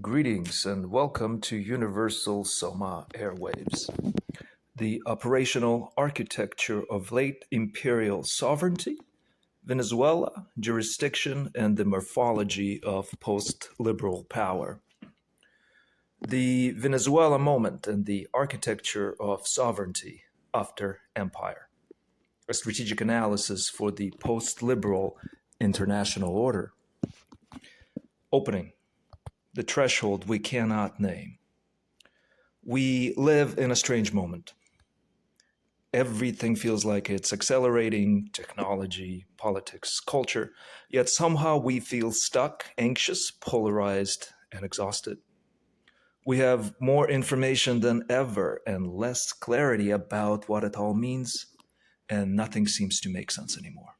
Greetings and welcome to Universal Soma Airwaves, the operational architecture of late-imperial sovereignty, Venezuela, jurisdiction, and the morphology of post-liberal power. The Venezuela moment and the architecture of sovereignty after empire, a strategic analysis for the post-liberal international order. Opening. The threshold we cannot name. We live in a strange moment. Everything feels like it's accelerating, technology, politics, culture, yet somehow we feel stuck, anxious, polarized, and exhausted. We have more information than ever and less clarity about what it all means, and nothing seems to make sense anymore.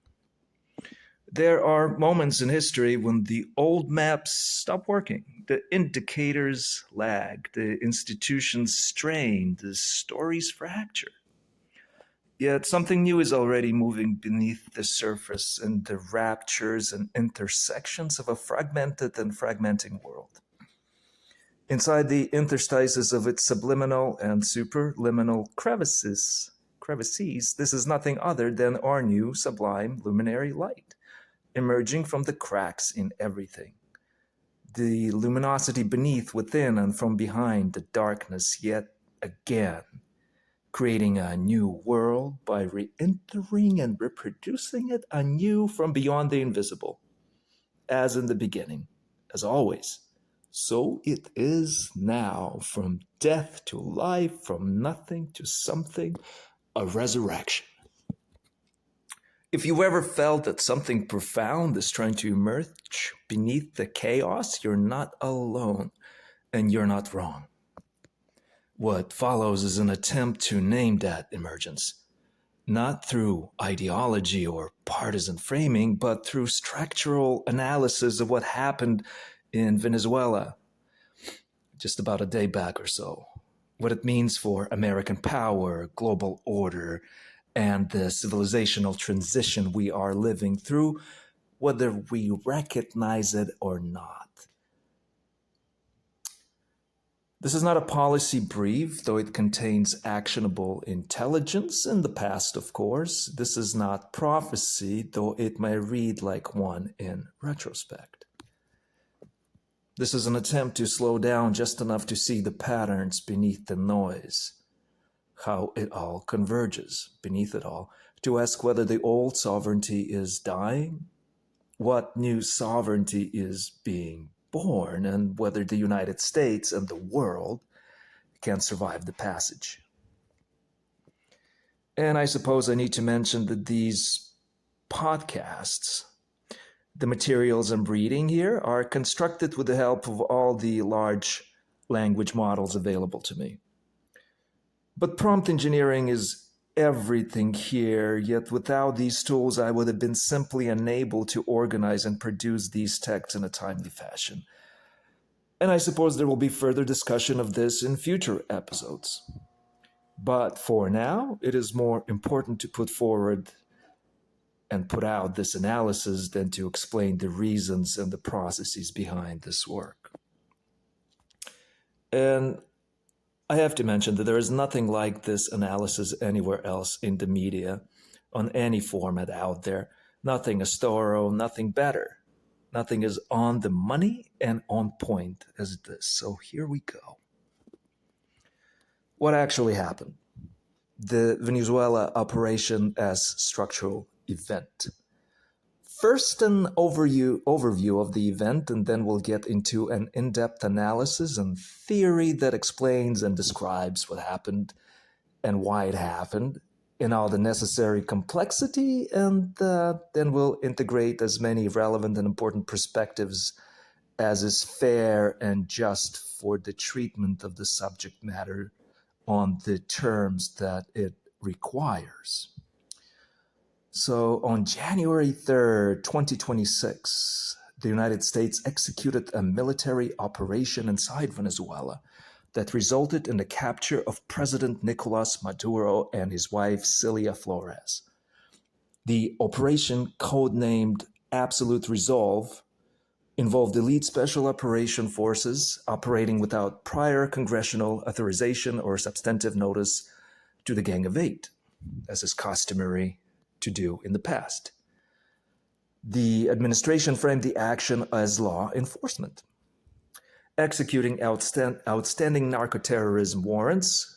There are moments in history when the old maps stop working, the indicators lag, the institutions strain, the stories fracture. Yet something new is already moving beneath the surface in the raptures and intersections of a fragmented and fragmenting world. Inside the interstices of its subliminal and superliminal crevices, this is nothing other than our new sublime luminary light, emerging from the cracks in everything. The luminosity beneath, within, and from behind the darkness yet again, creating a new world by re-entering and reproducing it anew from beyond the invisible. As in the beginning, as always, so it is now, from death to life, from nothing to something, a resurrection. If you've ever felt that something profound is trying to emerge beneath the chaos, you're not alone, and you're not wrong. What follows is an attempt to name that emergence, not through ideology or partisan framing, but through structural analysis of what happened in Venezuela just about a day back or so, what it means for American power, global order, and the civilizational transition we are living through, whether we recognize it or not. This is not a policy brief, though it contains actionable intelligence in the past, of course. This is not prophecy, though it may read like one in retrospect. This is an attempt to slow down just enough to see the patterns beneath the noise, how it all converges beneath it all, to ask whether the old sovereignty is dying, what new sovereignty is being born, and whether the United States and the world can survive the passage. And I suppose I need to mention that these podcasts, the materials I'm reading here, are constructed with the help of all the large language models available to me. But prompt engineering is everything here, yet without these tools I would have been simply unable to organize and produce these texts in a timely fashion. And I suppose there will be further discussion of this in future episodes. But for now, it is more important to put forward and put out this analysis than to explain the reasons and the processes behind this work. And I have to mention that there is nothing like this analysis anywhere else in the media, on any format out there. Nothing is thorough, nothing better. Nothing is on the money and on point as this. So here we go. What actually happened? The Venezuela operation as structural event. First, an overview of the event, and then we'll get into an in-depth analysis and theory that explains and describes what happened and why it happened in all the necessary complexity, and then we'll integrate as many relevant and important perspectives as is fair and just for the treatment of the subject matter on the terms that it requires. So on January 3rd, 2026, the United States executed a military operation inside Venezuela that resulted in the capture of President Nicolás Maduro and his wife Cilia Flores. The operation, codenamed Absolute Resolve, involved elite special operation forces operating without prior congressional authorization or substantive notice to the Gang of Eight, as is customary to do in the past. The administration framed the action as law enforcement, executing outstanding narco-terrorism warrants.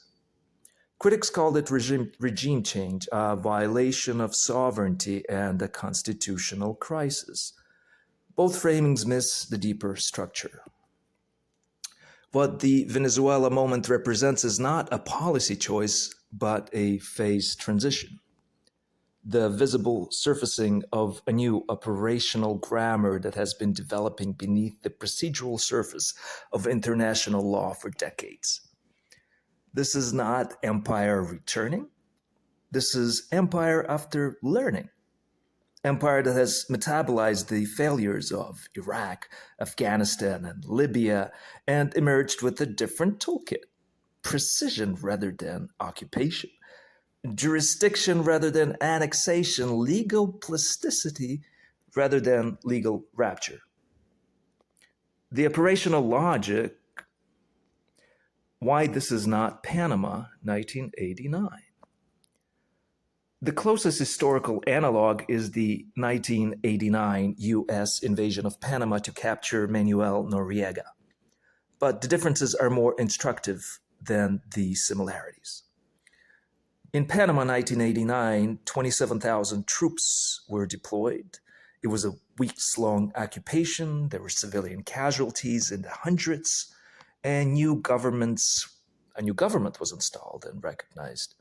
Critics called it regime change, a violation of sovereignty, and a constitutional crisis. Both framings miss the deeper structure. What the Venezuela moment represents is not a policy choice, but a phase transition. The visible surfacing of a new operational grammar that has been developing beneath the procedural surface of international law for decades. This is not empire returning. This is empire after learning. Empire that has metabolized the failures of Iraq, Afghanistan, and Libya and emerged with a different toolkit. Precision rather than occupation. Jurisdiction rather than annexation, legal plasticity rather than legal rapture. The operational logic, why this is not Panama 1989. The closest historical analog is the 1989 US invasion of Panama to capture Manuel Noriega. But the differences are more instructive than the similarities. In Panama 1989, 27,000 troops were deployed. It was a weeks-long occupation. There were civilian casualties in the hundreds, and a new government was installed and recognized.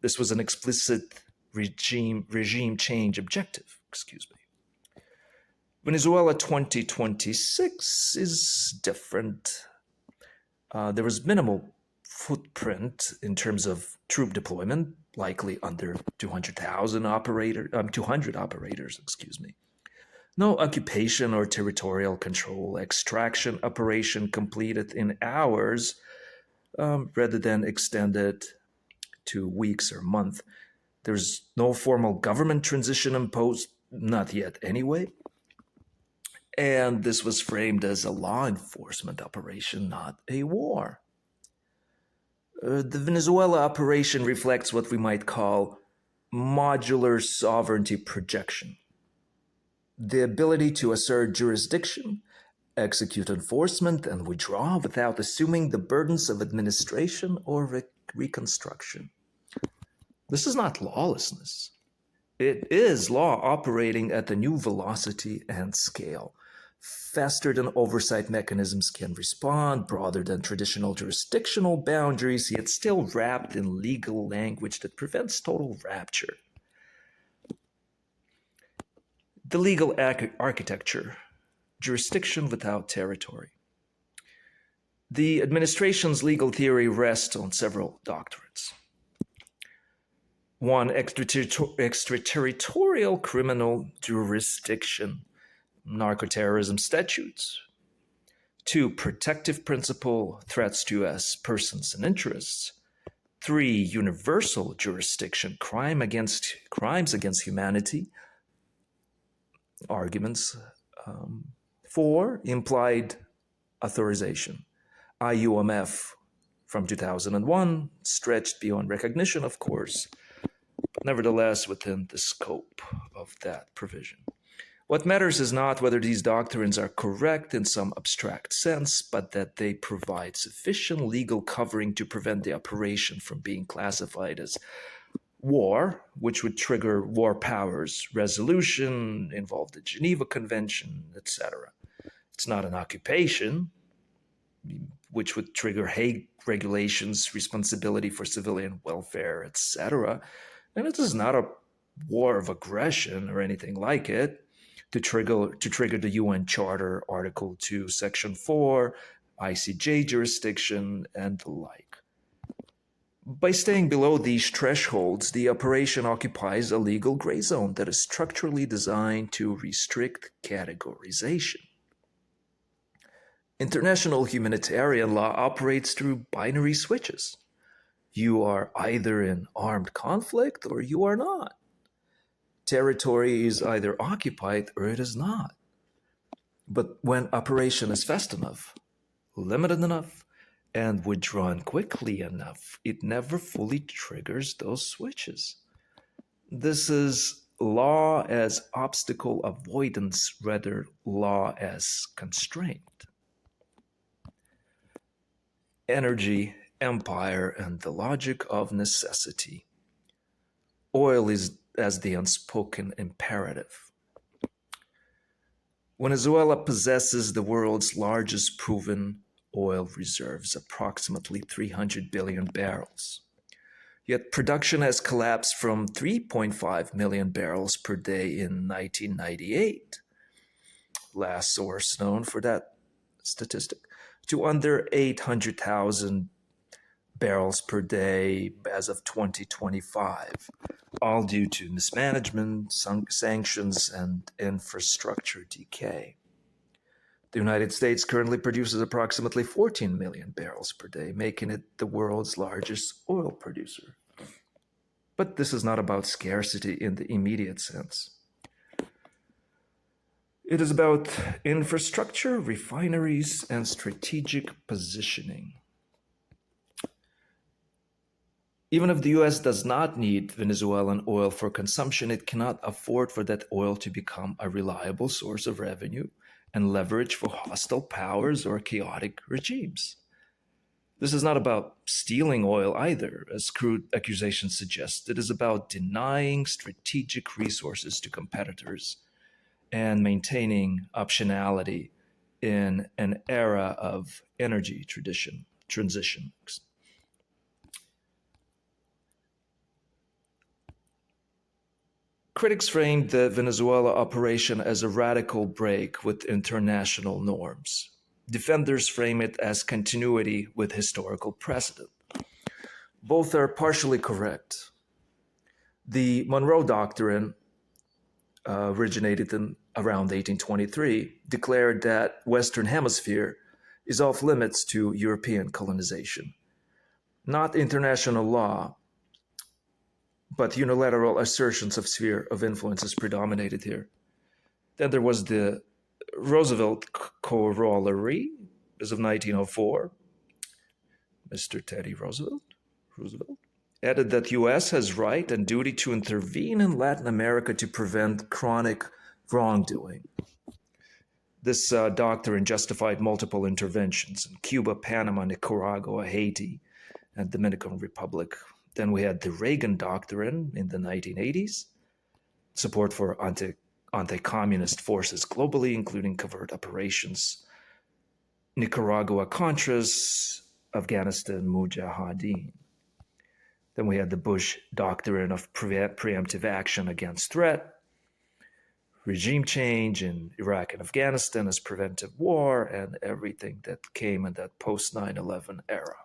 This was an explicit regime change objective. Venezuela 2026 is different. There was minimal footprint in terms of troop deployment, likely under 200 operators. No occupation or territorial control. Extraction operation completed in hours rather than extended to weeks or months. There's no formal government transition imposed, not yet anyway. And this was framed as a law enforcement operation, not a war. The Venezuela operation reflects what we might call modular sovereignty projection. The ability to assert jurisdiction, execute enforcement, and withdraw without assuming the burdens of administration or reconstruction. This is not lawlessness. It is law operating at a new velocity and scale, faster than oversight mechanisms can respond, broader than traditional jurisdictional boundaries, yet still wrapped in legal language that prevents total rapture. The legal architecture, jurisdiction without territory. The administration's legal theory rests on several doctrines. 1. Extraterritorial criminal jurisdiction, narco-terrorism statutes. 2. Protective principle, threats to U.S. persons and interests. 3. Universal jurisdiction, crimes against humanity, arguments. 4. Implied authorization, IUMF from 2001, stretched beyond recognition, of course, but nevertheless within the scope of that provision. What matters is not whether these doctrines are correct in some abstract sense, but that they provide sufficient legal covering to prevent the operation from being classified as war, which would trigger war powers resolution, involve the Geneva Convention, etc. It's not an occupation, which would trigger Hague regulations, responsibility for civilian welfare, etc. And it is not a war of aggression or anything like it to trigger the UN Charter, Article 2, Section 4, ICJ jurisdiction, and the like. By staying below these thresholds, the operation occupies a legal gray zone that is structurally designed to restrict categorization. International humanitarian law operates through binary switches. You are either in armed conflict or you are not. Territory is either occupied or it is not. But when operation is fast enough, limited enough, and withdrawn quickly enough, it never fully triggers those switches. This is law as obstacle avoidance rather law as constraint. Energy, empire, and the logic of necessity. Oil is as the unspoken imperative. Venezuela possesses the world's largest proven oil reserves, approximately 300 billion barrels. Yet production has collapsed from 3.5 million barrels per day in 1998, last source known for that statistic, to under 800,000 barrels per day as of 2025, all due to mismanagement, sanctions, and infrastructure decay. The United States currently produces approximately 14 million barrels per day, making it the world's largest oil producer. But this is not about scarcity in the immediate sense. It is about infrastructure, refineries, and strategic positioning. Even if the US does not need Venezuelan oil for consumption, it cannot afford for that oil to become a reliable source of revenue and leverage for hostile powers or chaotic regimes. This is not about stealing oil either, as crude accusations suggest. It is about denying strategic resources to competitors and maintaining optionality in an era of energy transition. Critics framed the Venezuela operation as a radical break with international norms. Defenders frame it as continuity with historical precedent. Both are partially correct. The Monroe Doctrine, originated in around 1823, declared that Western Hemisphere is off limits to European colonization. Not international law, but unilateral assertions of sphere of influences predominated here. Then there was the Roosevelt corollary, as of 1904. Mr. Teddy Roosevelt added that U.S. has right and duty to intervene in Latin America to prevent chronic wrongdoing. This doctrine justified multiple interventions in Cuba, Panama, Nicaragua, Haiti, and Dominican Republic. Then we had the Reagan Doctrine in the 1980s, support for anti-communist forces globally, including covert operations, Nicaragua Contras, Afghanistan Mujahideen. Then we had the Bush Doctrine of preemptive action against threat, regime change in Iraq and Afghanistan as preventive war, and everything that came in that post 9/11 era.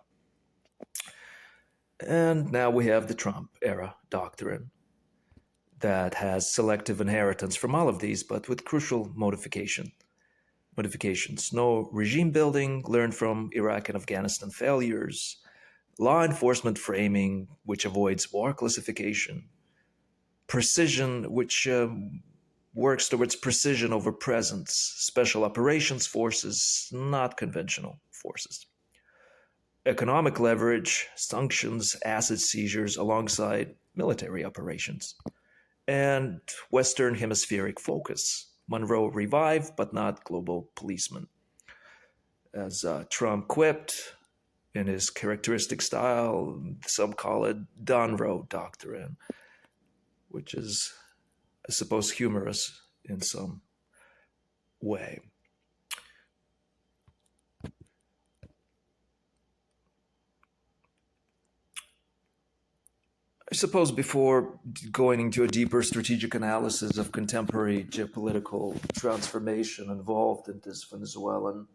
And now we have the Trump era doctrine that has selective inheritance from all of these, but with crucial modifications. No regime building learned from Iraq and Afghanistan failures, law enforcement framing which avoids war classification, precision which works towards precision over presence, special operations forces, not conventional forces. Economic leverage, sanctions, asset seizures alongside military operations, and Western hemispheric focus. Monroe revived, but not global policeman. As Trump quipped in his characteristic style, some call it Donroe Doctrine, which is, I suppose, humorous in some way. I suppose before going into a deeper strategic analysis of contemporary geopolitical transformation involved in this Venezuelan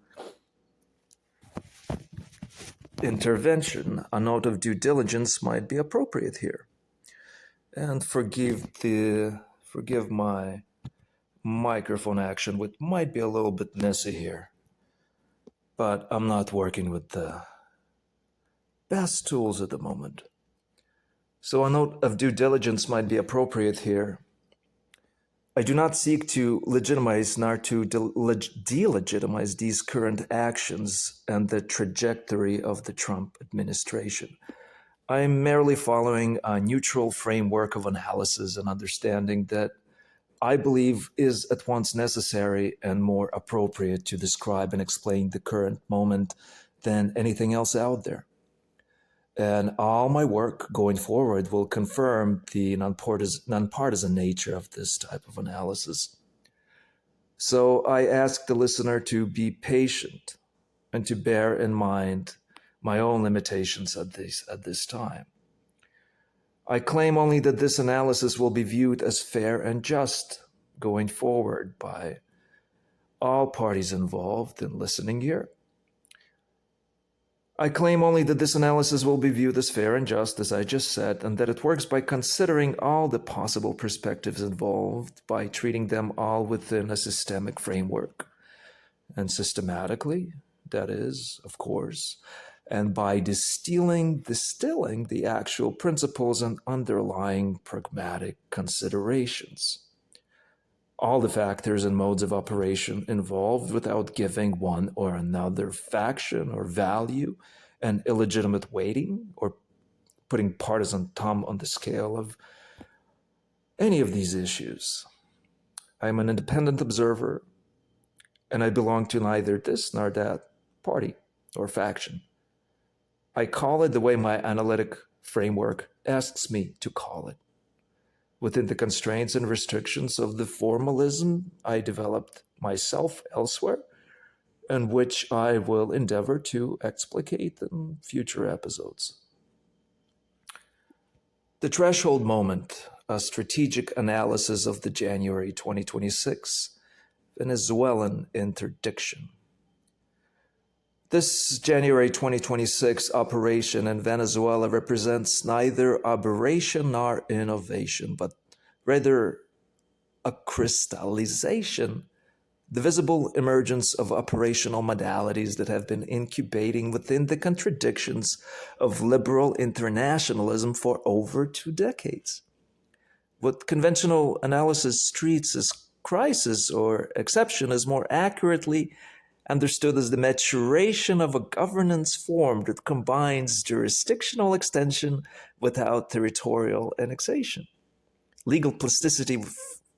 intervention, a note of due diligence might be appropriate here. And forgive my microphone action, which might be a little bit messy here. But I'm not working with the best tools at the moment. So a note of due diligence might be appropriate here. I do not seek to legitimize nor to delegitimize these current actions and the trajectory of the Trump administration. I am merely following a neutral framework of analysis and understanding that I believe is at once necessary and more appropriate to describe and explain the current moment than anything else out there. And all my work going forward will confirm the nonpartisan nature of this type of analysis. So I ask the listener to be patient and to bear in mind my own limitations at this time. I claim only that this analysis will be viewed as fair and just going forward by all parties involved in listening here. I claim only that this analysis will be viewed as fair and just, as I just said, and that it works by considering all the possible perspectives involved, by treating them all within a systemic framework, and systematically, that is, of course, and by distilling the actual principles and underlying pragmatic considerations. All the factors and modes of operation involved without giving one or another faction or value an illegitimate weighting or putting partisan thumb on the scale of any of these issues. I am an independent observer, and I belong to neither this nor that party or faction. I call it the way my analytic framework asks me to call it, within the constraints and restrictions of the formalism I developed myself elsewhere, and which I will endeavor to explicate in future episodes. The threshold moment, a strategic analysis of the January 2026 Venezuelan interdiction. This January 2026 operation in Venezuela represents neither aberration nor innovation, but rather a crystallization, the visible emergence of operational modalities that have been incubating within the contradictions of liberal internationalism for over 2 decades. What conventional analysis treats as crisis or exception is more accurately understood as the maturation of a governance form that combines jurisdictional extension without territorial annexation, legal plasticity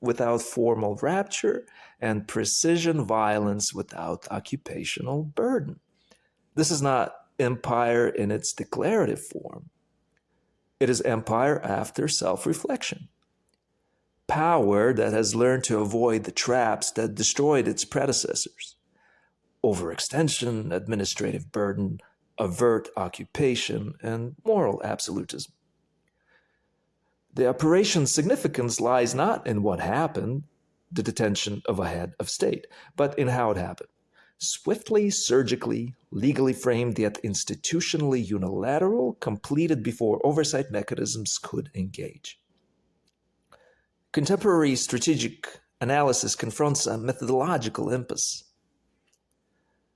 without formal rapture, and precision violence without occupational burden. This is not empire in its declarative form. It is empire after self-reflection. Power that has learned to avoid the traps that destroyed its predecessors. Overextension, administrative burden, overt occupation, and moral absolutism. The operation's significance lies not in what happened, the detention of a head of state, but in how it happened. Swiftly, surgically, legally framed, yet institutionally unilateral, completed before oversight mechanisms could engage. Contemporary strategic analysis confronts a methodological impasse.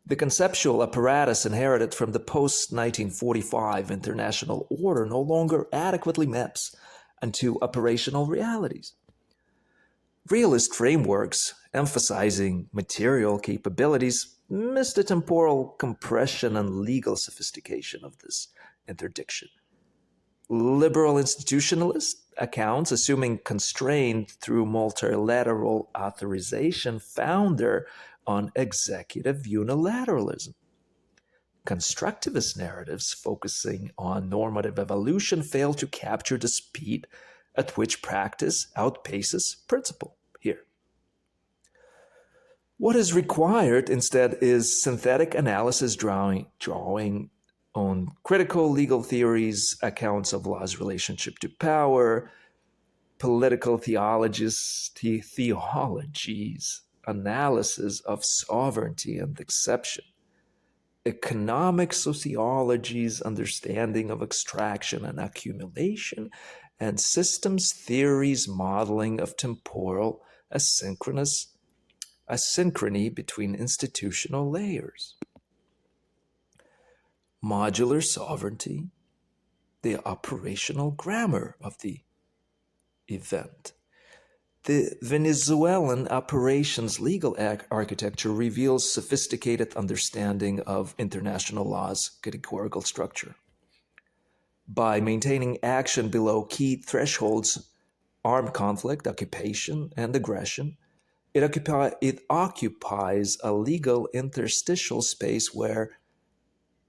The conceptual apparatus inherited from the post-1945 international order no longer adequately maps onto operational realities. Realist frameworks emphasizing material capabilities miss the temporal compression and legal sophistication of this interdiction. Liberal institutionalist accounts, assuming constraint through multilateral authorization, founder on executive unilateralism. Constructivist narratives focusing on normative evolution fail to capture the speed at which practice outpaces principle here. What is required instead is synthetic analysis drawing on critical legal theories, accounts of law's relationship to power, political theologies, analysis of sovereignty and exception, economic sociology's understanding of extraction and accumulation, and systems theory's modeling of temporal asynchrony between institutional layers. Modular sovereignty, the operational grammar of the event. The Venezuelan operations legal architecture reveals sophisticated understanding of international law's categorical structure. By maintaining action below key thresholds, armed conflict, occupation, and aggression, it occupies a legal interstitial space where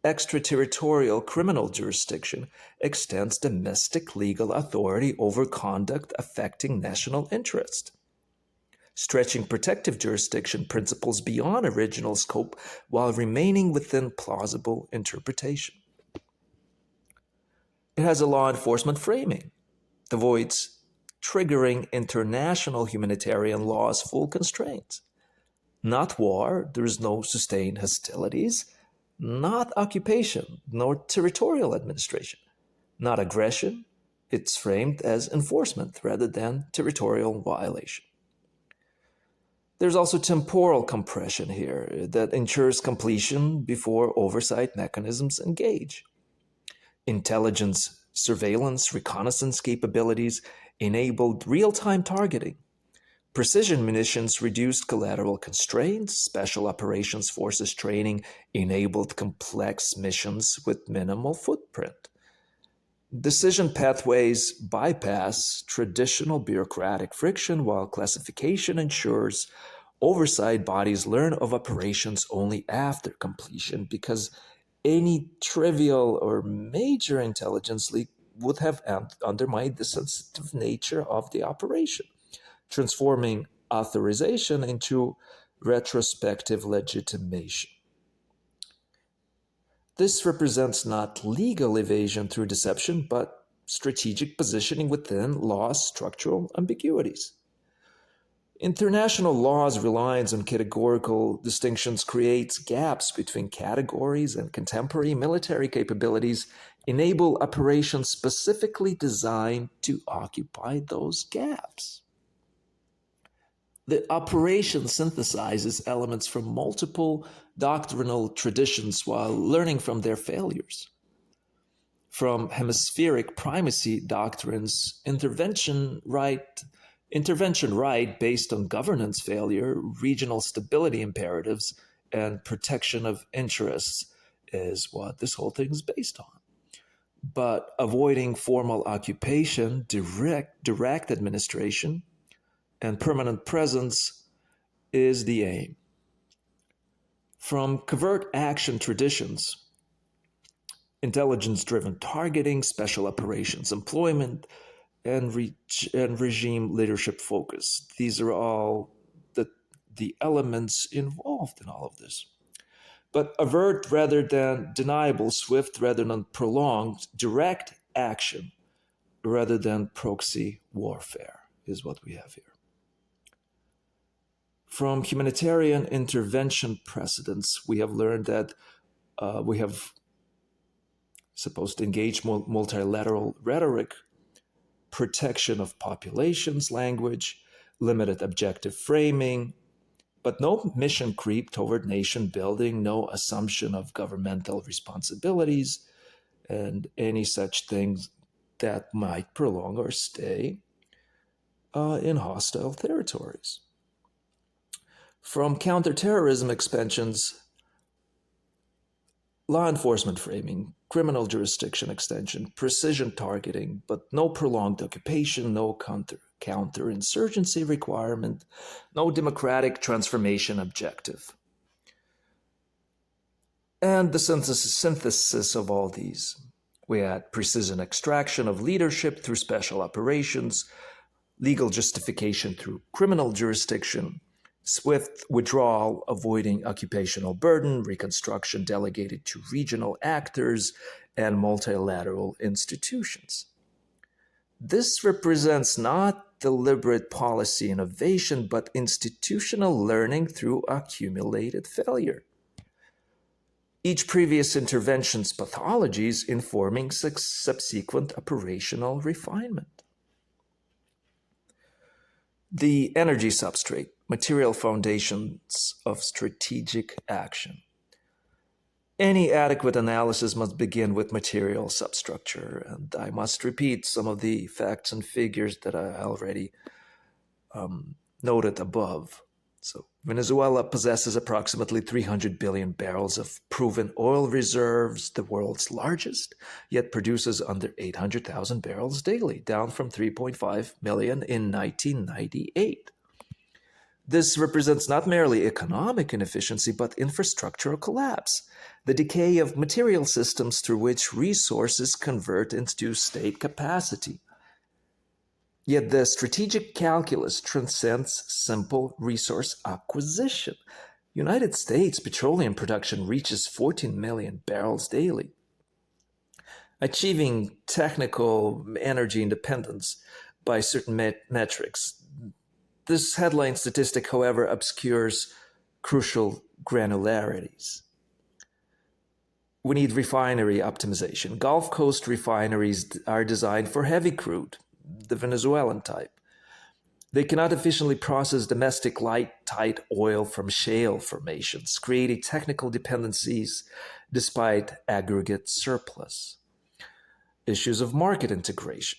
extraterritorial criminal jurisdiction extends domestic legal authority over conduct affecting national interest, stretching protective jurisdiction principles beyond original scope while remaining within plausible interpretation. It has a law enforcement framing, avoids triggering international humanitarian law's full constraints. Not war, there is no sustained hostilities, not occupation, nor territorial administration, not aggression, it's framed as enforcement rather than territorial violation. There's also temporal compression here that ensures completion before oversight mechanisms engage. Intelligence, surveillance, reconnaissance capabilities enabled real-time targeting. Precision munitions reduced collateral constraints. Special operations forces training enabled complex missions with minimal footprint. Decision pathways bypass traditional bureaucratic friction, while classification ensures oversight bodies learn of operations only after completion, because any trivial or major intelligence leak would have undermined the sensitive nature of the operation, transforming authorization into retrospective legitimation. This represents not legal evasion through deception, but strategic positioning within law's structural ambiguities. International law's reliance on categorical distinctions creates gaps between categories, and contemporary military capabilities enable operations specifically designed to occupy those gaps. The operation synthesizes elements from multiple doctrinal traditions while learning from their failures. From hemispheric primacy doctrines, intervention right based on governance failure, regional stability imperatives, and protection of interests is what this whole thing is based on. But avoiding formal occupation, direct administration, and permanent presence is the aim. From covert action traditions, intelligence-driven targeting, special operations employment, and regime leadership focus. These are all the elements involved in all of this. But avert rather than deniable, swift rather than prolonged, direct action rather than proxy warfare is what we have here. From humanitarian intervention precedents, we have learned that we have supposed to engage multilateral rhetoric, protection of populations language, limited objective framing, but no mission creep toward nation building, no assumption of governmental responsibilities, and any such things that might prolong our stay in hostile territories. From counterterrorism expansions, law enforcement framing, criminal jurisdiction extension, precision targeting, but no prolonged occupation, no counterinsurgency requirement, no democratic transformation objective. And the synthesis of all these. We had precision extraction of leadership through special operations, legal justification through criminal jurisdiction, swift withdrawal, avoiding occupational burden, reconstruction delegated to regional actors, and multilateral institutions. This represents not deliberate policy innovation, but institutional learning through accumulated failure. Each previous intervention's pathologies informing subsequent operational refinement. The energy substrate, material foundations of strategic action. Any adequate analysis must begin with material substructure, and I must repeat some of the facts and figures that I already noted above. So Venezuela possesses approximately 300 billion barrels of proven oil reserves, the world's largest, yet produces under 800,000 barrels daily, down from 3.5 million in 1998. This represents not merely economic inefficiency, but infrastructural collapse, the decay of material systems through which resources convert into state capacity. Yet the strategic calculus transcends simple resource acquisition. United States petroleum production reaches 14 million barrels daily. Achieving technical energy independence by certain metrics. This headline statistic, however, obscures crucial granularities. We need refinery optimization. Gulf Coast refineries are designed for heavy crude, the Venezuelan type. They cannot efficiently process domestic light, tight oil from shale formations, creating technical dependencies despite aggregate surplus. Issues of market integration.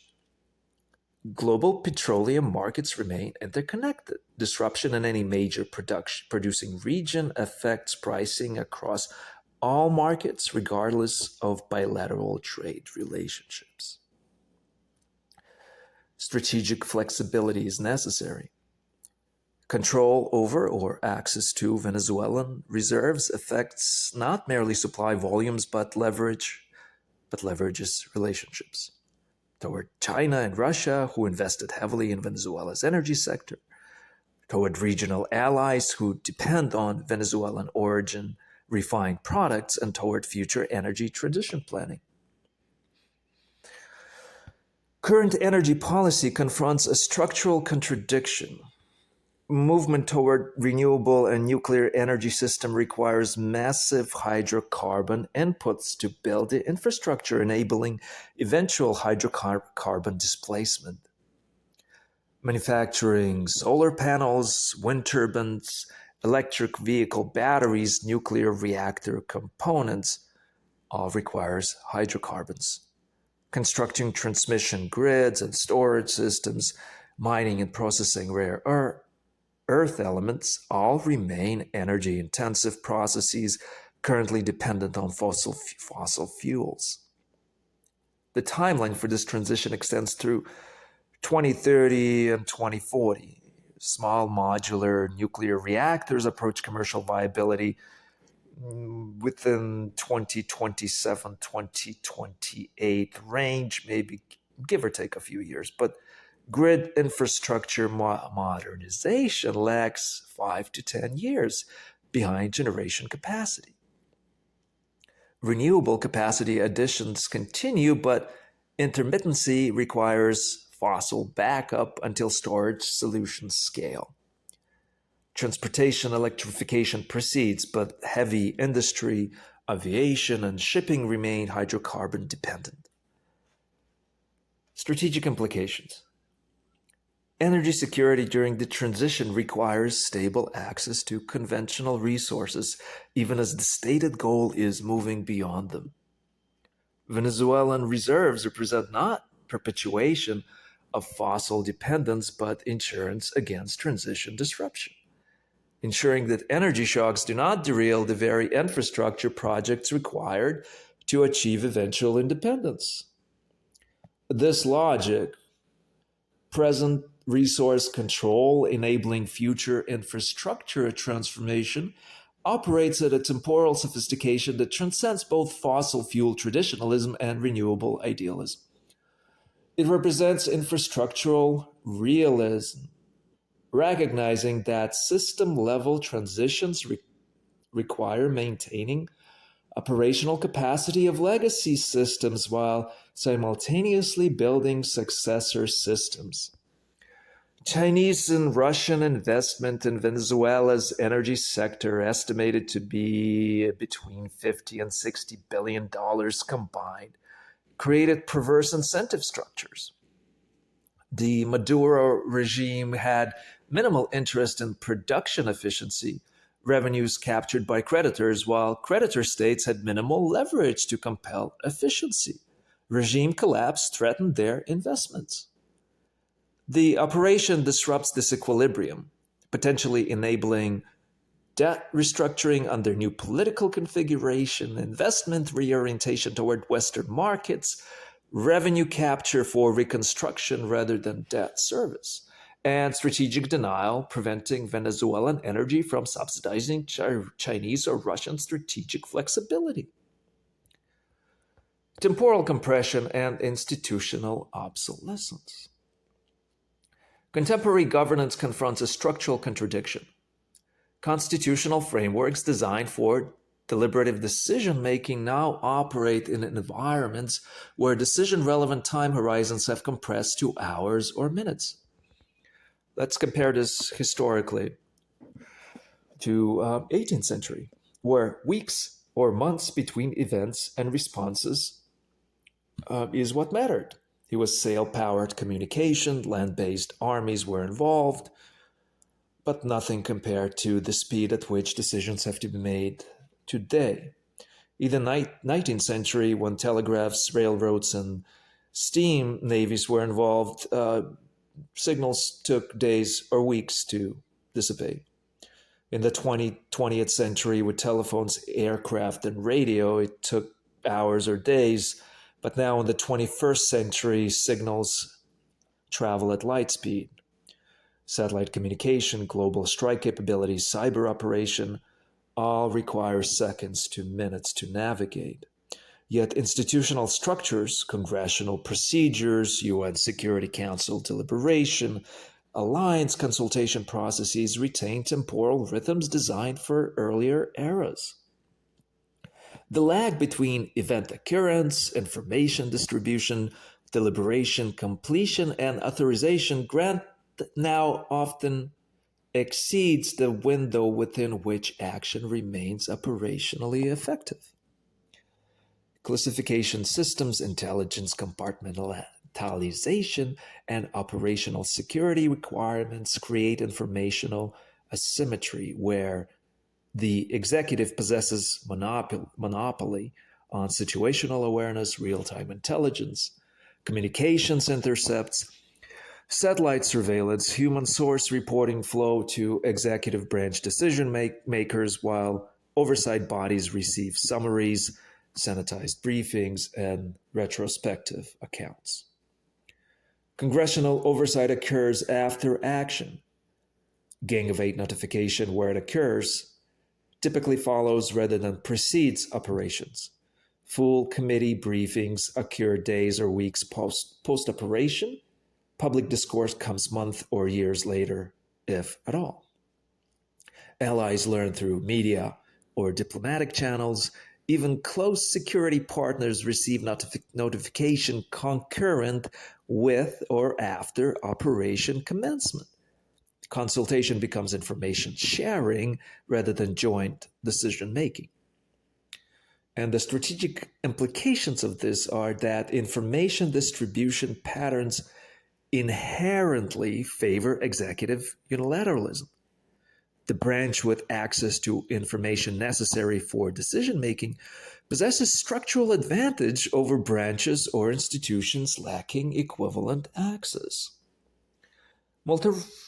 Global petroleum markets remain interconnected. Disruption in any major producing region affects pricing across all markets, regardless of bilateral trade relationships. Strategic flexibility is necessary. Control over or access to Venezuelan reserves affects not merely supply volumes, but leverages relationships toward China and Russia, who invested heavily in Venezuela's energy sector, toward regional allies who depend on Venezuelan origin refined products, and toward future energy transition planning. Current energy policy confronts a structural contradiction. Movement toward renewable and nuclear energy system requires massive hydrocarbon inputs to build the infrastructure enabling eventual hydrocarbon displacement. Manufacturing solar panels, wind turbines, electric vehicle batteries, nuclear reactor components all requires hydrocarbons. Constructing transmission grids and storage systems, mining and processing rare earth elements all remain energy-intensive processes currently dependent on fossil fuels. The timeline for this transition extends through 2030 and 2040. Small modular nuclear reactors approach commercial viability within 2027-2028 range, maybe give or take a few years. But grid infrastructure modernization lags 5 to 10 years behind generation capacity. Renewable capacity additions continue, but intermittency requires fossil backup until storage solutions scale. Transportation electrification proceeds, but heavy industry, aviation, and shipping remain hydrocarbon dependent. Strategic implications. Energy security during the transition requires stable access to conventional resources, even as the stated goal is moving beyond them. Venezuelan reserves represent not perpetuation of fossil dependence, but insurance against transition disruption, ensuring that energy shocks do not derail the very infrastructure projects required to achieve eventual independence. This logic, present resource control enabling future infrastructure transformation, operates at a temporal sophistication that transcends both fossil fuel traditionalism and renewable idealism. It represents infrastructural realism, recognizing that system-level transitions require maintaining operational capacity of legacy systems while simultaneously building successor systems. Chinese and Russian investment in Venezuela's energy sector, estimated to be between $50 and $60 billion combined, created perverse incentive structures. The Maduro regime had minimal interest in production efficiency, revenues captured by creditors, while creditor states had minimal leverage to compel efficiency. Regime collapse threatened their investments. The operation disrupts this equilibrium, potentially enabling debt restructuring under new political configuration, investment reorientation toward Western markets, revenue capture for reconstruction rather than debt service, and strategic denial, preventing Venezuelan energy from subsidizing Chinese or Russian strategic flexibility. Temporal compression and institutional obsolescence. Contemporary governance confronts a structural contradiction. Constitutional frameworks designed for deliberative decision-making now operate in environments where decision-relevant time horizons have compressed to hours or minutes. Let's compare this historically to 18th century, where weeks or months between events and responses is what mattered. It was sail-powered communication, land-based armies were involved, but nothing compared to the speed at which decisions have to be made today. In the 19th century, when telegraphs, railroads, and steam navies were involved, signals took days or weeks to dissipate. In the 20th century, with telephones, aircraft, and radio, it took hours or days. But now in the 21st century, signals travel at light speed. Satellite communication, global strike capabilities, cyber operation all require seconds to minutes to navigate. Yet institutional structures, congressional procedures, UN Security Council deliberation, alliance consultation processes retain temporal rhythms designed for earlier eras. The lag between event occurrence, information distribution, deliberation, completion, and authorization grant now often exceeds the window within which action remains operationally effective. Classification systems, intelligence compartmentalization, and operational security requirements create informational asymmetry where the executive possesses monopoly on situational awareness, real-time intelligence, communications intercepts, satellite surveillance, human source reporting flow to executive branch decision makers, while oversight bodies receive summaries, sanitized briefings, and retrospective accounts. Congressional oversight occurs after action. Gang of Eight notification, where it occurs, typically follows rather than precedes operations. Full committee briefings occur days or weeks post-operation. Public discourse comes months or years later, if at all. Allies learn through media or diplomatic channels. Even close security partners receive notification concurrent with or after operation commencement. Consultation becomes information sharing rather than joint decision making. And the strategic implications of this are that information distribution patterns inherently favor executive unilateralism. The branch with access to information necessary for decision making possesses structural advantage over branches or institutions lacking equivalent access.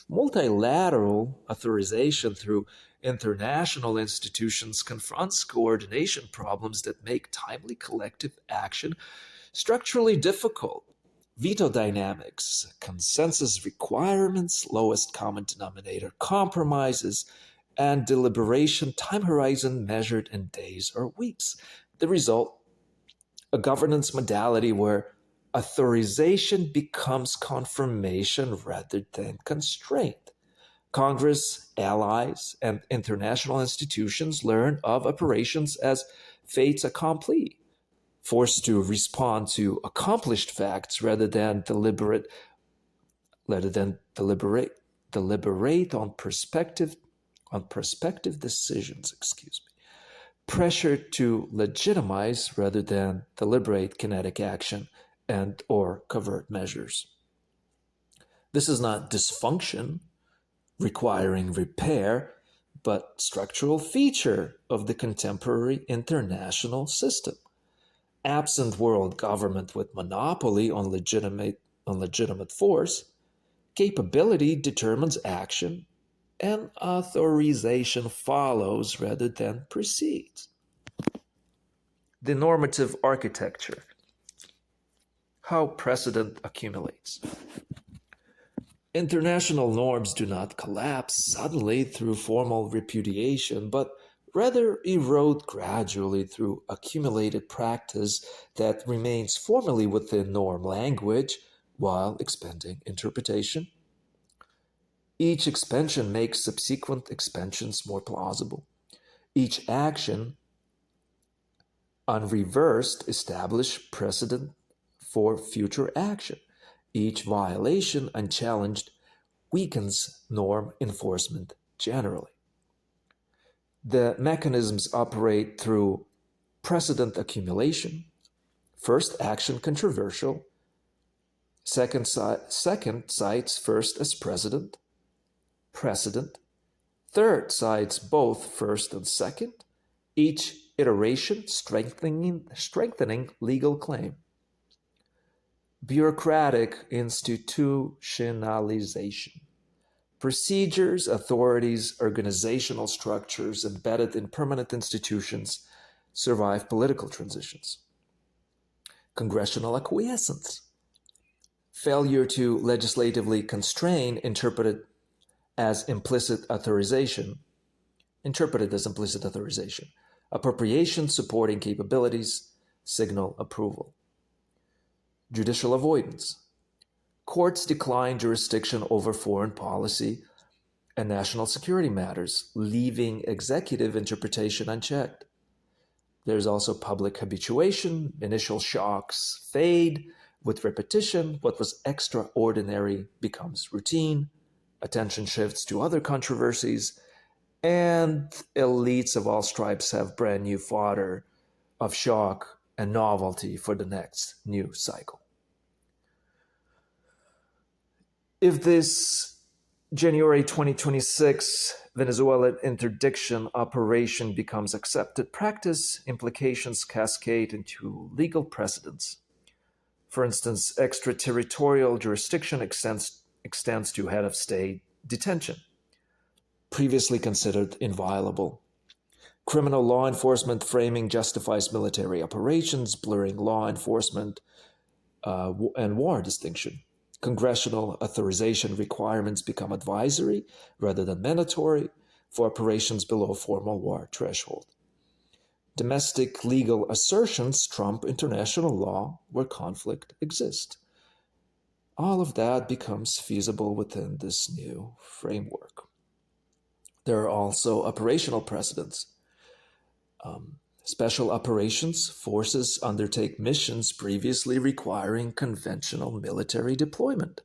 Multilateral authorization through international institutions confronts coordination problems that make timely collective action structurally difficult. Veto dynamics, consensus requirements, lowest common denominator compromises, and deliberation time horizon measured in days or weeks. The result, a governance modality where authorization becomes confirmation rather than constraint. Congress, allies, and international institutions learn of operations as fates accompli, forced to respond to accomplished facts rather than deliberate on prospective decisions, pressure to legitimize rather than deliberate kinetic action and or covert measures. This is not dysfunction requiring repair, but structural feature of the contemporary international system. Absent world government with monopoly on legitimate force, capability determines action, and authorization follows rather than precedes. The normative architecture, how precedent accumulates. International norms do not collapse suddenly through formal repudiation, but rather erode gradually through accumulated practice that remains formally within norm language while expanding interpretation. Each expansion makes subsequent expansions more plausible. Each action, unreversed, establishes precedent for future action. Each violation, unchallenged, weakens norm enforcement generally. The mechanisms operate through precedent accumulation. First, action controversial. Second cites first as precedent. Third cites both first and second. Each iteration strengthening legal claim. Bureaucratic institutionalization. Procedures, authorities, organizational structures embedded in permanent institutions survive political transitions. Congressional acquiescence. Failure to legislatively constrain interpreted as implicit authorization. Appropriation supporting capabilities, signal approval. Judicial avoidance. Courts decline jurisdiction over foreign policy and national security matters, leaving executive interpretation unchecked. There's also public habituation. Initial shocks fade with repetition. What was extraordinary becomes routine. Attention shifts to other controversies, and elites of all stripes have brand new fodder of shock and novelty for the next new cycle. If this January 2026 Venezuelan interdiction operation becomes accepted practice, implications cascade into legal precedents. For instance, extraterritorial jurisdiction extends to head of state detention, previously considered inviolable. Criminal law enforcement framing justifies military operations, blurring law enforcement and war distinction. Congressional authorization requirements become advisory rather than mandatory for operations below formal war threshold. Domestic legal assertions trump international law where conflict exists. All of that becomes feasible within this new framework. There are also operational precedents. Special operations forces undertake missions previously requiring conventional military deployment.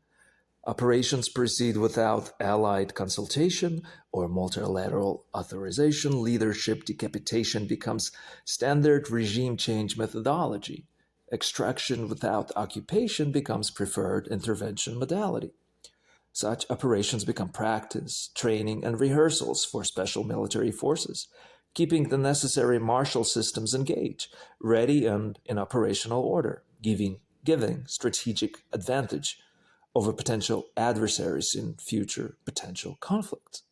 Operations proceed without allied consultation or multilateral authorization. Leadership decapitation becomes standard regime change methodology. Extraction without occupation becomes preferred intervention modality. Such operations become practice, training, and rehearsals for special military forces, keeping the necessary martial systems engaged, ready and in operational order, giving strategic advantage over potential adversaries in future potential conflicts.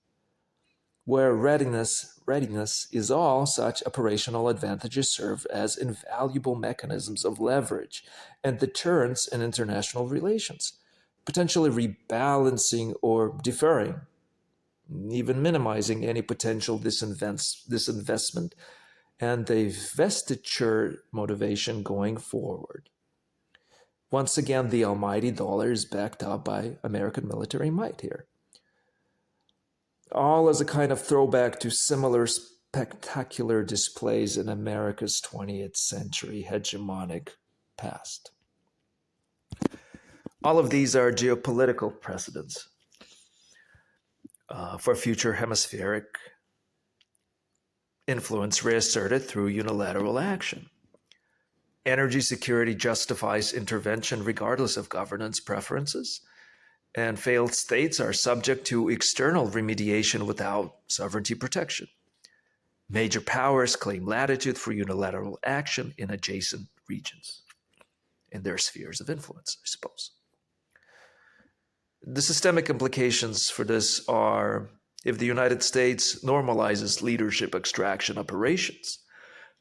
Where readiness is all, such operational advantages serve as invaluable mechanisms of leverage and deterrence in international relations, potentially rebalancing or deferring, even minimizing any potential disinvestment and divestiture motivation going forward. Once again, the almighty dollar is backed up by American military might here. All as a kind of throwback to similar spectacular displays in America's 20th century hegemonic past. All of these are geopolitical precedents for future hemispheric influence reasserted through unilateral action. Energy security justifies intervention regardless of governance preferences, and failed states are subject to external remediation without sovereignty protection. Major powers claim latitude for unilateral action in adjacent regions, in their spheres of influence, I suppose. The systemic implications for this are if the United States normalizes leadership extraction operations,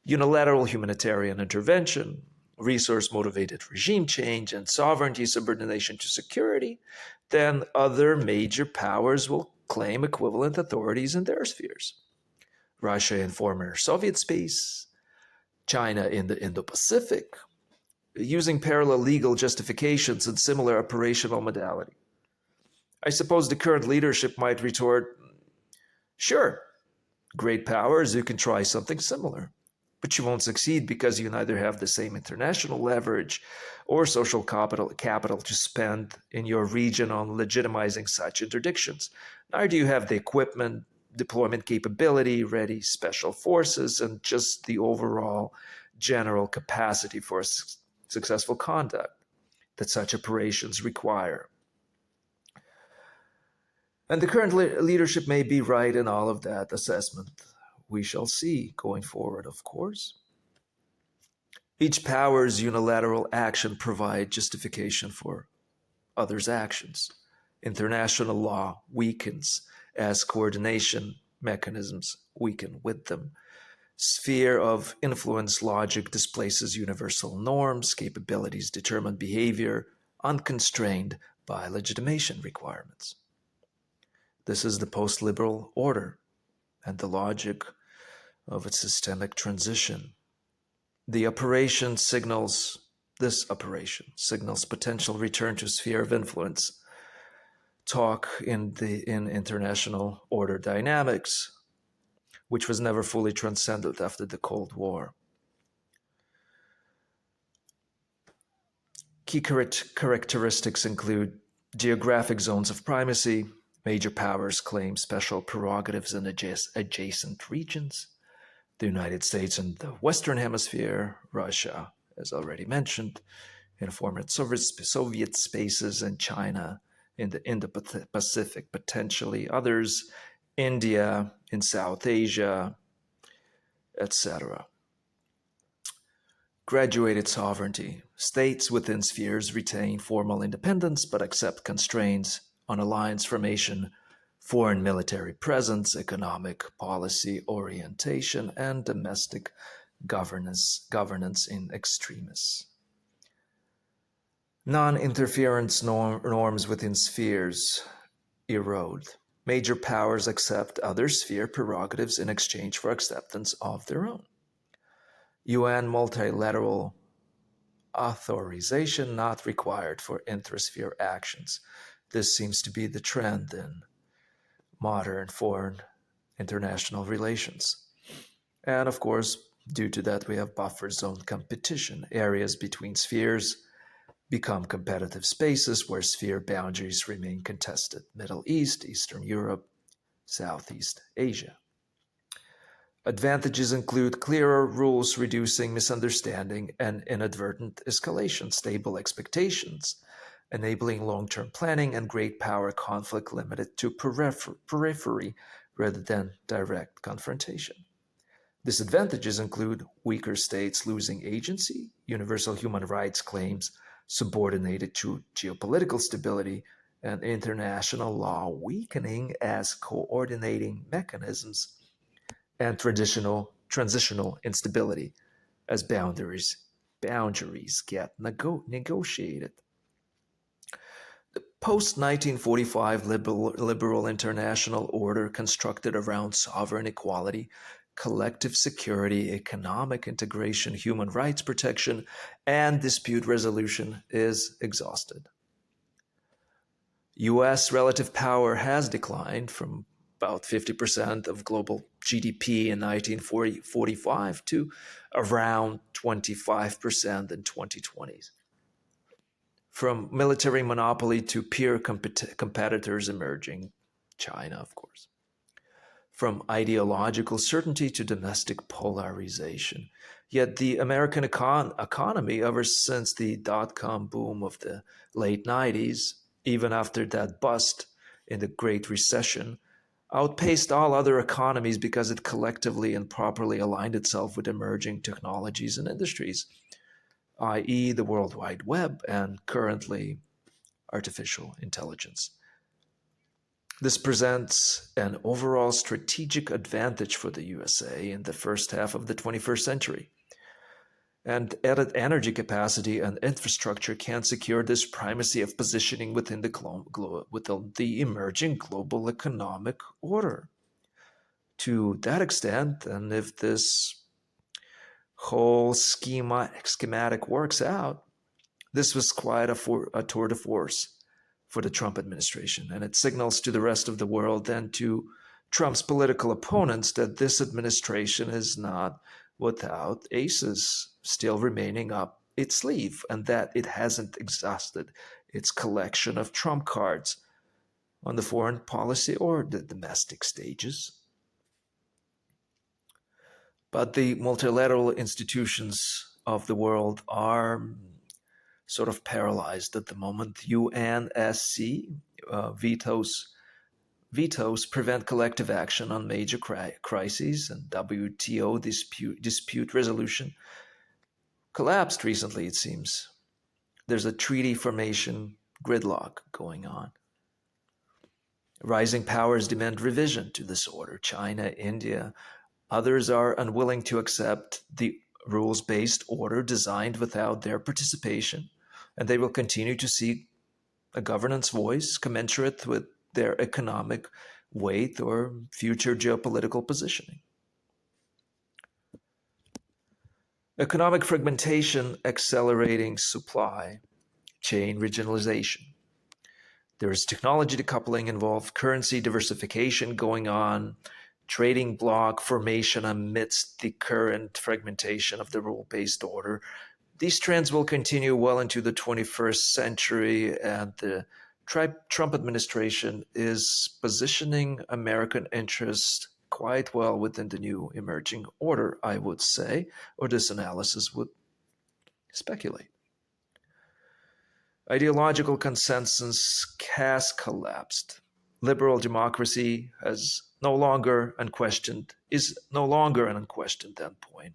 unilateral humanitarian intervention, resource motivated regime change, and sovereignty subordination to security, then other major powers will claim equivalent authorities in their spheres. Russia in former Soviet space, China in the Indo Pacific, using parallel legal justifications and similar operational modality. I suppose the current leadership might retort, sure, great powers, you can try something similar. But you won't succeed because you neither have the same international leverage or social capital to spend in your region on legitimizing such interdictions. Nor do you have the equipment, deployment capability, ready special forces, and just the overall general capacity for successful conduct that such operations require. And the current leadership may be right in all of that assessment. We shall see going forward, of course. Each power's unilateral action provides justification for others' actions. International law weakens as coordination mechanisms weaken with them. Sphere of influence logic displaces universal norms, capabilities determine behavior, unconstrained by legitimation requirements. This is the post-liberal order and the logic of its systemic transition. This operation signals potential return to sphere of influence. Talk in international order dynamics, which was never fully transcended after the Cold War. Key characteristics include geographic zones of primacy. Major powers claim special prerogatives in adjacent regions. The United States in the Western Hemisphere, Russia, as already mentioned, in former Soviet spaces, and China in the Indo-Pacific, potentially others, India in South Asia, etc. Graduated sovereignty. States within spheres retain formal independence but accept constraints on alliance formation, foreign military presence, economic policy orientation, and domestic governance in extremis. Non-interference norms within spheres erode. Major powers accept other sphere prerogatives in exchange for acceptance of their own. UN multilateral authorization not required for intrasphere actions. This seems to be the trend in modern foreign international relations. And of course, due to that, we have buffer zone competition. Areas between spheres become competitive spaces where sphere boundaries remain contested. Middle East, Eastern Europe, Southeast Asia. Advantages include clearer rules reducing misunderstanding and inadvertent escalation, stable expectations, enabling long-term planning, and great power conflict limited to periphery rather than direct confrontation. Disadvantages include weaker states losing agency, universal human rights claims subordinated to geopolitical stability, and international law weakening as coordinating mechanisms, and transitional instability as boundaries get negotiated. The post-1945 liberal international order constructed around sovereign equality, collective security, economic integration, human rights protection, and dispute resolution is exhausted. US relative power has declined from about 50% of global GDP in 1945 to around 25% in 2020s. From military monopoly to peer competitors emerging, China, of course. From ideological certainty to domestic polarization. Yet the American economy, ever since the dot-com boom of the late 90s, even after that bust in the Great Recession, outpaced all other economies because it collectively and properly aligned itself with emerging technologies and industries, i.e. the World Wide Web and currently artificial intelligence. This presents an overall strategic advantage for the USA in the first half of the 21st century. And added energy capacity and infrastructure can secure this primacy of positioning within the emerging global economic order. To that extent, and if this whole schematic works out, this was quite a tour de force for the Trump administration, and it signals to the rest of the world and to Trump's political opponents that this administration is not without aces still remaining up its sleeve, and that it hasn't exhausted its collection of trump cards on the foreign policy or the domestic stages. But the multilateral institutions of the world are sort of paralyzed at the moment. UNSC vetoes prevent collective action on major crises, and WTO dispute resolution collapsed recently, it seems. There's a treaty formation gridlock going on. Rising powers demand revision to this order. China, India, others are unwilling to accept the rules-based order designed without their participation, and they will continue to seek a governance voice commensurate with their economic weight or future geopolitical positioning. Economic fragmentation accelerating supply chain regionalization. There is technology decoupling involved, currency diversification going on, trading bloc formation amidst the current fragmentation of the rule-based order. These trends will continue well into the 21st century, and the Trump administration is positioning American interests quite well within the new emerging order, I would say, or this analysis would speculate. Ideological consensus has collapsed. Liberal democracy is no longer an unquestioned endpoint.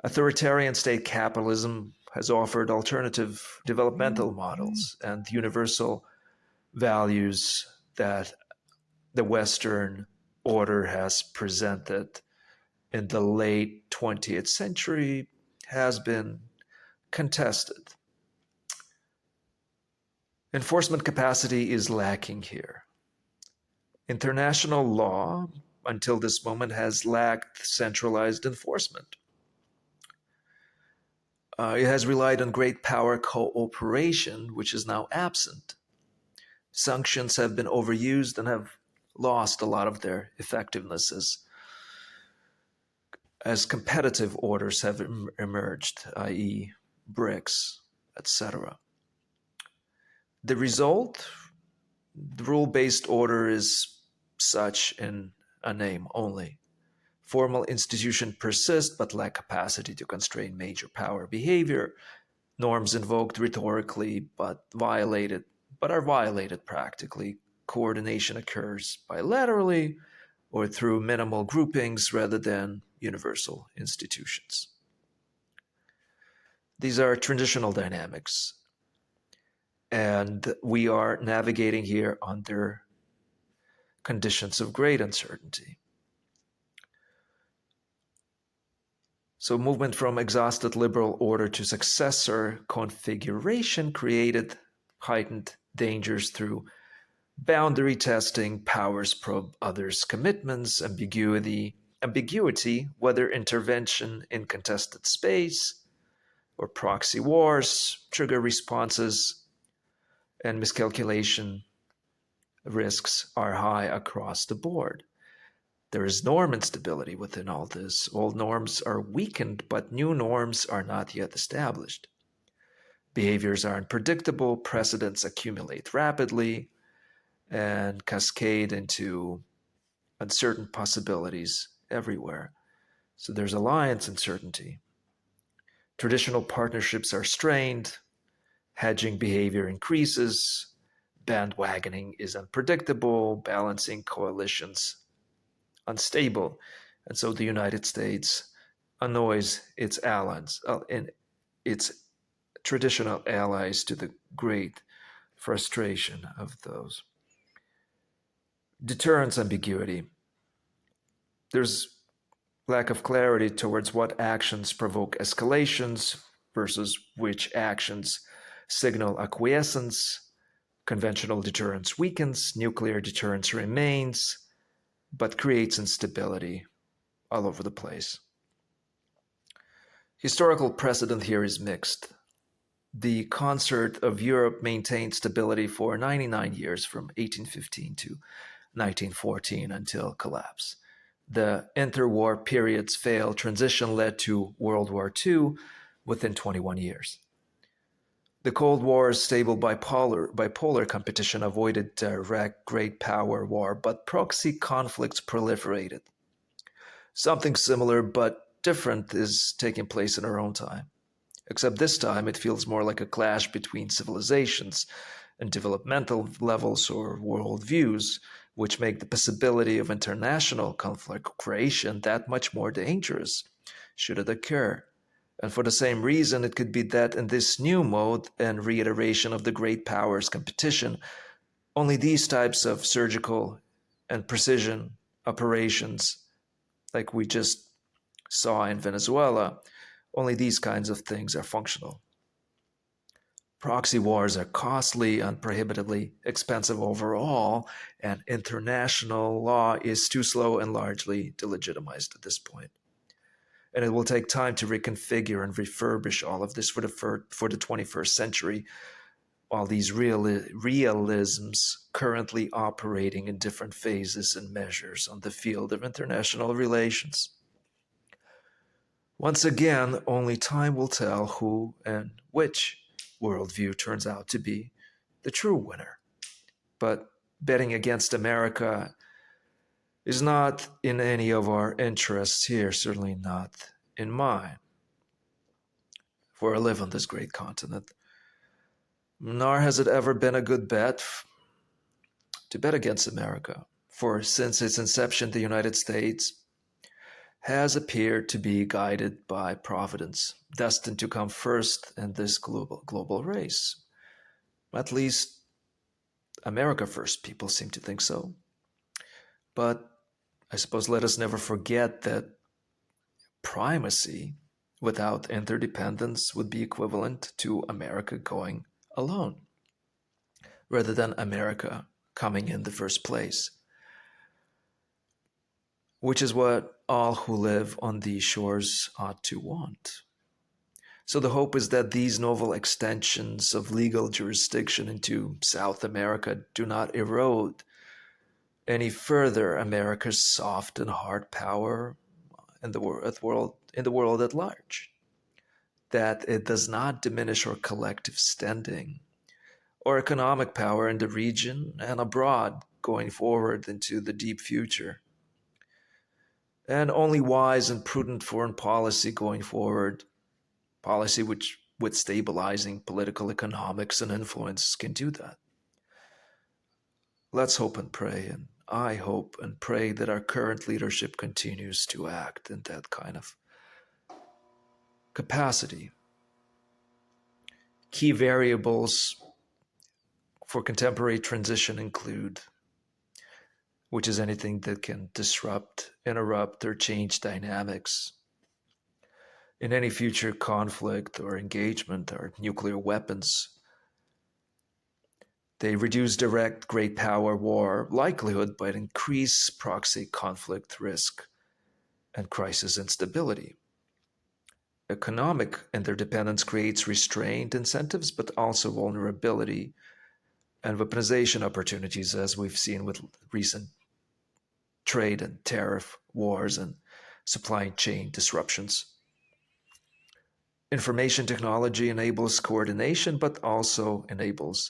Authoritarian state capitalism has offered alternative developmental models and universal values that the Western order has presented in the late 20th century has been contested. Enforcement capacity is lacking here. International law, until this moment, has lacked centralized enforcement. It has relied on great power cooperation, which is now absent. Sanctions have been overused and have lost a lot of their effectiveness as competitive orders have emerged, i.e. BRICS, etc. The result, the rule-based order is such in a name only. Formal institutions persist but lack capacity to constrain major power behavior. Norms invoked rhetorically but are violated practically. Coordination occurs bilaterally or through minimal groupings rather than universal institutions. These are transitional dynamics, and we are navigating here under conditions of great uncertainty. So movement from exhausted liberal order to successor configuration created heightened dangers through boundary testing, powers probe others' commitments, ambiguity, whether intervention in contested space or proxy wars, trigger responses, and miscalculation risks are high across the board. There is norm instability within all this. Old norms are weakened, but new norms are not yet established. Behaviors are unpredictable, precedents accumulate rapidly, and cascade into uncertain possibilities everywhere. So there's alliance uncertainty. Traditional partnerships are strained, hedging behavior increases, bandwagoning is unpredictable, balancing coalitions unstable, and so the United States annoys its allies in its traditional allies, to the great frustration of those. Deterrence ambiguity. There's lack of clarity towards what actions provoke escalations versus which actions signal acquiescence. Conventional deterrence weakens, nuclear deterrence remains, but creates instability all over the place. Historical precedent here is mixed. The concert of Europe maintained stability for 99 years from 1815 to 1914 until collapse. The interwar period's failed transition led to World War II within 21 years. The Cold War's stable bipolar competition avoided direct great power war, but proxy conflicts proliferated. Something similar but different is taking place in our own time. Except this time it feels more like a clash between civilizations and developmental levels or worldviews, which make the possibility of international conflict creation that much more dangerous, should it occur. And for the same reason, it could be that in this new mode and reiteration of the great powers competition, only these types of surgical and precision operations, like we just saw in Venezuela, only these kinds of things are functional. Proxy wars are costly and prohibitively expensive overall, and international law is too slow and largely delegitimized at this point. And it will take time to reconfigure and refurbish all of this for the 21st century, all these realisms currently operating in different phases and measures on the field of international relations. Once again, only time will tell who and which worldview turns out to be the true winner. But betting against America is not in any of our interests here, certainly not in mine. For I live on this great continent. Nor has it ever been a good bet to bet against America, for since its inception, the United States has appeared to be guided by providence, destined to come first in this global race. At least America first, people seem to think so. But I suppose let us never forget that primacy without interdependence would be equivalent to America going alone, rather than America coming in the first place, which is what all who live on these shores ought to want. So the hope is that these novel extensions of legal jurisdiction into South America do not erode any further America's soft and hard power in the world at large, that it does not diminish our collective standing or economic power in the region and abroad going forward into the deep future. And only wise and prudent foreign policy going forward, policy which with stabilizing political economics and influence, can do that. Let's hope and pray, and I hope and pray that our current leadership continues to act in that kind of capacity. Key variables for contemporary transition include, which is anything that can disrupt, interrupt, or change dynamics in any future conflict or engagement, or nuclear weapons. They reduce direct great power war likelihood but increase proxy conflict risk and crisis instability. Economic interdependence creates restraint incentives but also vulnerability and weaponization opportunities, as we've seen with recent trade and tariff wars and supply chain disruptions. Information technology enables coordination but also enables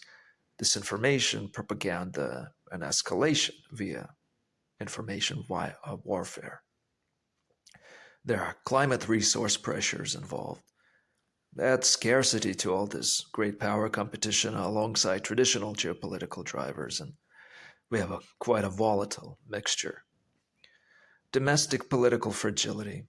disinformation, propaganda, and escalation via information warfare. There are climate resource pressures involved. Add scarcity to all this great power competition alongside traditional geopolitical drivers, and we have quite a volatile mixture. Domestic political fragility.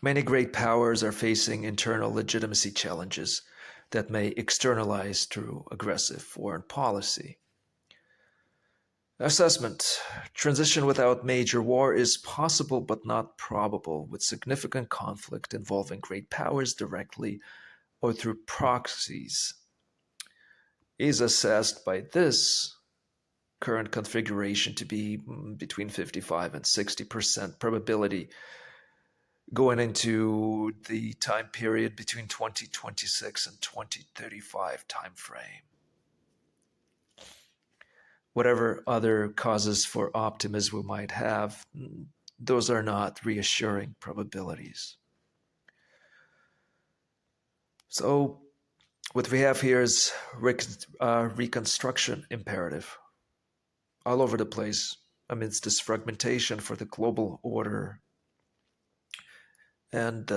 Many great powers are facing internal legitimacy challenges that may externalize through aggressive foreign policy. Assessment. Transition without major war is possible but not probable, with significant conflict involving great powers directly or through proxies. Is assessed by this current configuration to be between 55 and 60% probability going into the time period between 2026 and 2035 timeframe. Whatever other causes for optimism we might have, those are not reassuring probabilities. So what we have here is reconstruction imperative all over the place amidst this fragmentation for the global order and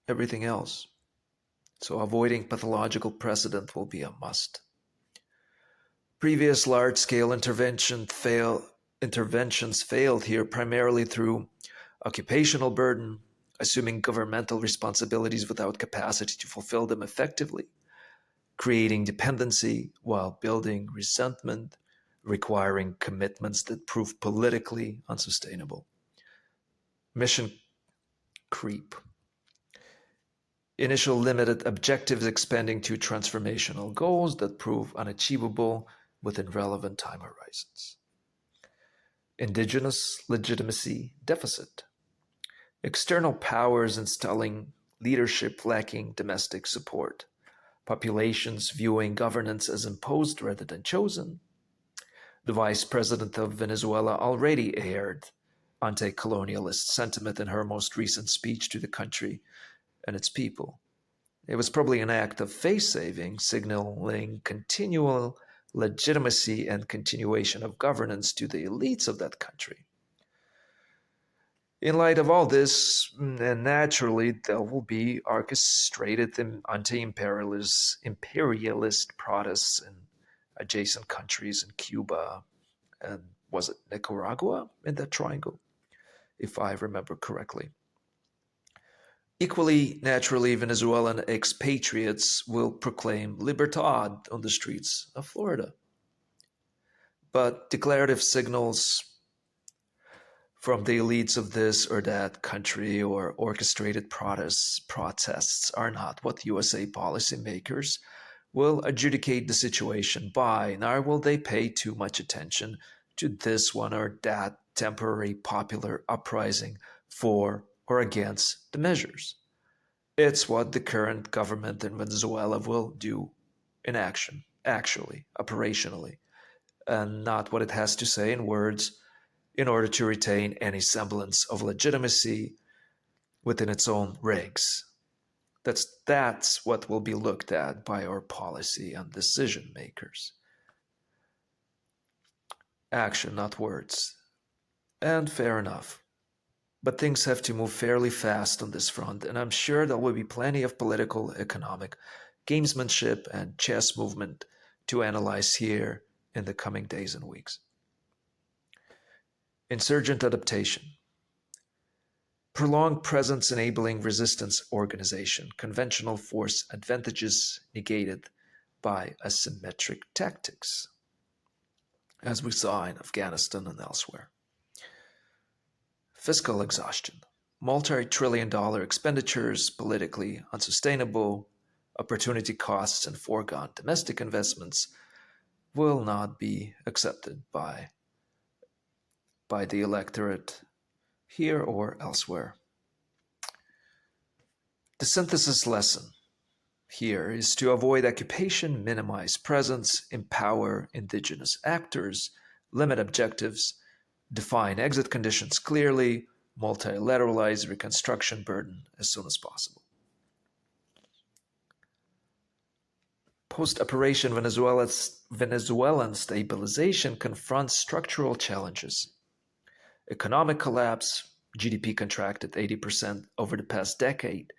everything else. So avoiding pathological precedent will be a must. Previous large-scale interventions failed here primarily through occupational burden, assuming governmental responsibilities without capacity to fulfill them effectively, creating dependency while building resentment, requiring commitments that prove politically unsustainable. Mission creep. Initial limited objectives expanding to transformational goals that prove unachievable within relevant time horizons. Indigenous legitimacy deficit. External powers installing leadership lacking domestic support. Populations viewing governance as imposed rather than chosen. The Vice President of Venezuela already aired anti-colonialist sentiment in her most recent speech to the country and its people. It was probably an act of face-saving, signaling continual legitimacy and continuation of governance to the elites of that country. In light of all this, and naturally, there will be orchestrated anti-imperialist protests in adjacent countries in Cuba and was it Nicaragua in that triangle, if I remember correctly. Equally naturally, Venezuelan expatriates will proclaim libertad on the streets of Florida. But declarative signals from the elites of this or that country or orchestrated protests are not what USA policymakers will adjudicate the situation by, nor will they pay too much attention to this one or that temporary popular uprising for or against the measures. It's what the current government in Venezuela will do in action, actually, operationally, and not what it has to say in words in order to retain any semblance of legitimacy within its own rigs. That's what will be looked at by our policy and decision makers. Action, not words. And fair enough. But things have to move fairly fast on this front, and I'm sure there will be plenty of political, economic, gamesmanship, and chess movement to analyze here in the coming days and weeks. Insurgent adaptation. Prolonged presence enabling resistance organization, conventional force advantages negated by asymmetric tactics, as we saw in Afghanistan and elsewhere. Fiscal exhaustion. Multi-trillion-dollar expenditures, politically unsustainable, opportunity costs, and foregone domestic investments will not be accepted by the electorate here or elsewhere. The synthesis lesson here is to avoid occupation, minimize presence, empower indigenous actors, limit objectives, define exit conditions clearly, multilateralize reconstruction burden as soon as possible. Post-operation Venezuelan stabilization confronts structural challenges. Economic collapse, GDP contracted 80% over the past decade.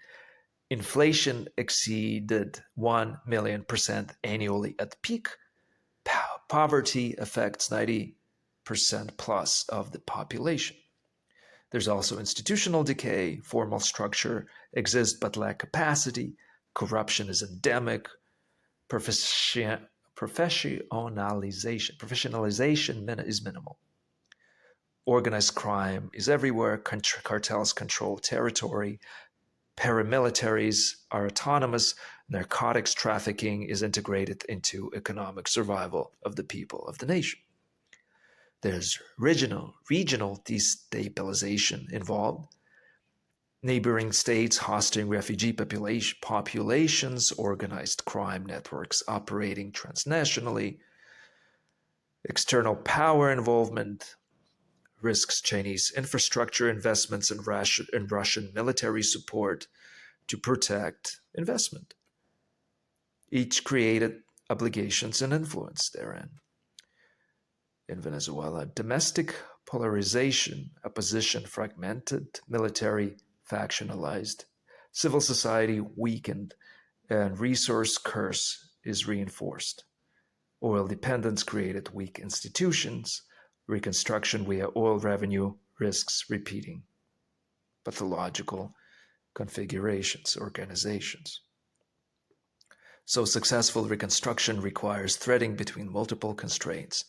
Inflation exceeded 1 million% annually at peak. Poverty affects 90% plus of the population. There's also institutional decay, formal structure exists but lack capacity, corruption is endemic, professionalization is minimal. Organized crime is everywhere, cartels control territory, paramilitaries are autonomous, narcotics trafficking is integrated into economic survival of the people of the nation. There's regional destabilization involved. Neighboring states hosting refugee populations, organized crime networks operating transnationally, external power involvement, risks Chinese infrastructure investments and Russian military support to protect investment. Each created obligations and influence therein. In Venezuela, domestic polarization, opposition fragmented, military factionalized, civil society weakened, and resource curse is reinforced. Oil dependence created weak institutions. Reconstruction via oil revenue risks repeating pathological configurations, organizations. So successful reconstruction requires threading between multiple constraints,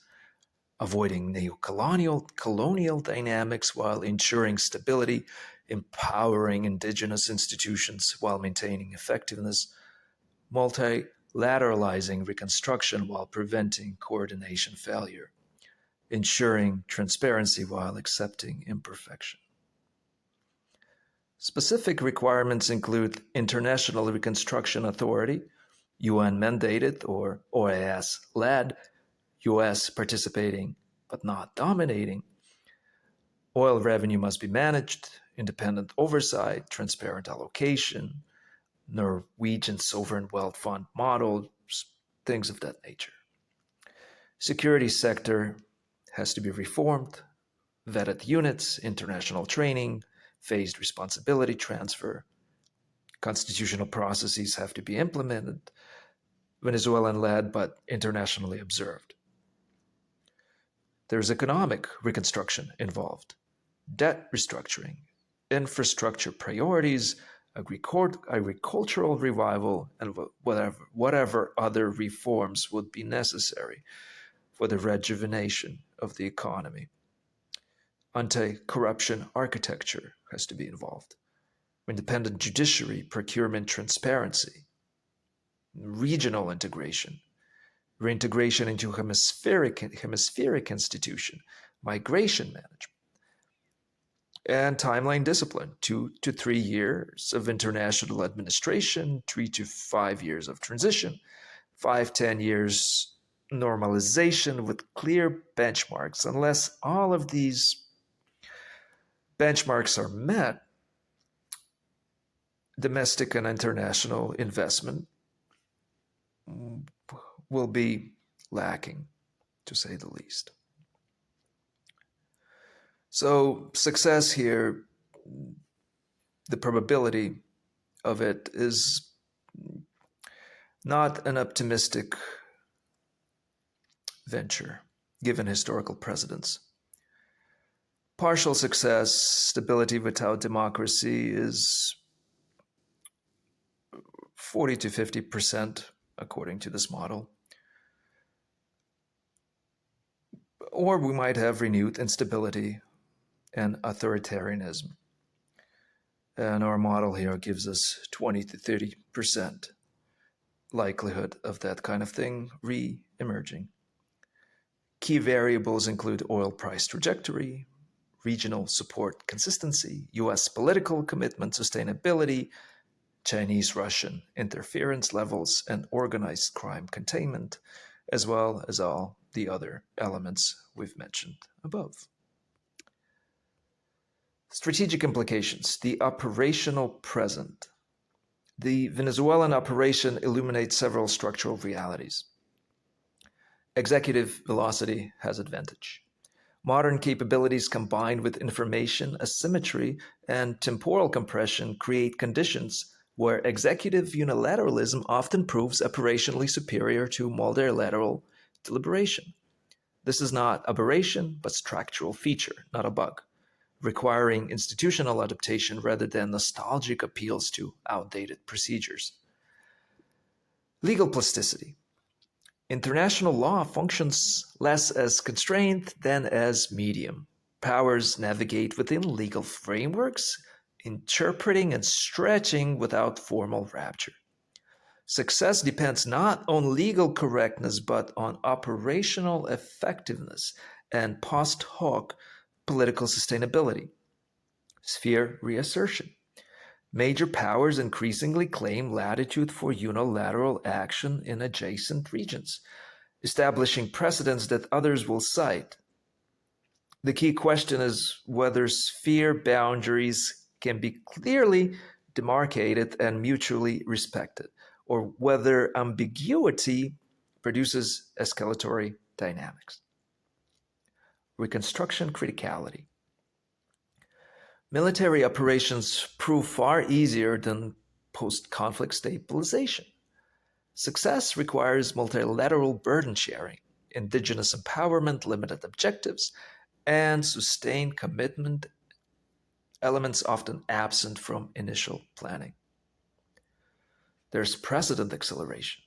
avoiding neo-colonial dynamics while ensuring stability, empowering indigenous institutions while maintaining effectiveness, multilateralizing reconstruction while preventing coordination failure, ensuring transparency while accepting imperfection. Specific requirements include International Reconstruction Authority, UN mandated or OAS led, US participating but not dominating. Oil revenue must be managed, independent oversight, transparent allocation, Norwegian sovereign wealth fund model, things of that nature. Security sector has to be reformed, vetted units, international training, phased responsibility transfer. Constitutional processes have to be implemented, Venezuelan led but internationally observed. There's economic reconstruction involved, debt restructuring, infrastructure priorities, agricultural revival, and whatever other reforms would be necessary for the rejuvenation of the economy. Anti-corruption architecture has to be involved. Independent judiciary, procurement transparency, regional integration, reintegration into hemispheric institution, migration management, and timeline discipline, 2 to 3 years of international administration, 3 to 5 years of transition, 5-10 years normalization with clear benchmarks. Unless all of these benchmarks are met, domestic and international investment will be lacking, to say the least. So success here, the probability of it is not an optimistic venture, given historical precedents. Partial success, stability without democracy, is 40 to 50%, according to this model. Or we might have renewed instability and authoritarianism. And our model here gives us 20 to 30% likelihood of that kind of thing re-emerging. Key variables include oil price trajectory, regional support consistency, US political commitment sustainability, Chinese-Russian interference levels, and organized crime containment, as well as all the other elements we've mentioned above. Strategic implications, the operational present. The Venezuelan operation illuminates several structural realities. Executive velocity has advantage. Modern capabilities combined with information asymmetry and temporal compression create conditions where executive unilateralism often proves operationally superior to multilateral deliberation. This is not aberration, but structural feature, not a bug. requiring institutional adaptation rather than nostalgic appeals to outdated procedures. Legal plasticity. International law functions less as constraint than as medium. Powers navigate within legal frameworks, interpreting and stretching without formal rapture. Success depends not on legal correctness but on operational effectiveness and post hoc political sustainability. Sphere reassertion. Major powers increasingly claim latitude for unilateral action in adjacent regions, establishing precedents that others will cite. The key question is whether sphere boundaries can be clearly demarcated and mutually respected, or whether ambiguity produces escalatory dynamics. Reconstruction criticality. Military operations prove far easier than post-conflict stabilization. Success requires multilateral burden sharing, indigenous empowerment, limited objectives, and sustained commitment, elements often absent from initial planning. There's precedent acceleration.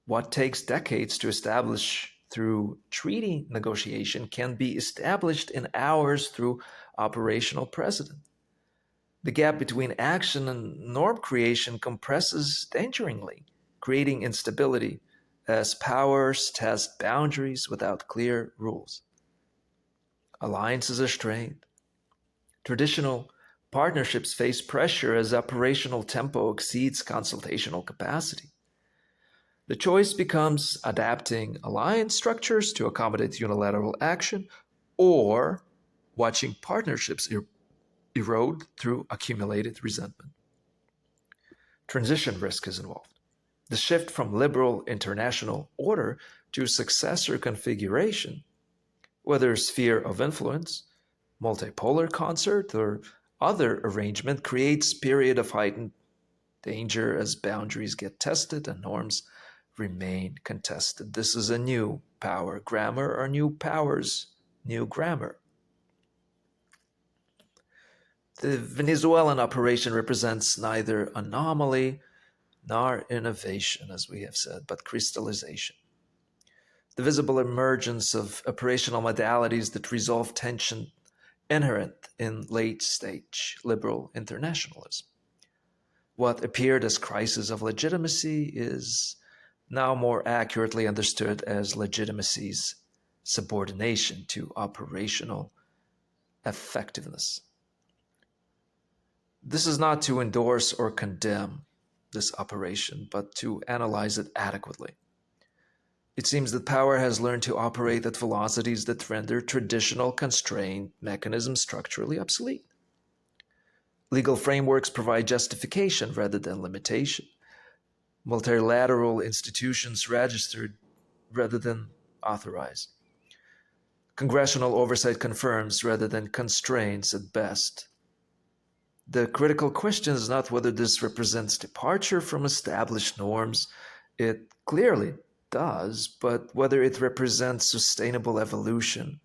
What takes decades to establish through treaty negotiation can be established in hours through operational precedent. The gap between action and norm creation compresses dangerously, creating instability as powers test boundaries without clear rules. Alliances are strained. Traditional partnerships face pressure as operational tempo exceeds consultational capacity. The choice becomes adapting alliance structures to accommodate unilateral action or watching partnerships erode through accumulated resentment. Transition risk is involved. The shift from liberal international order to successor configuration, whether sphere of influence, multipolar concert, or other arrangement, creates period of heightened danger as boundaries get tested and norms remain contested. This is a new power grammar or new powers, new grammar. The Venezuelan operation represents neither anomaly nor innovation, as we have said, but crystallization. The visible emergence of operational modalities that resolve tension inherent in late-stage liberal internationalism. What appeared as crisis of legitimacy is now more accurately understood as legitimacy's subordination to operational effectiveness. This is not to endorse or condemn this operation, but to analyze it adequately. It seems that power has learned to operate at velocities that render traditional constraint mechanisms structurally obsolete. Legal frameworks provide justification rather than limitation. Multilateral institutions registered rather than authorized. Congressional oversight confirms rather than constrains at best. The critical question is not whether this represents departure from established norms. It clearly does, but whether it represents sustainable evolution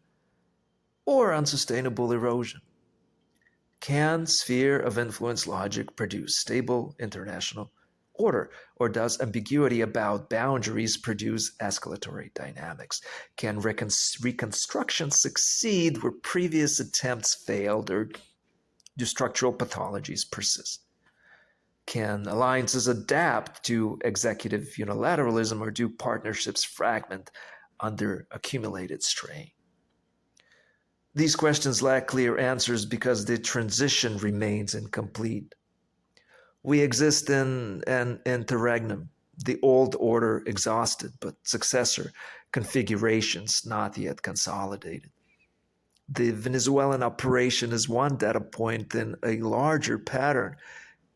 or unsustainable erosion. Can sphere of influence logic produce stable international order, or does ambiguity about boundaries produce escalatory dynamics? Can reconstruction succeed where previous attempts failed, or do structural pathologies persist? Can alliances adapt to executive unilateralism, or do partnerships fragment under accumulated strain? These questions lack clear answers because the transition remains incomplete. We exist in an interregnum, the old order exhausted, but successor configurations not yet consolidated. The Venezuelan operation is one data point in a larger pattern,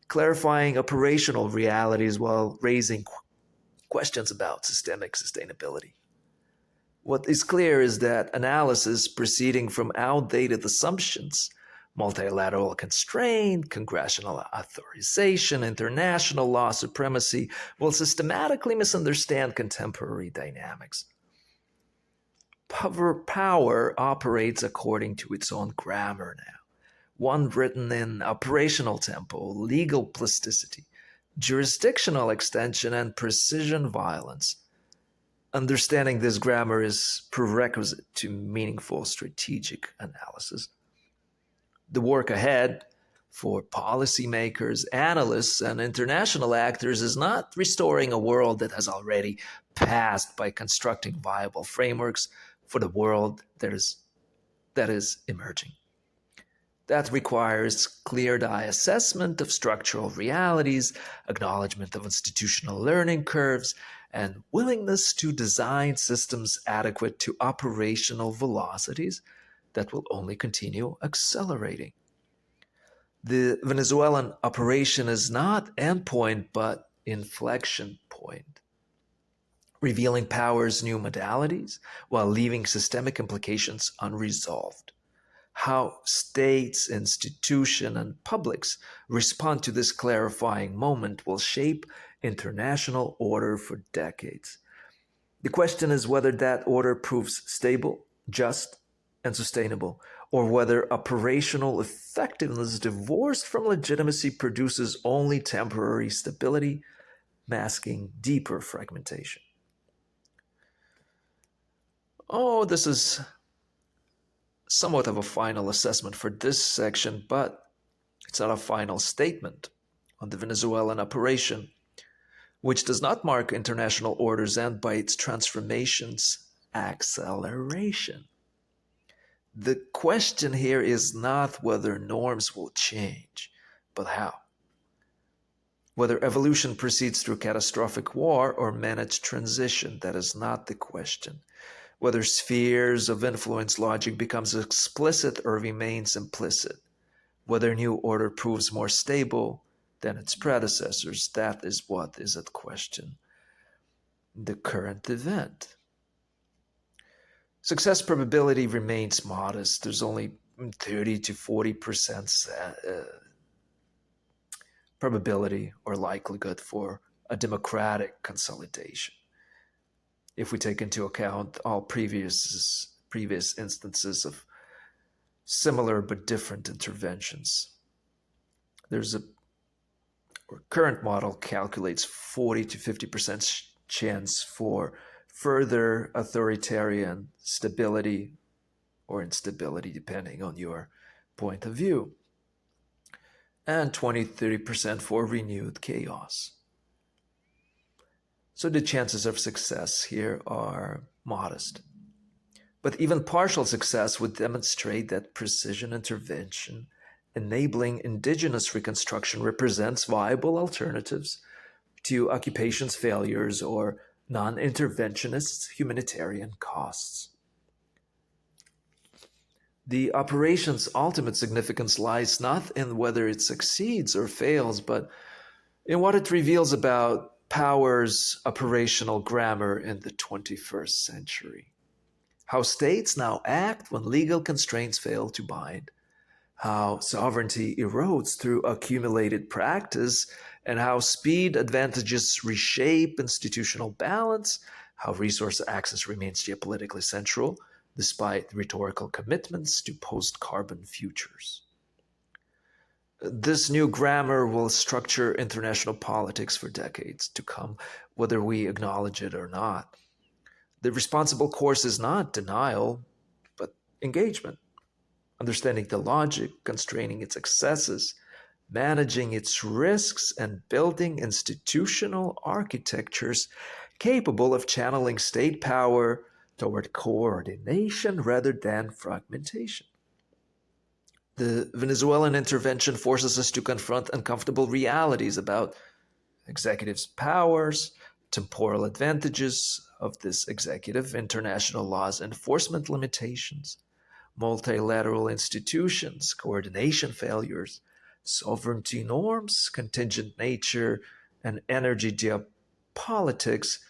clarifying operational realities while raising questions about systemic sustainability. What is clear is that analysis proceeding from outdated assumptions, multilateral constraint, congressional authorization, international law supremacy, will systematically misunderstand contemporary dynamics. Power operates according to its own grammar now, one written in operational tempo, legal plasticity, jurisdictional extension, and precision violence. Understanding this grammar is prerequisite to meaningful strategic analysis. The work ahead for policymakers, analysts, and international actors is not restoring a world that has already passed by constructing viable frameworks for the world that is emerging. That requires clear-eye assessment of structural realities, acknowledgement of institutional learning curves, and willingness to design systems adequate to operational velocities that will only continue accelerating. The Venezuelan operation is not endpoint but inflection point, revealing power's new modalities while leaving systemic implications unresolved. How states, institutions, and publics respond to this clarifying moment will shape international order for decades. The question is whether that order proves stable, just, and sustainable, or whether operational effectiveness divorced from legitimacy produces only temporary stability, masking deeper fragmentation. Oh, this is somewhat of a final assessment for this section, but it's not a final statement on the Venezuelan operation, which does not mark international order's end by its transformation's acceleration. The question here is not whether norms will change, but how. Whether evolution proceeds through catastrophic war or managed transition, that is not the question. Whether spheres of influence logic becomes explicit or remains implicit. Whether new order proves more stable than its predecessors, that is what is at question. The current event. Success probability remains modest. There's only 30 to 40% probability or likelihood for a democratic consolidation, if we take into account all previous instances of similar but different interventions. Our current model calculates 40 to 50% chance for further authoritarian stability or instability, depending on your point of view, and 20-30% for renewed chaos. So the chances of success here are modest. But even partial success would demonstrate that precision intervention enabling indigenous reconstruction represents viable alternatives to occupation's failures or non-interventionist humanitarian costs. The operation's ultimate significance lies not in whether it succeeds or fails, but in what it reveals about power's operational grammar in the 21st century. How states now act when legal constraints fail to bind, how sovereignty erodes through accumulated practice, and how speed advantages reshape institutional balance, how resource access remains geopolitically central despite rhetorical commitments to post-carbon futures. This new grammar will structure international politics for decades to come, whether we acknowledge it or not. The responsible course is not denial, but engagement, understanding the logic, constraining its excesses, managing its risks, and building institutional architectures capable of channeling state power toward coordination rather than fragmentation. The Venezuelan intervention forces us to confront uncomfortable realities about executives' powers, temporal advantages of this executive, international laws enforcement limitations, multilateral institutions, coordination failures, sovereignty norms, contingent nature, and energy geopolitics,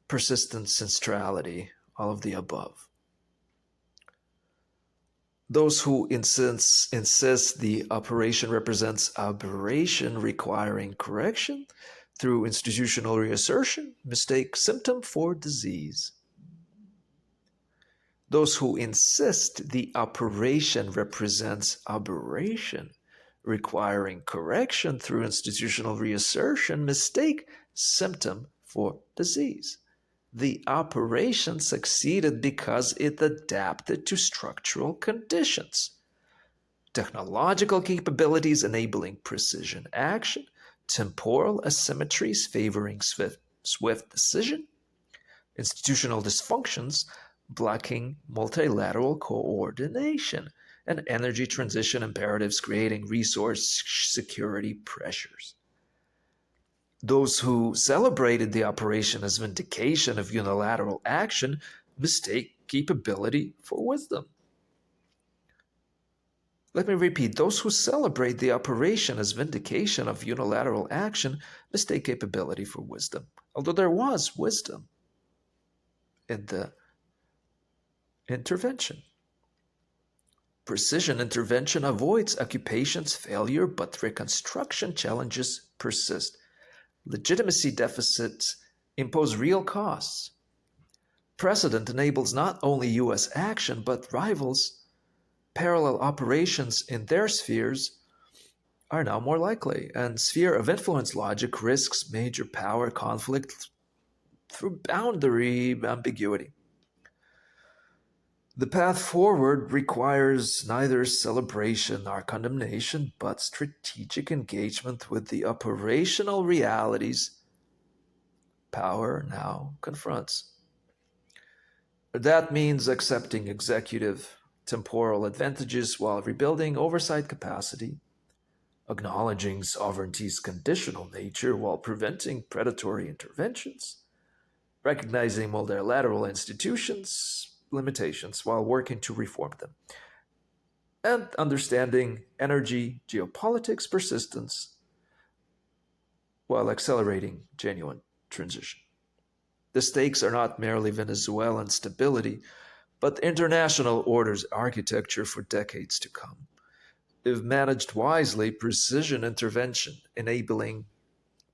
persistent centrality, all of the above. Those who insist the operation represents aberration requiring correction through institutional reassertion mistake symptom for disease. Those who insist the operation represents aberration, requiring correction through institutional reassertion, mistake symptom for disease. The operation succeeded because it adapted to structural conditions. Technological capabilities enabling precision action, temporal asymmetries favoring swift decision, institutional dysfunctions blocking multilateral coordination, and energy transition imperatives creating resource security pressures. Those who celebrated the operation as vindication of unilateral action mistake capability for wisdom. Let me repeat, those who celebrate the operation as vindication of unilateral action mistake capability for wisdom, although there was wisdom in the intervention. Precision intervention avoids occupation's failure, but reconstruction challenges persist. Legitimacy deficits impose real costs. Precedent enables not only US action, but rivals' parallel operations in their spheres are now more likely, and sphere of influence logic risks major power conflict through boundary ambiguity. The path forward requires neither celebration nor condemnation, but strategic engagement with the operational realities power now confronts. That means accepting executive temporal advantages while rebuilding oversight capacity, acknowledging sovereignty's conditional nature while preventing predatory interventions, recognizing multilateral institutions' limitations while working to reform them, and understanding energy geopolitics persistence while accelerating genuine transition. The stakes are not merely Venezuelan stability, but international order's architecture for decades to come. If managed wisely, precision intervention enabling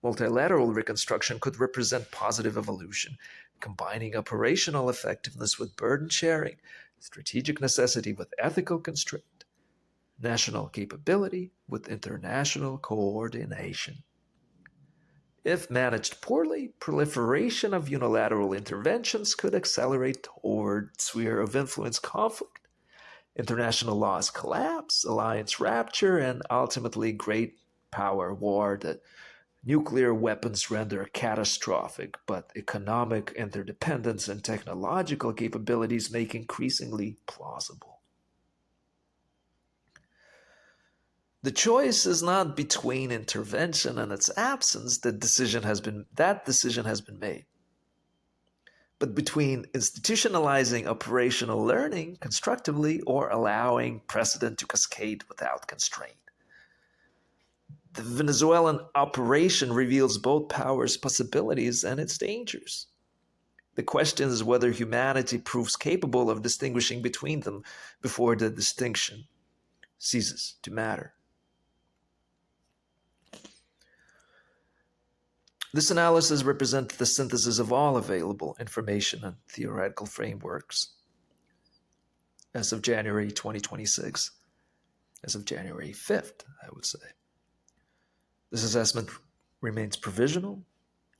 multilateral reconstruction could represent positive evolution, combining operational effectiveness with burden sharing, strategic necessity with ethical constraint, national capability with international coordination. If managed poorly, proliferation of unilateral interventions could accelerate toward sphere of influence conflict, international laws collapse, alliance rupture, and ultimately great power war that nuclear weapons render catastrophic, but economic interdependence and technological capabilities make increasingly plausible. The choice is not between intervention and its absence, that decision has been made, but between institutionalizing operational learning constructively or allowing precedent to cascade without constraint. The Venezuelan operation reveals both powers' possibilities and its dangers. The question is whether humanity proves capable of distinguishing between them before the distinction ceases to matter. This analysis represents the synthesis of all available information and theoretical frameworks as of January 2026, as of January 5th, I would say. This assessment remains provisional,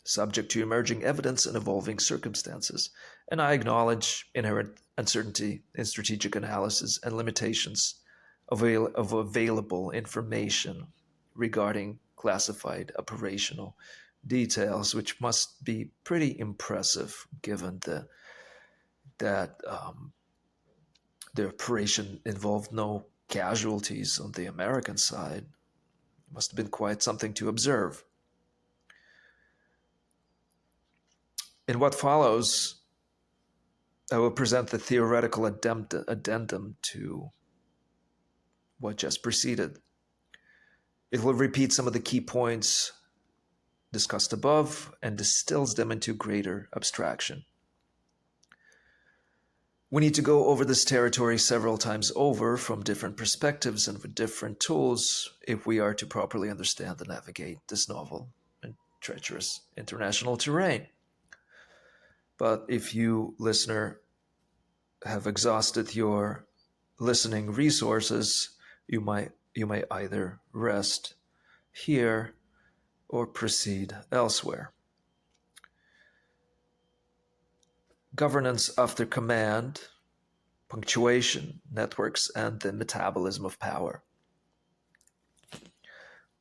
subject to emerging evidence and evolving circumstances, and I acknowledge inherent uncertainty in strategic analysis and limitations of available information regarding classified operational details, which must be pretty impressive given that the operation involved no casualties on the American side. It must have been quite something to observe. In what follows, I will present the theoretical addendum to what just preceded. It will repeat some of the key points discussed above and distills them into greater abstraction. We need to go over this territory several times over from different perspectives and with different tools if we are to properly understand and navigate this novel and treacherous international terrain. But if you, listener, have exhausted your listening resources, you may either rest here or proceed elsewhere. Governance after command, punctuation, networks, and the metabolism of power.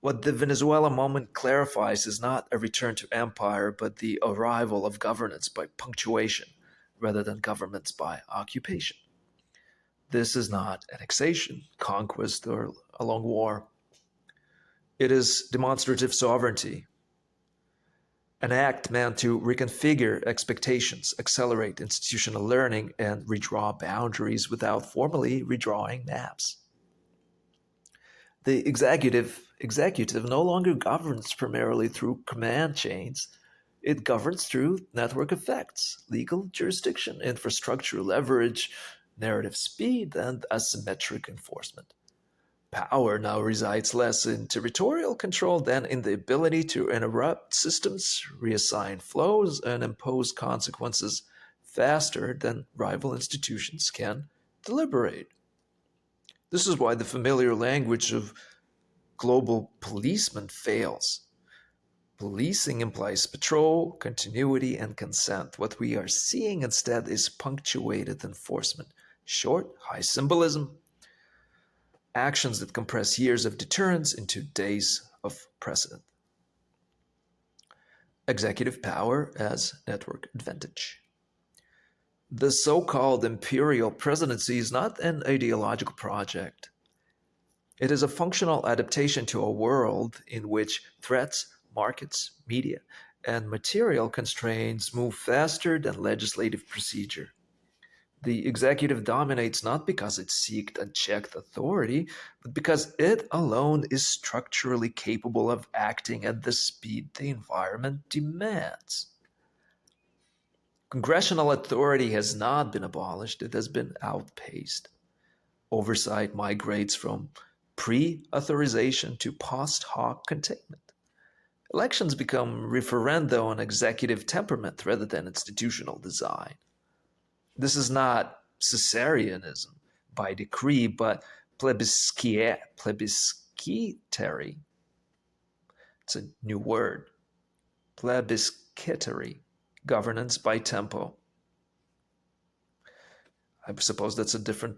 What the Venezuela moment clarifies is not a return to empire, but the arrival of governance by punctuation rather than governments by occupation. This is not annexation, conquest, or a long war. It is demonstrative sovereignty, an act meant to reconfigure expectations, accelerate institutional learning, and redraw boundaries without formally redrawing maps. The executive no longer governs primarily through command chains. It governs through network effects, legal jurisdiction, infrastructure leverage, narrative speed, and asymmetric enforcement. Power now resides less in territorial control than in the ability to interrupt systems, reassign flows, and impose consequences faster than rival institutions can deliberate. This is why the familiar language of global policeman fails. Policing implies patrol, continuity, and consent. What we are seeing instead is punctuated enforcement, short, high symbolism, actions that compress years of deterrence into days of precedent. Executive power as network advantage. The so-called imperial presidency is not an ideological project. It is a functional adaptation to a world in which threats, markets, media, and material constraints move faster than legislative procedure. The executive dominates not because it seeks unchecked authority, but because it alone is structurally capable of acting at the speed the environment demands. Congressional authority has not been abolished, it has been outpaced. Oversight migrates from pre-authorization to post hoc containment. Elections become referenda on executive temperament rather than institutional design. This is not Caesareanism by decree, but plebiscitary. It's a new word. Plebiscitary governance by tempo. I suppose that's a different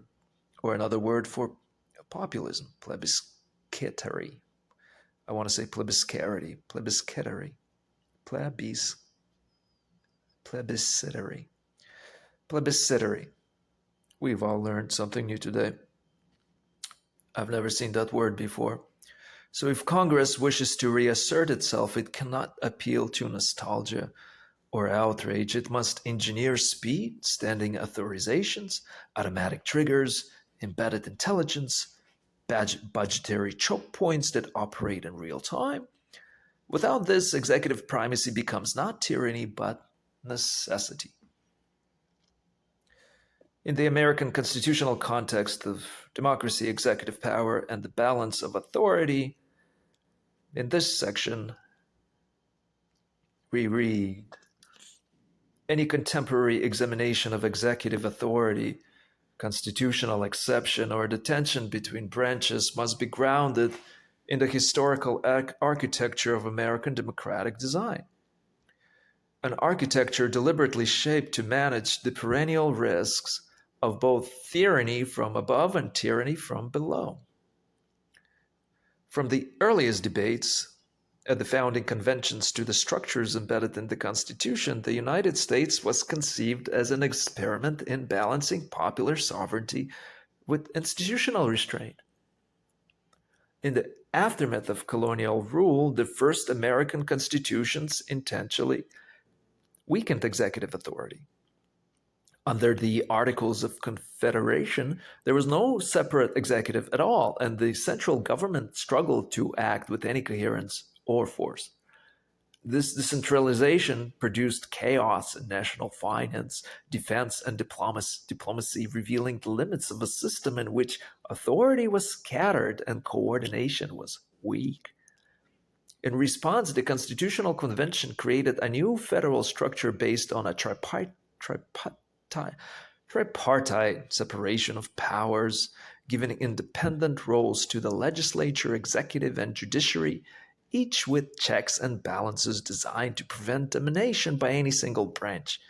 or another word for populism. Plebiscitary. I want to say plebiscitary. Plebiscitary. Plebiscitary. Plebiscitary. We've all learned something new today. I've never seen that word before. So if Congress wishes to reassert itself, it cannot appeal to nostalgia or outrage. It must engineer speed, standing authorizations, automatic triggers, embedded intelligence, budgetary choke points that operate in real time. Without this, executive primacy becomes not tyranny, but necessity. In the American constitutional context of democracy, executive power, and the balance of authority, in this section, we read, any contemporary examination of executive authority, constitutional exception, or the tension between branches must be grounded in the historical architecture of American democratic design. An architecture deliberately shaped to manage the perennial risks of both tyranny from above and tyranny from below. From the earliest debates at the founding conventions to the structures embedded in the Constitution, the United States was conceived as an experiment in balancing popular sovereignty with institutional restraint. In the aftermath of colonial rule, the first American constitutions intentionally weakened executive authority. Under the Articles of Confederation, there was no separate executive at all, and the central government struggled to act with any coherence or force. This decentralization produced chaos in national finance, defense, and diplomacy, revealing the limits of a system in which authority was scattered and coordination was weak. In response, the Constitutional Convention created a new federal structure based on a tripartite separation of powers, giving independent roles to the legislature, executive, and judiciary, each with checks and balances designed to prevent domination by any single branch.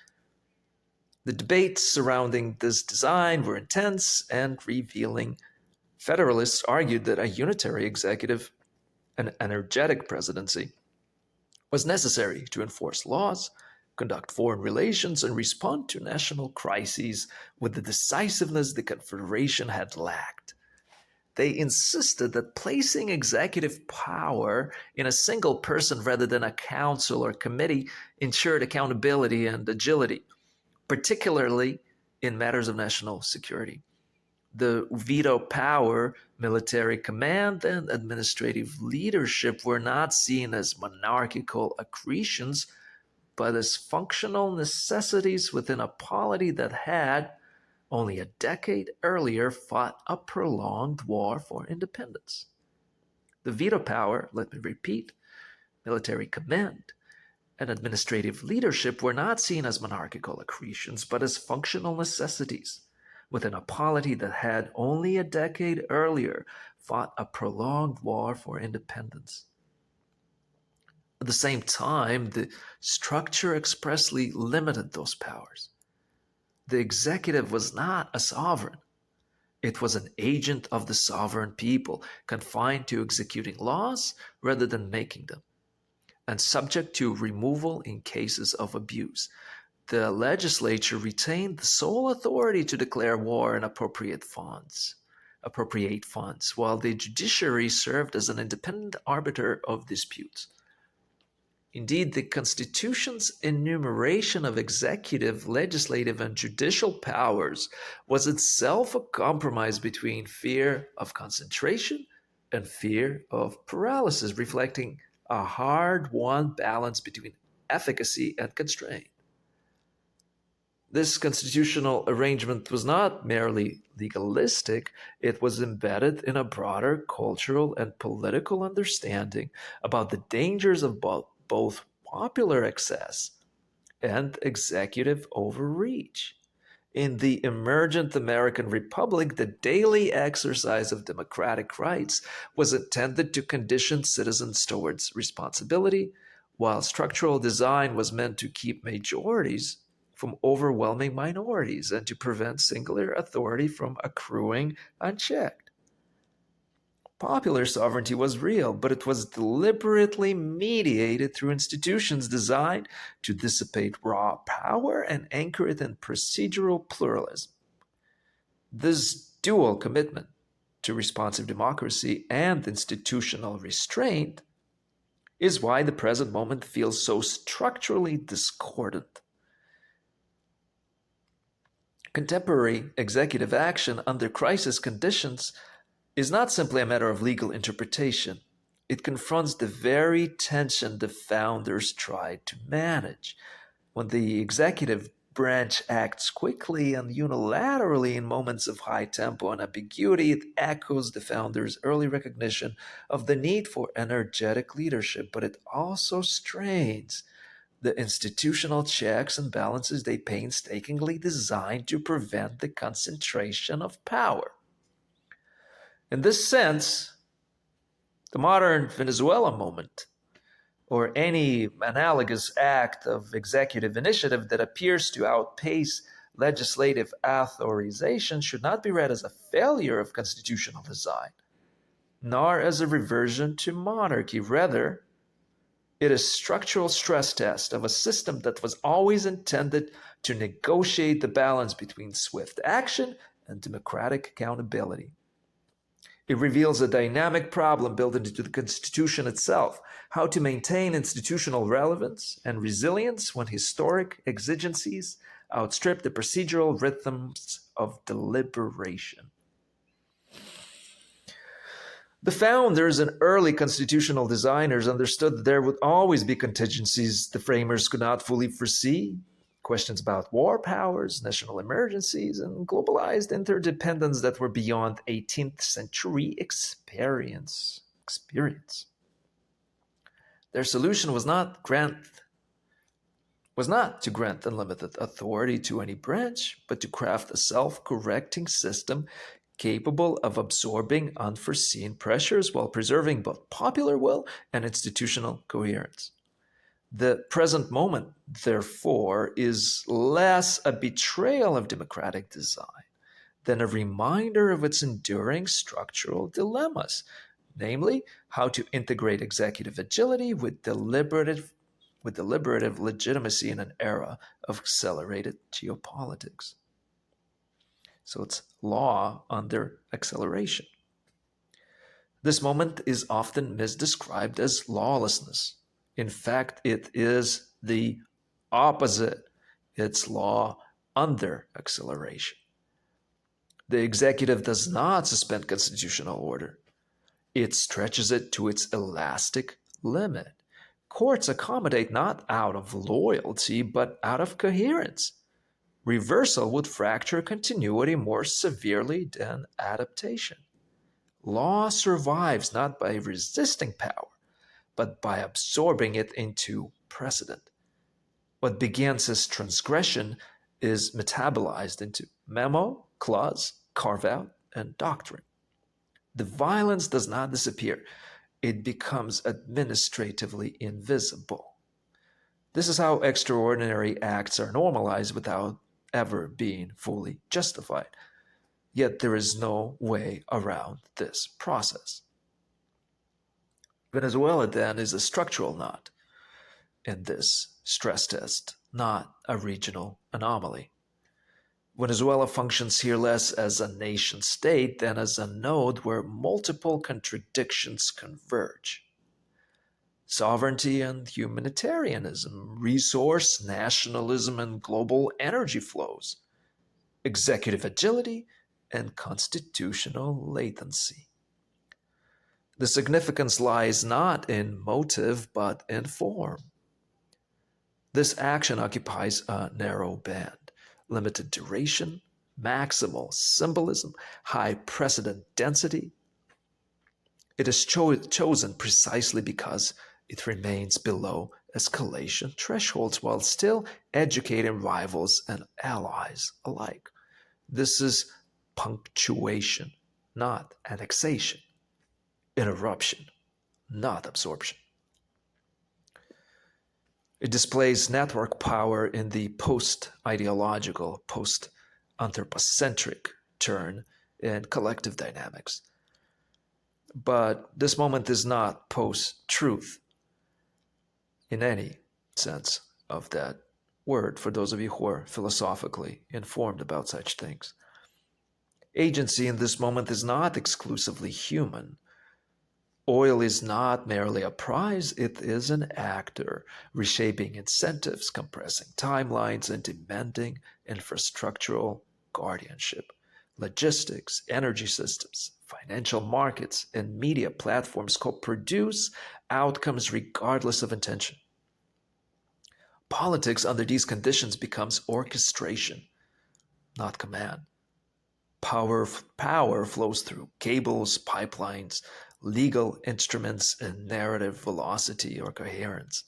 The debates surrounding this design were intense and revealing. Federalists argued that a unitary executive, an energetic presidency, was necessary to enforce laws, conduct foreign relations, and respond to national crises with the decisiveness the Confederation had lacked. They insisted that placing executive power in a single person rather than a council or committee ensured accountability and agility, particularly in matters of national security. The veto power, military command, and administrative leadership were not seen as monarchical accretions, but as functional necessities within a polity that had, only a decade earlier, fought a prolonged war for independence. The veto power, let me repeat, military command, and administrative leadership were not seen as monarchical accretions, but as functional necessities within a polity that had only a decade earlier fought a prolonged war for independence. At the same time, the structure expressly limited those powers. The executive was not a sovereign. It was an agent of the sovereign people, confined to executing laws rather than making them, and subject to removal in cases of abuse. The legislature retained the sole authority to declare war and appropriate funds, while the judiciary served as an independent arbiter of disputes. Indeed, the Constitution's enumeration of executive, legislative, and judicial powers was itself a compromise between fear of concentration and fear of paralysis, reflecting a hard-won balance between efficacy and constraint. This constitutional arrangement was not merely legalistic, it was embedded in a broader cultural and political understanding about the dangers of both popular excess and executive overreach. In the emergent American Republic, the daily exercise of democratic rights was intended to condition citizens towards responsibility, while structural design was meant to keep majorities from overwhelming minorities and to prevent singular authority from accruing unchecked. Popular sovereignty was real, but it was deliberately mediated through institutions designed to dissipate raw power and anchor it in procedural pluralism. This dual commitment to responsive democracy and institutional restraint is why the present moment feels so structurally discordant. Contemporary executive action under crisis conditions is not simply a matter of legal interpretation. It confronts the very tension the founders tried to manage. When the executive branch acts quickly and unilaterally in moments of high tempo and ambiguity, it echoes the founders' early recognition of the need for energetic leadership, but it also strains the institutional checks and balances they painstakingly designed to prevent the concentration of power. In this sense, the modern Venezuela moment, or any analogous act of executive initiative that appears to outpace legislative authorization, should not be read as a failure of constitutional design, nor as a reversion to monarchy. Rather, it is a structural stress test of a system that was always intended to negotiate the balance between swift action and democratic accountability. It reveals a dynamic problem built into the Constitution itself: how to maintain institutional relevance and resilience when historic exigencies outstrip the procedural rhythms of deliberation. The founders and early constitutional designers understood that there would always be contingencies the framers could not fully foresee: questions about war powers, national emergencies, and globalized interdependence that were beyond 18th century experience. Their solution was not grant was not to grant unlimited authority to any branch, but to craft a self-correcting system capable of absorbing unforeseen pressures while preserving both popular will and institutional coherence. The present moment, therefore, is less a betrayal of democratic design than a reminder of its enduring structural dilemmas, namely, how to integrate executive agility with deliberative legitimacy in an era of accelerated geopolitics. So it's law under acceleration. This moment is often misdescribed as lawlessness. In fact, it is the opposite. It's law under acceleration. The executive does not suspend constitutional order. It stretches it to its elastic limit. Courts accommodate not out of loyalty, but out of coherence. Reversal would fracture continuity more severely than adaptation. Law survives not by resisting power, but by absorbing it into precedent. What begins as transgression is metabolized into memo, clause, carve out, and doctrine. The violence does not disappear, it becomes administratively invisible. This is how extraordinary acts are normalized without ever being fully justified. Yet there is no way around this process. Venezuela, then, is a structural knot in this stress test, not a regional anomaly. Venezuela functions here less as a nation state than as a node where multiple contradictions converge. Sovereignty and humanitarianism, resource nationalism and global energy flows, executive agility and constitutional latency. The significance lies not in motive but in form. This action occupies a narrow band, limited duration, maximal symbolism, high precedent density. It is chosen precisely because it remains below escalation thresholds while still educating rivals and allies alike. This is punctuation, not annexation, interruption, not absorption. It displays network power in the post-ideological, post-anthropocentric turn in collective dynamics. But this moment is not post-truth in any sense of that word, for those of you who are philosophically informed about such things. Agency in this moment is not exclusively human. Oil is not merely a prize, it is an actor, reshaping incentives, compressing timelines, and demanding infrastructural guardianship. Logistics, energy systems, financial markets, and media platforms co-produce outcomes regardless of intention. Politics under these conditions becomes orchestration, not command. Power flows through cables, pipelines, legal instruments, and narrative velocity or coherence.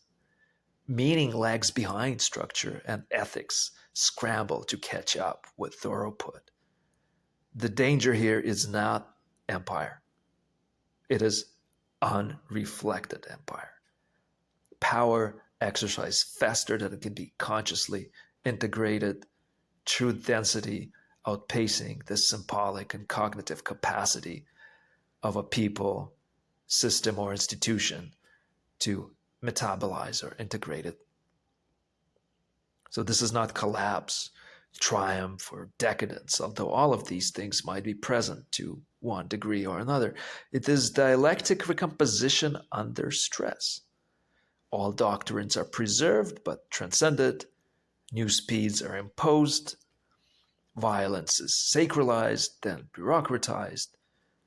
Meaning lags behind structure, and ethics scramble to catch up with throughput. The danger here is not empire. It is unreflected empire. Power exercised faster than it can be consciously integrated, truth density outpacing the symbolic and cognitive capacity of a people, system, or institution to metabolize or integrate it. So this is not collapse, triumph, or decadence, although all of these things might be present to one degree or another. It is dialectic recomposition under stress. All doctrines are preserved but transcended. New speeds are imposed. Violence is sacralized, then bureaucratized.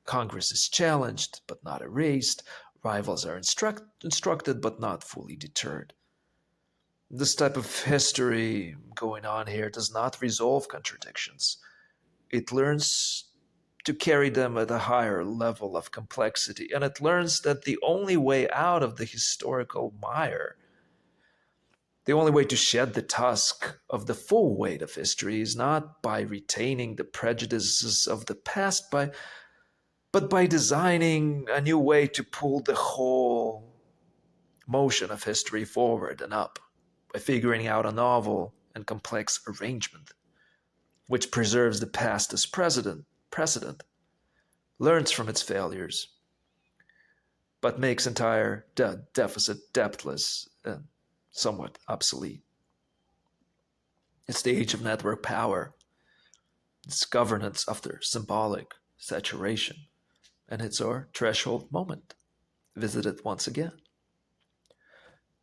Congress is challenged but not erased. Rivals are instructed but not fully deterred. This type of history going on here does not resolve contradictions. It learns to carry them at a higher level of complexity, and it learns that the only way out of the historical mire The only way to shed the tusk of the full weight of history is not by retaining the prejudices of the past, but by designing a new way to pull the whole motion of history forward and up, by figuring out a novel and complex arrangement which preserves the past as precedent, learns from its failures, but makes entire deficit depthless and somewhat obsolete. It's the age of network power, its governance after symbolic saturation, and it's our threshold moment, visited once again.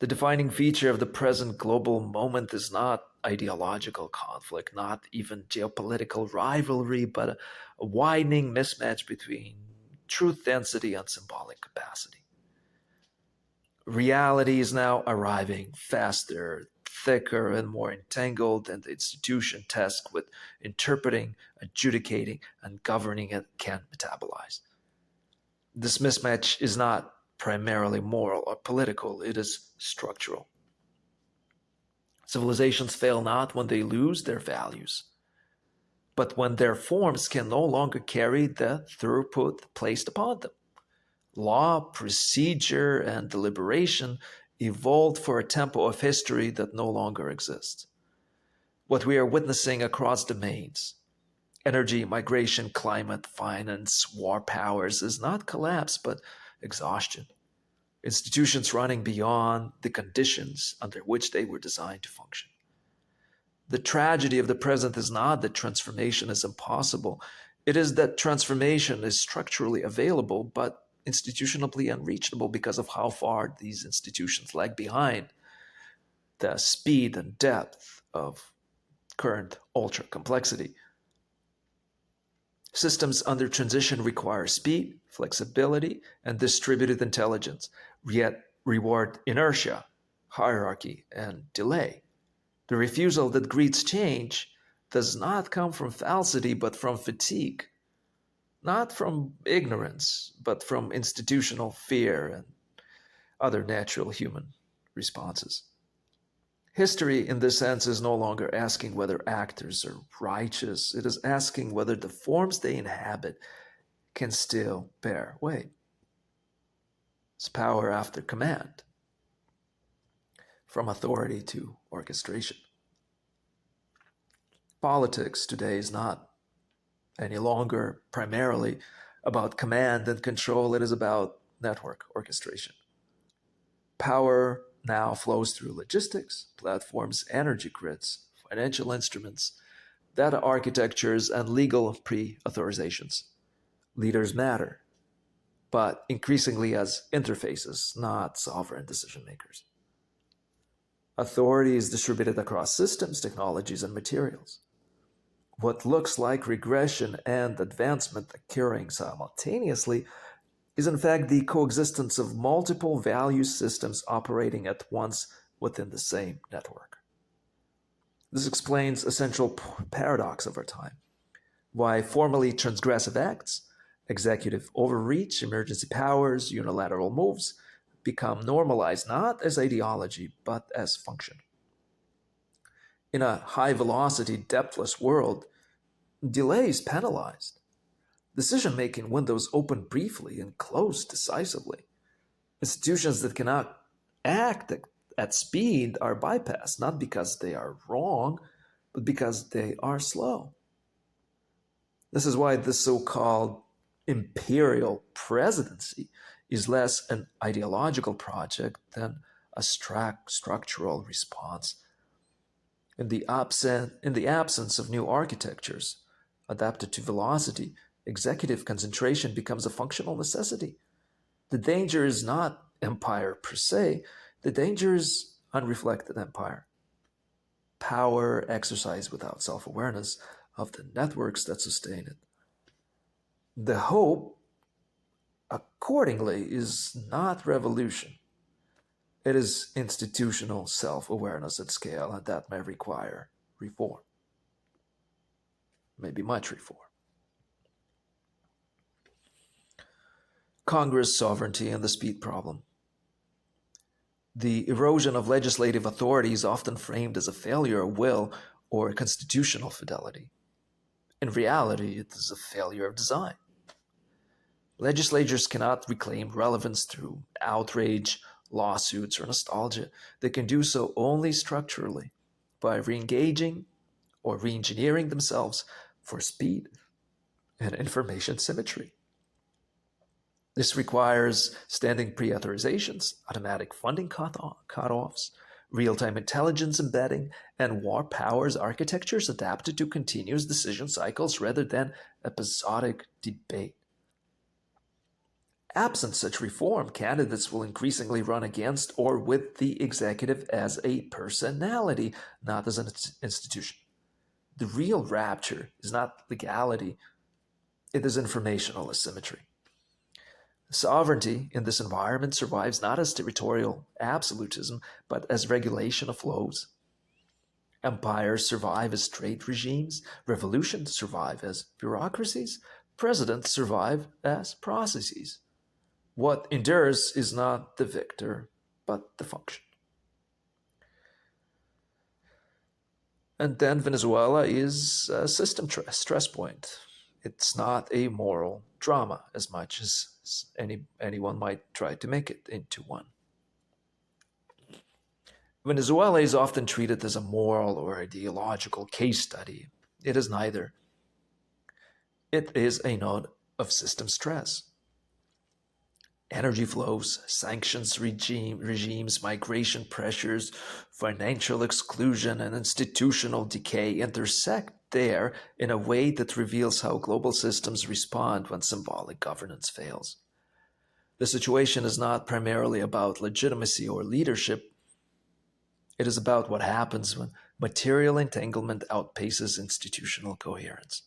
The defining feature of the present global moment is not ideological conflict, not even geopolitical rivalry, but a widening mismatch between truth density and symbolic capacity. Reality is now arriving faster, thicker, and more entangled than the institution tasked with interpreting, adjudicating, and governing it can metabolize. This mismatch is not primarily moral or political, it is structural. Civilizations fail not when they lose their values, but when their forms can no longer carry the throughput placed upon them. Law, procedure, and deliberation evolved for a tempo of history that no longer exists. What we are witnessing across domains, energy, migration, climate, finance, war powers, is not collapse but exhaustion. Institutions running beyond the conditions under which they were designed to function. The tragedy of the present is not that transformation is impossible. It is that transformation is structurally available, but institutionally unreachable because of how far these institutions lag behind the speed and depth of current ultra complexity. Systems under transition require speed, flexibility, and distributed intelligence, yet reward inertia, hierarchy, and delay. The refusal that greets change does not come from falsity, but from fatigue. Not from ignorance, but from institutional fear and other natural human responses. History, in this sense, is no longer asking whether actors are righteous. It is asking whether the forms they inhabit can still bear weight. It's power after command, from authority to orchestration. Politics today is not any longer primarily about command and control, it is about network orchestration. Power now flows through logistics, platforms, energy grids, financial instruments, data architectures, and legal pre authorizations. Leaders matter, but increasingly as interfaces, not sovereign decision makers. Authority is distributed across systems, technologies, and materials. What looks like regression and advancement occurring simultaneously is in fact the coexistence of multiple value systems operating at once within the same network. This explains a central paradox of our time: why formally transgressive acts, executive overreach, emergency powers, unilateral moves become normalized not as ideology but as function. In a high velocity, depthless world, delay is penalized. Decision making windows open briefly and close decisively. Institutions that cannot act at speed are bypassed, not because they are wrong, but because they are slow. This is why the so called imperial presidency is less an ideological project than a structural response. In the absence of new architectures adapted to velocity, executive concentration becomes a functional necessity. The danger is not empire per se, the danger is unreflected empire. Power exercised without self awareness of the networks that sustain it. The hope, accordingly, is not revolution. It is institutional self awareness at scale, and that may require reform. Maybe much reform. Congress sovereignty and the speed problem. The erosion of legislative authority is often framed as a failure of will or constitutional fidelity. In reality, it is a failure of design. Legislatures cannot reclaim relevance through outrage, lawsuits, or nostalgia. They can do so only structurally, by re-engaging or re-engineering themselves for speed and information symmetry. This requires standing pre-authorizations, automatic funding cutoffs, real-time intelligence embedding, and war powers architectures adapted to continuous decision cycles rather than episodic debate. Absent such reform, candidates will increasingly run against or with the executive as a personality, not as an institution. The real rapture is not legality, it is informational asymmetry. Sovereignty in this environment survives not as territorial absolutism, but as regulation of flows. Empires survive as trade regimes, revolutions survive as bureaucracies, presidents survive as processes. What endures is not the victor, but the function. And then Venezuela is a system stress point. It's not a moral drama as much as anyone might try to make it into one. Venezuela is often treated as a moral or ideological case study. It is neither. It is a node of system stress. Energy flows, sanctions regimes, migration pressures, financial exclusion, and institutional decay intersect there in a way that reveals how global systems respond when symbolic governance fails. The situation is not primarily about legitimacy or leadership. It is about what happens when material entanglement outpaces institutional coherence.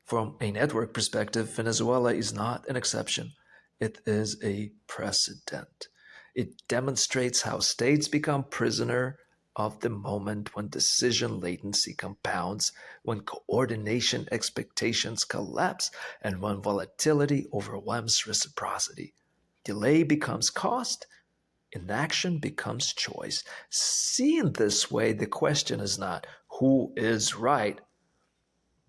From a network perspective, Venezuela is not an exception. It is a precedent. It demonstrates how states become prisoner of the moment when decision latency compounds, when coordination expectations collapse, and when volatility overwhelms reciprocity. Delay becomes cost, inaction becomes choice. Seen this way, the question is not who is right,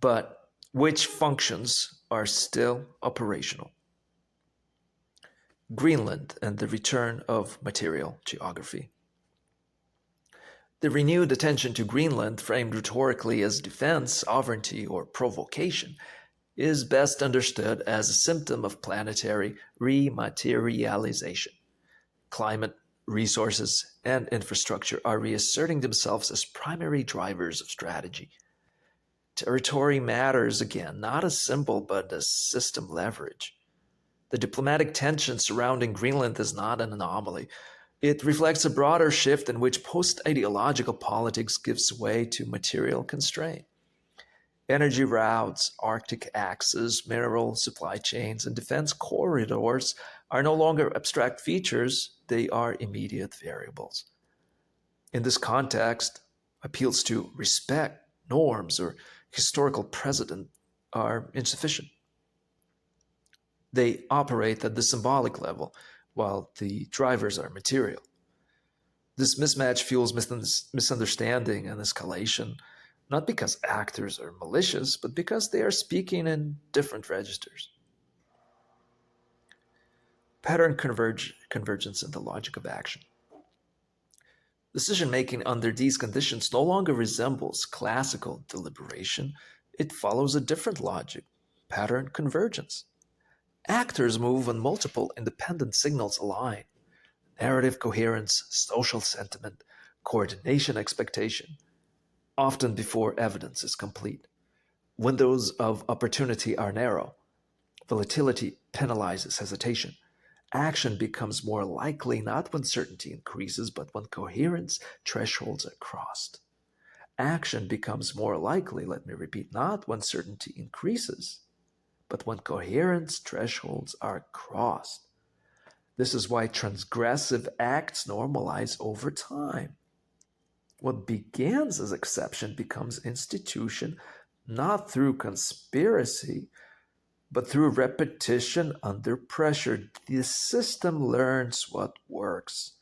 but which functions are still operational. Greenland and the return of material geography. The renewed attention to Greenland, framed rhetorically as defense, sovereignty, or provocation, is best understood as a symptom of planetary rematerialization. Climate, resources, and infrastructure are reasserting themselves as primary drivers of strategy. Territory matters again, not as symbol, but as system leverage. The diplomatic tension surrounding Greenland is not an anomaly. It reflects a broader shift in which post-ideological politics gives way to material constraint. Energy routes, Arctic axes, mineral supply chains, and defense corridors are no longer abstract features, they are immediate variables. In this context, appeals to respect, norms, or historical precedent are insufficient. They operate at the symbolic level, while the drivers are material. This mismatch fuels misunderstanding and escalation, not because actors are malicious, but because they are speaking in different registers. Pattern convergence in the logic of action. Decision-making under these conditions no longer resembles classical deliberation. It follows a different logic, pattern convergence. Actors move when multiple independent signals align. Narrative coherence, social sentiment, coordination expectation, often before evidence is complete. Windows of opportunity are narrow. Volatility penalizes hesitation. Action becomes more likely not when certainty increases, but when coherence thresholds are crossed. Action becomes more likely, let me repeat, not when certainty increases, but when coherence thresholds are crossed. This is why transgressive acts normalize over time. What begins as exception becomes institution, not through conspiracy, but through repetition under pressure. The system learns what works.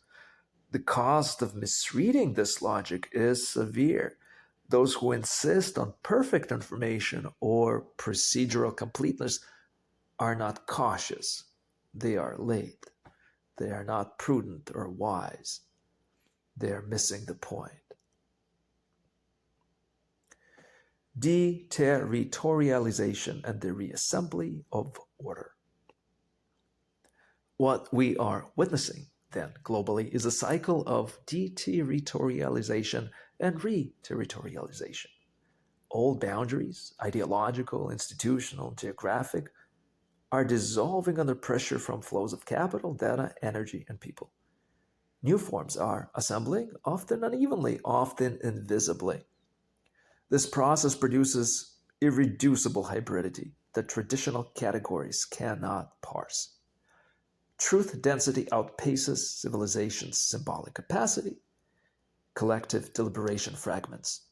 The cost of misreading this logic is severe. Those who insist on perfect information or procedural completeness are not cautious. They are late. They are not prudent or wise. They are missing the point. Deterritorialization and the reassembly of order. What we are witnessing, then, globally, is a cycle of deterritorialization and re-territorialization. Old boundaries, ideological, institutional, geographic, are dissolving under pressure from flows of capital, data, energy, and people. New forms are assembling, often unevenly, often invisibly. This process produces irreducible hybridity that traditional categories cannot parse. Truth density outpaces civilization's symbolic capacity. Collective deliberation fragments.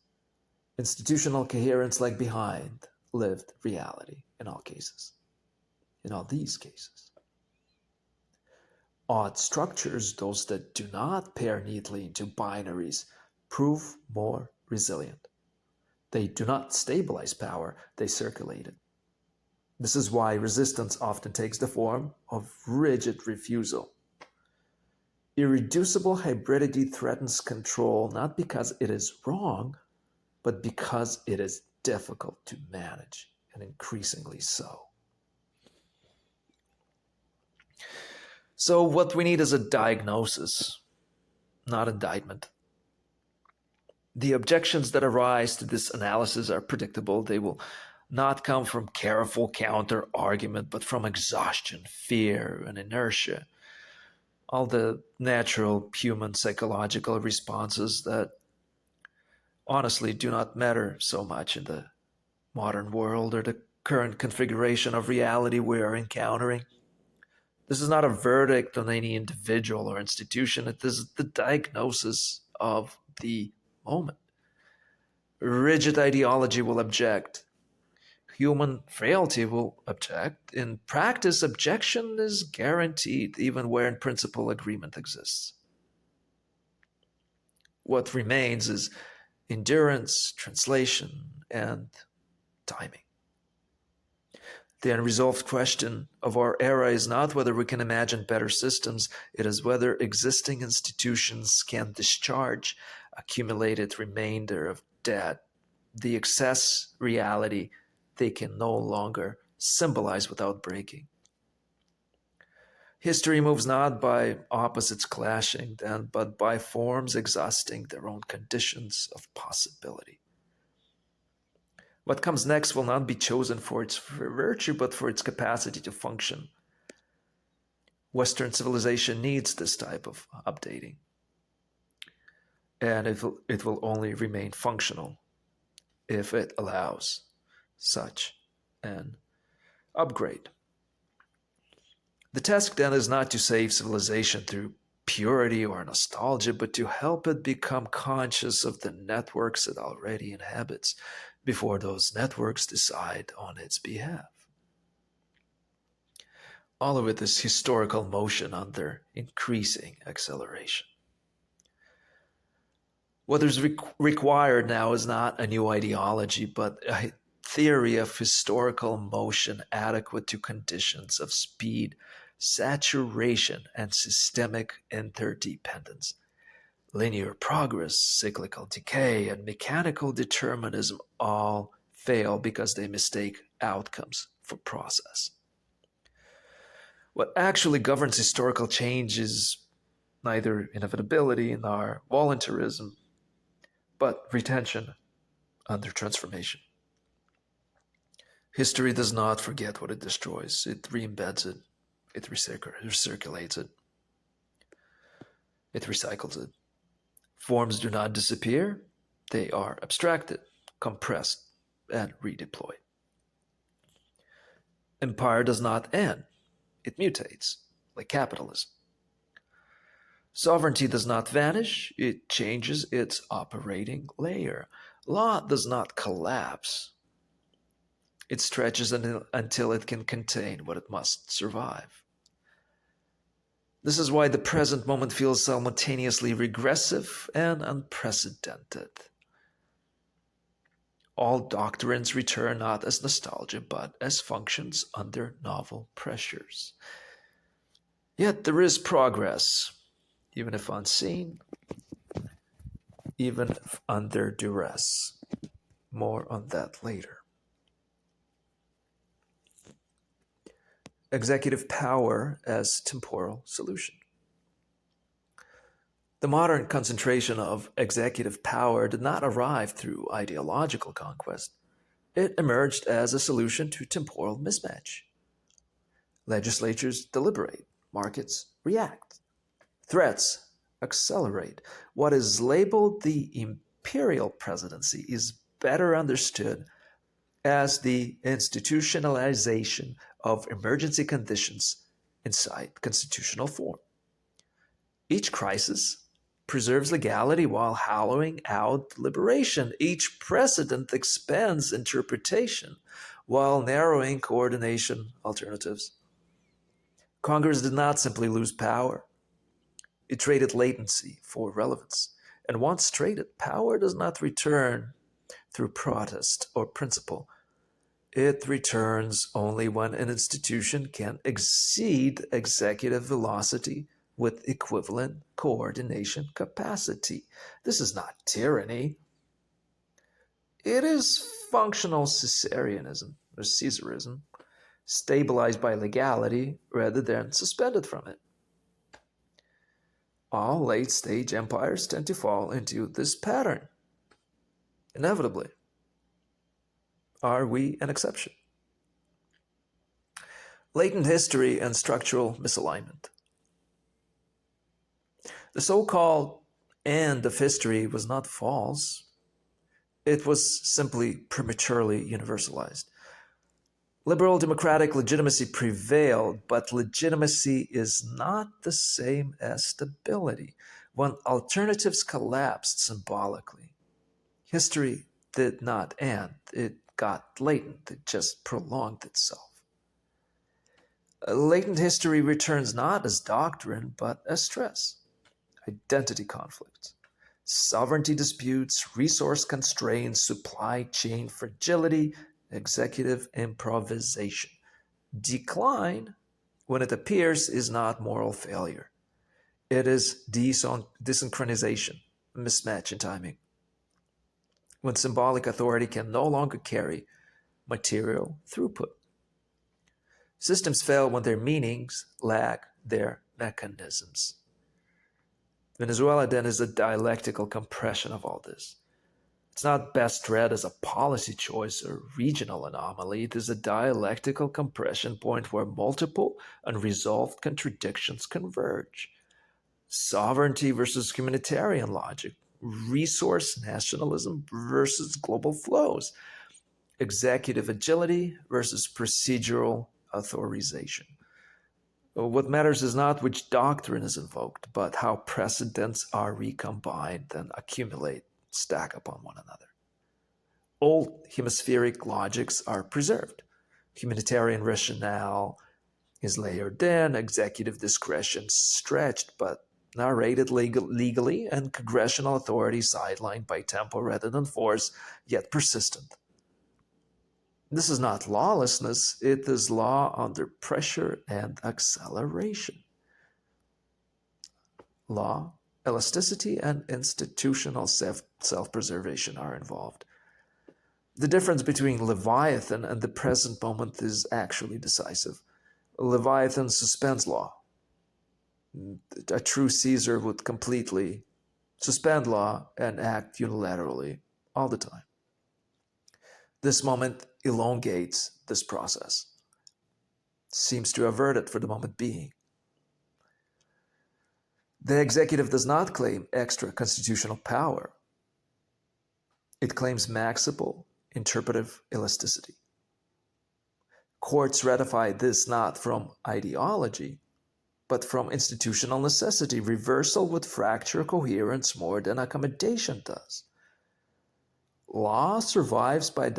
Institutional coherence lag behind lived reality in all cases. In all these cases. Odd structures, those that do not pair neatly into binaries, prove more resilient. They do not stabilize power, they circulate it. This is why resistance often takes the form of rigid refusal. Irreducible hybridity threatens control not because it is wrong, but because it is difficult to manage, and increasingly so. So what we need is a diagnosis, not indictment. The objections that arise to this analysis are predictable. They will not come from careful counter-argument, but from exhaustion, fear, and inertia. All the natural human psychological responses that honestly do not matter so much in the modern world or the current configuration of reality we are encountering. This is not a verdict on any individual or institution. It is the diagnosis of the moment. Rigid ideology will object. Human frailty will object. In practice, objection is guaranteed, even where in principle agreement exists. What remains is endurance, translation, and timing. The unresolved question of our era is not whether we can imagine better systems, it is whether existing institutions can discharge accumulated remainder of debt, the excess reality they can no longer symbolize without breaking. History moves not by opposites clashing, then, but by forms exhausting their own conditions of possibility. What comes next will not be chosen for its virtue, but for its capacity to function. Western civilization needs this type of updating. And it will only remain functional if it allows such an upgrade. The task then is not to save civilization through purity or nostalgia, but to help it become conscious of the networks it already inhabits before those networks decide on its behalf. All of it is historical motion under increasing acceleration. What is required now is not a new ideology, but a theory of historical motion adequate to conditions of speed, saturation, and systemic interdependence. Linear progress, cyclical decay, and mechanical determinism all fail because they mistake outcomes for process. What actually governs historical change is neither inevitability nor voluntarism, but retention under transformation. History does not forget what it destroys. It re-embeds it. It recirculates it. It recycles it. Forms do not disappear. They are abstracted, compressed, and redeployed. Empire does not end. It mutates, like capitalism. Sovereignty does not vanish. It changes its operating layer. Law does not collapse. It stretches until it can contain what it must survive. This is why the present moment feels simultaneously regressive and unprecedented. All doctrines return not as nostalgia, but as functions under novel pressures. Yet there is progress, even if unseen, even if under duress. More on that later. Executive power as temporal solution. The modern concentration of executive power did not arrive through ideological conquest. It emerged as a solution to temporal mismatch. Legislatures deliberate, markets react, threats accelerate. What is labeled the imperial presidency is better understood as the institutionalization of emergency conditions inside constitutional form. Each crisis preserves legality while hollowing out liberation. Each precedent expands interpretation while narrowing coordination alternatives. Congress did not simply lose power, it traded latency for relevance. And once traded, power does not return through protest or principle. It returns only when an institution can exceed executive velocity with equivalent coordination capacity. This is not tyranny. It is functional Caesarism or Caesarism, stabilized by legality rather than suspended from it. All late-stage empires tend to fall into this pattern. Inevitably. Are we an exception? Latent history and structural misalignment. The so-called end of history was not false. It was simply prematurely universalized. Liberal democratic legitimacy prevailed, but legitimacy is not the same as stability. When alternatives collapsed symbolically, history did not end. It got latent. It just prolonged itself. Latent history returns not as doctrine, but as stress, identity conflicts, sovereignty disputes, resource constraints, supply chain fragility, executive improvisation. Decline, when it appears, is not moral failure. It is desynchronization, mismatch in timing. When symbolic authority can no longer carry material throughput. Systems fail when their meanings lack their mechanisms. Venezuela then is a dialectical compression of all this. It's not best read as a policy choice or regional anomaly. It is a dialectical compression point where multiple unresolved contradictions converge. Sovereignty versus humanitarian logic, resource nationalism versus global flows, executive agility versus procedural authorization. What matters is not which doctrine is invoked, but how precedents are recombined and accumulate, stack upon one another. Old hemispheric logics are preserved. Humanitarian rationale is layered in, executive discretion stretched but narrated legally, and congressional authority sidelined by tempo rather than force, yet persistent. This is not lawlessness, it is law under pressure and acceleration. Law, elasticity, and institutional self-preservation are involved. The difference between Leviathan and the present moment is actually decisive. Leviathan suspends law. A true Caesar would completely suspend law and act unilaterally all the time. This moment elongates this process, seems to avert it for the moment being. The executive does not claim extra constitutional power. It claims maximal interpretive elasticity. Courts ratify this not from ideology, but from institutional necessity. Reversal would fracture coherence more than accommodation does. Law survives by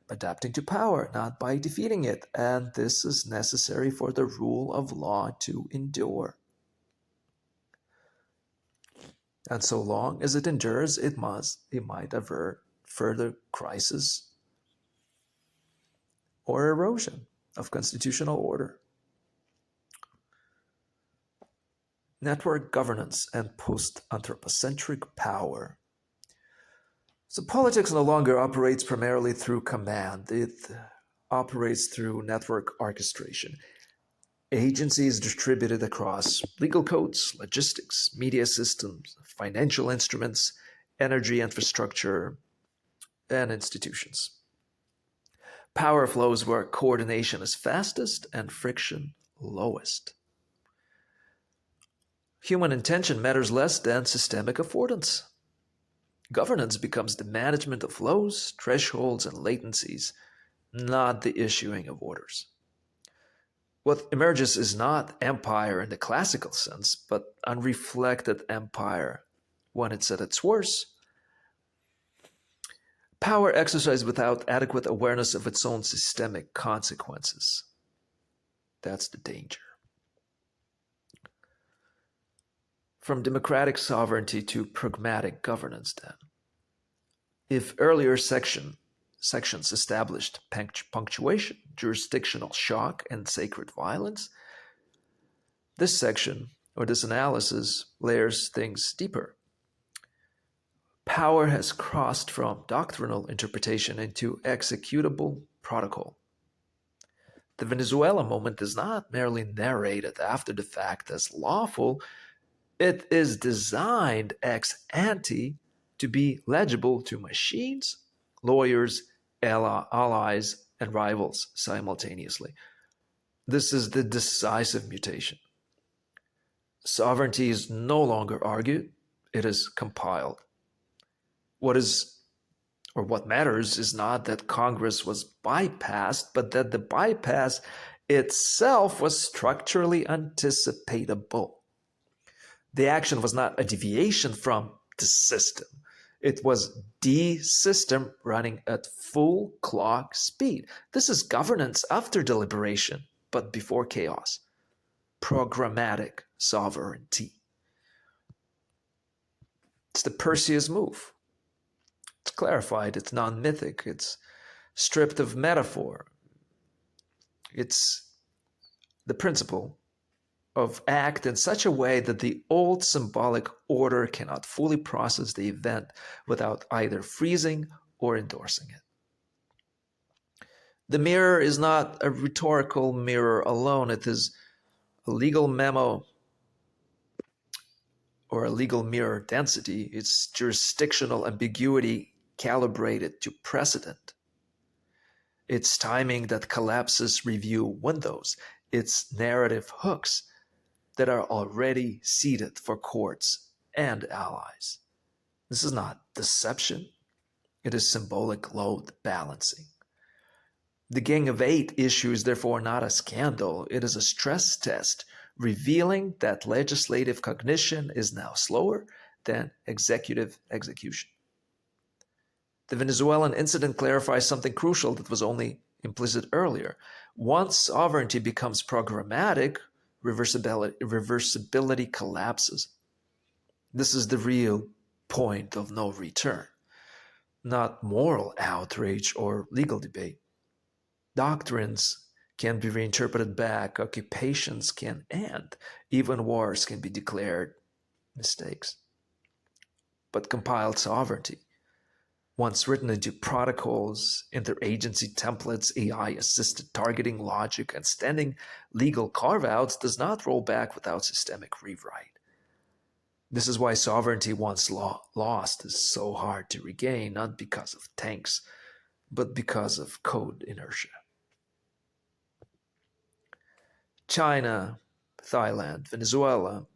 adapting to power, not by defeating it, and this is necessary for the rule of law to endure. And so long as it endures, it might avert further crisis or erosion of constitutional order. Network governance and post-anthropocentric power. So politics no longer operates primarily through command. It operates through network orchestration. Agencies distributed across legal codes, logistics, media systems, financial instruments, energy infrastructure, and institutions. Power flows where coordination is fastest and friction lowest. Human intention matters less than systemic affordance. Governance becomes the management of flows, thresholds, and latencies, not the issuing of orders. What emerges is not empire in the classical sense, but unreflected empire when it's at its worst. Power exercised without adequate awareness of its own systemic consequences. That's the danger. From democratic sovereignty to pragmatic governance, then. If earlier sections established punctuation, jurisdictional shock, and sacred violence, this section, or this analysis, layers things deeper. Power has crossed from doctrinal interpretation into executable protocol. The Venezuela moment is not merely narrated after the fact as lawful, it is designed ex ante to be legible to machines, lawyers, allies, and rivals simultaneously. This is the decisive mutation. Sovereignty is no longer argued, it is compiled. What matters is not that Congress was bypassed, but that the bypass itself was structurally anticipatable. The action was not a deviation from the system. It was the system running at full clock speed. This is governance after deliberation, but before chaos. Programmatic sovereignty. It's the Perseus move. It's clarified, it's non-mythic, it's stripped of metaphor. It's the principle of act in such a way that the old symbolic order cannot fully process the event without either freezing or endorsing it. The mirror is not a rhetorical mirror alone, it is a legal memo or a legal mirror density. It's jurisdictional ambiguity calibrated to precedent. It's timing that collapses review windows. It's narrative hooks that are already seated for courts and allies. This is not deception. It is symbolic load balancing. The Gang of Eight issue is therefore not a scandal. It is a stress test revealing that legislative cognition is now slower than executive execution. The Venezuelan incident clarifies something crucial that was only implicit earlier. Once sovereignty becomes programmatic, reversibility collapses. This is the real point of no return, not moral outrage or legal debate. Doctrines can be reinterpreted back, occupations can end, even wars can be declared mistakes. But compiled sovereignty, once written into protocols, interagency templates, AI-assisted targeting logic, and standing legal carve-outs, does not roll back without systemic rewrite. This is why sovereignty once lost is so hard to regain, not because of tanks, but because of code inertia. China, Thailand, Venezuela,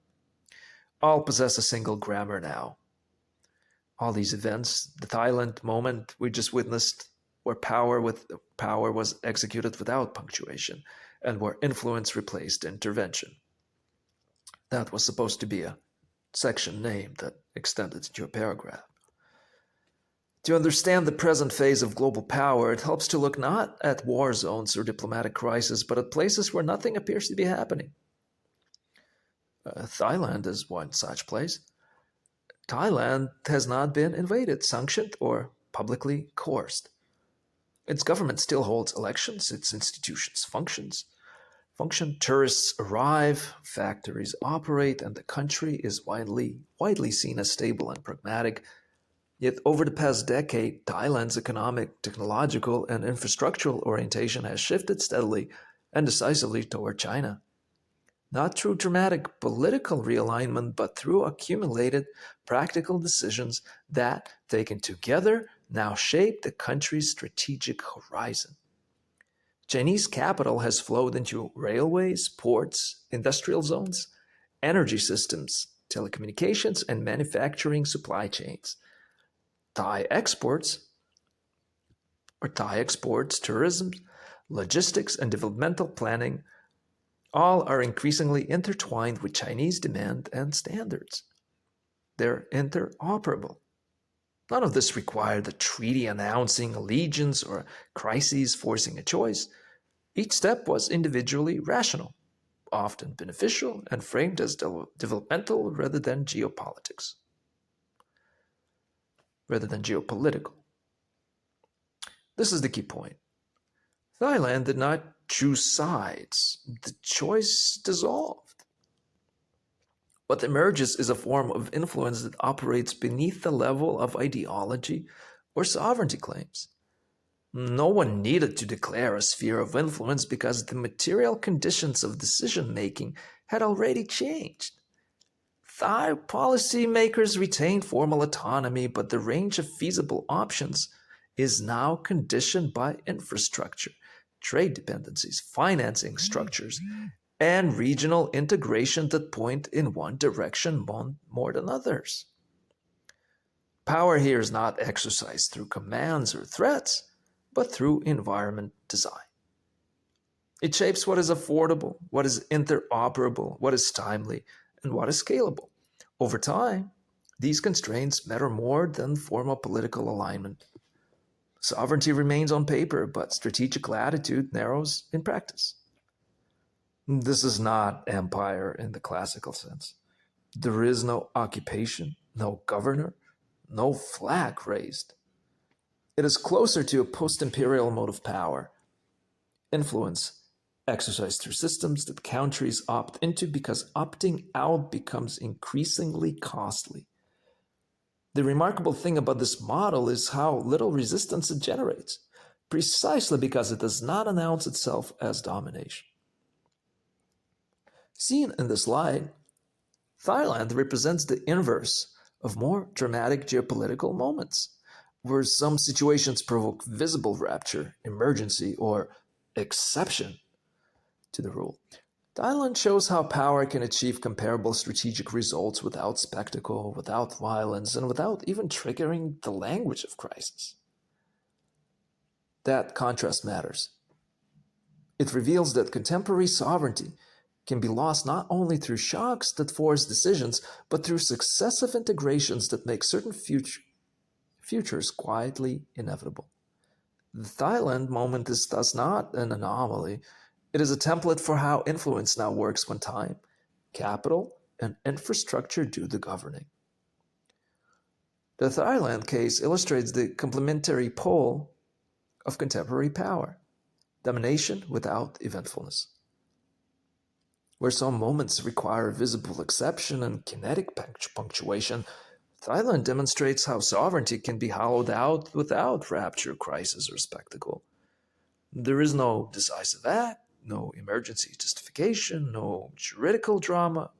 all possess a single grammar now. All these events, the Thailand moment we just witnessed, where power was executed without punctuation, and where influence replaced intervention. That was supposed to be a section name that extended into a paragraph. To understand the present phase of global power, it helps to look not at war zones or diplomatic crises, but at places where nothing appears to be happening. Thailand is one such place. Thailand has not been invaded, sanctioned, or publicly coerced. Its government still holds elections, its institutions function, tourists arrive, factories operate, and the country is widely seen as stable and pragmatic. Yet over the past decade, Thailand's economic, technological, and infrastructural orientation has shifted steadily and decisively toward China. Not through dramatic political realignment, but through accumulated practical decisions that, taken together, now shape the country's strategic horizon. Chinese capital has flowed into railways, ports, industrial zones, energy systems, telecommunications, and manufacturing supply chains. Thai exports, Thai exports, tourism, logistics, and developmental planning all are increasingly intertwined with Chinese demand and standards. They're interoperable. None of this required a treaty announcing allegiance or crises forcing a choice. Each step was individually rational, often beneficial, and framed as developmental rather than geopolitical. This is the key point. Thailand did not choose sides. The choice dissolved. What emerges is a form of influence that operates beneath the level of ideology or sovereignty claims. No one needed to declare a sphere of influence because the material conditions of decision making had already changed. Thai policymakers retained formal autonomy, but the range of feasible options is now conditioned by infrastructure, trade dependencies, financing structures, and regional integration that point in one direction more than others. Power here is not exercised through commands or threats, but through environment design. It shapes what is affordable, what is interoperable, what is timely, and what is scalable. Over time, these constraints matter more than formal political alignment. Sovereignty remains on paper, but strategic latitude narrows in practice. This is not empire in the classical sense. There is no occupation, no governor, no flag raised. It is closer to a post-imperial mode of power, influence exercised through systems that countries opt into because opting out becomes increasingly costly. The remarkable thing about this model is how little resistance it generates, precisely because it does not announce itself as domination. Seen in this light, Thailand represents the inverse of more dramatic geopolitical moments, where some situations provoke visible rupture, emergency, or exception to the rule. Thailand shows how power can achieve comparable strategic results without spectacle, without violence, and without even triggering the language of crisis. That contrast matters. It reveals that contemporary sovereignty can be lost not only through shocks that force decisions, but through successive integrations that make certain futures quietly inevitable. The Thailand moment is thus not an anomaly. It is a template for how influence now works when time, capital, and infrastructure do the governing. The Thailand case illustrates the complementary pole of contemporary power, domination without eventfulness. Where some moments require visible exception and kinetic punctuation, Thailand demonstrates how sovereignty can be hollowed out without rapture, crisis, or spectacle. There is no decisive act, no emergency justification, no juridical drama.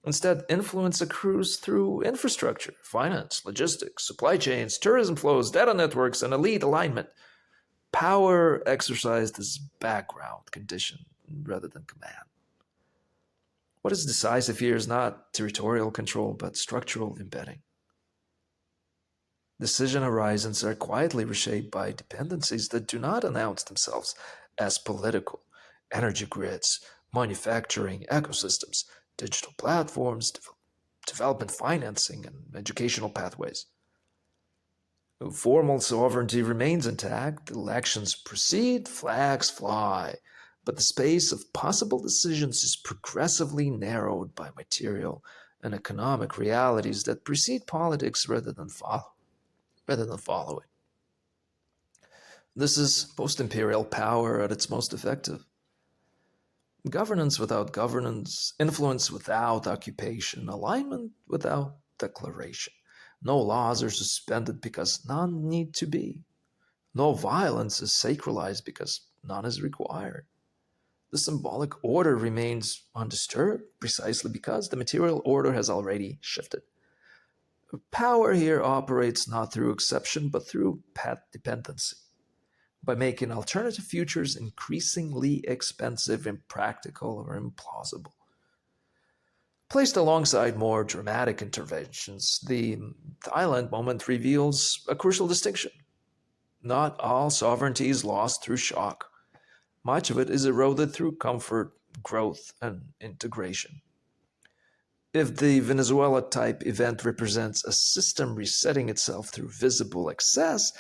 Instead, influence accrues through infrastructure, finance, logistics, supply chains, tourism flows, data networks, and elite alignment. Power exercised as background condition rather than command. What is decisive here is not territorial control, but structural embedding. Decision horizons are quietly reshaped by dependencies that do not announce themselves as political: energy grids, manufacturing ecosystems, digital platforms, development financing, and educational pathways. Formal sovereignty remains intact, elections proceed, flags fly, but the space of possible decisions is progressively narrowed by material and economic realities that precede politics rather than follow it. This is post-imperial power at its most effective. Governance without governance, influence without occupation, alignment without declaration. No laws are suspended because none need to be. No violence is sacralized because none is required. The symbolic order remains undisturbed precisely because the material order has already shifted. Power here operates not through exception but through path dependency, by making alternative futures increasingly expensive, impractical, or implausible. Placed alongside more dramatic interventions, the Thailand moment reveals a crucial distinction. Not all sovereignty is lost through shock. Much of it is eroded through comfort, growth, and integration. If the Venezuela type event represents a system resetting itself through visible excess,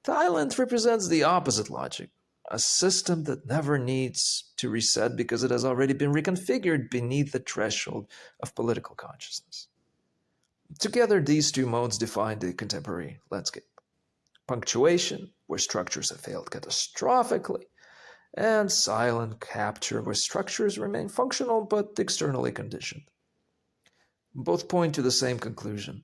Thailand represents the opposite logic, a system that never needs to reset because it has already been reconfigured beneath the threshold of political consciousness. Together, these two modes define the contemporary landscape. Punctuation, where structures have failed catastrophically, and silent capture, where structures remain functional but externally conditioned. Both point to the same conclusion.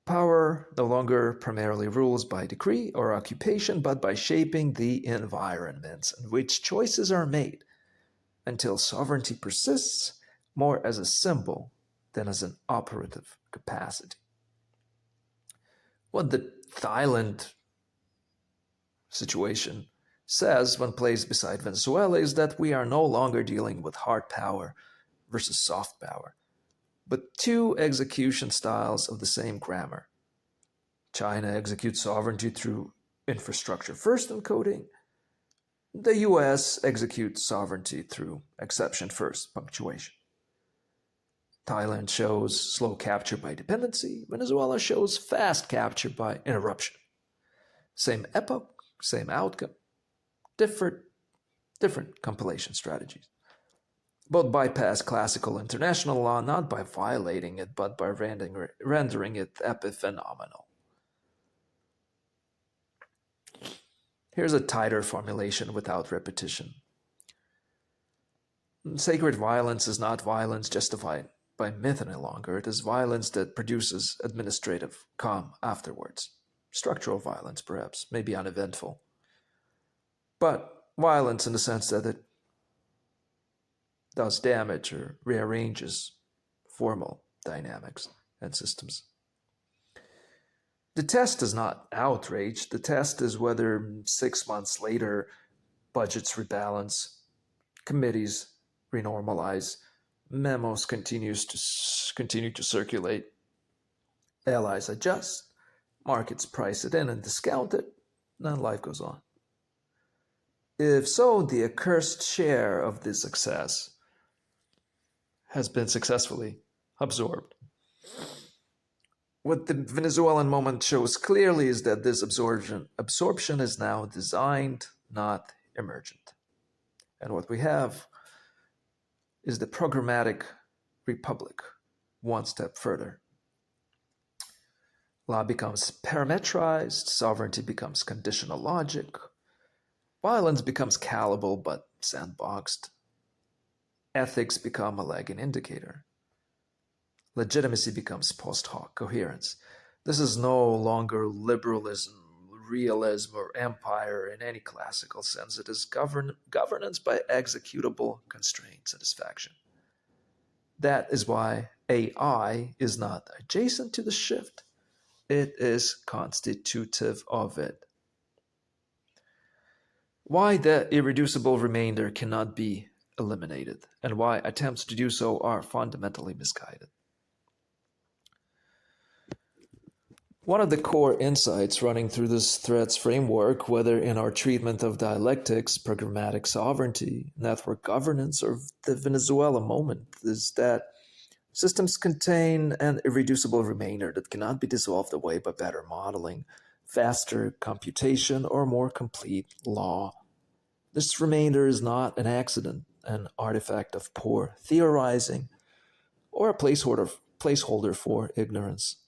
Power no longer primarily rules by decree or occupation, but by shaping the environments in which choices are made, until sovereignty persists more as a symbol than as an operative capacity. What the Thailand situation says when placed beside Venezuela is that we are no longer dealing with hard power versus soft power, but two execution styles of the same grammar. China executes sovereignty through infrastructure first encoding. The US executes sovereignty through exception first punctuation. Thailand shows slow capture by dependency. Venezuela shows fast capture by interruption. Same epoch, same outcome, different compilation strategies. Both bypass classical international law not by violating it, but by rendering it epiphenomenal. Here's a tighter formulation without repetition. Sacred violence is not violence justified by myth any longer. It is violence that produces administrative calm afterwards. Structural violence, perhaps, may be uneventful. But violence in the sense that it does damage or rearranges formal dynamics and systems. The test is not outrage. The test is whether 6 months later budgets rebalance, committees renormalize, memos continue to circulate, allies adjust, markets price it in and discount it, and life goes on. If so, the accursed share of this success has been successfully absorbed. What the Venezuelan moment shows clearly is that this absorption is now designed, not emergent. And what we have is the programmatic republic one step further. Law becomes parametrized, sovereignty becomes conditional logic, violence becomes callable but sandboxed, ethics become a lagging indicator, legitimacy becomes post hoc coherence. This is no longer liberalism, realism, or empire in any classical sense. It is governance by executable constraint satisfaction. That is why AI is not adjacent to the shift. It is constitutive of it. Why the irreducible remainder cannot be eliminated, and why attempts to do so are fundamentally misguided. One of the core insights running through this threats framework, whether in our treatment of dialectics, programmatic sovereignty, network governance, or the Venezuela moment, is that systems contain an irreducible remainder that cannot be dissolved away by better modeling, faster computation, or more complete law. This remainder is not an accident, an artifact of poor theorizing, or a placeholder for ignorance.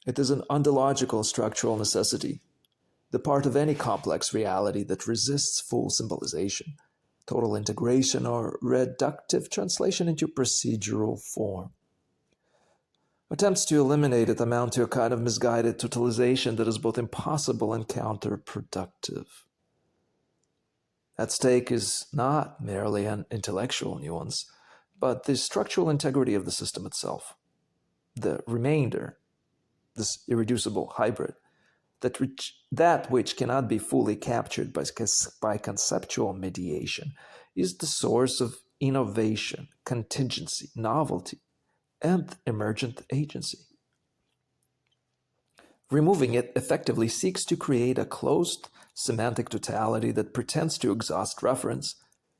It is an ontological structural necessity, the part of any complex reality that resists full symbolization, total integration, or reductive translation into procedural form. Attempts to eliminate it amount to a kind of misguided totalization that is both impossible and counterproductive. At stake is not merely an intellectual nuance, but the structural integrity of the system itself. The remainder, this irreducible hybrid, that which cannot be fully captured by conceptual mediation, is the source of innovation, contingency, novelty, and emergent agency. Removing it effectively seeks to create a closed semantic totality that pretends to exhaust reference,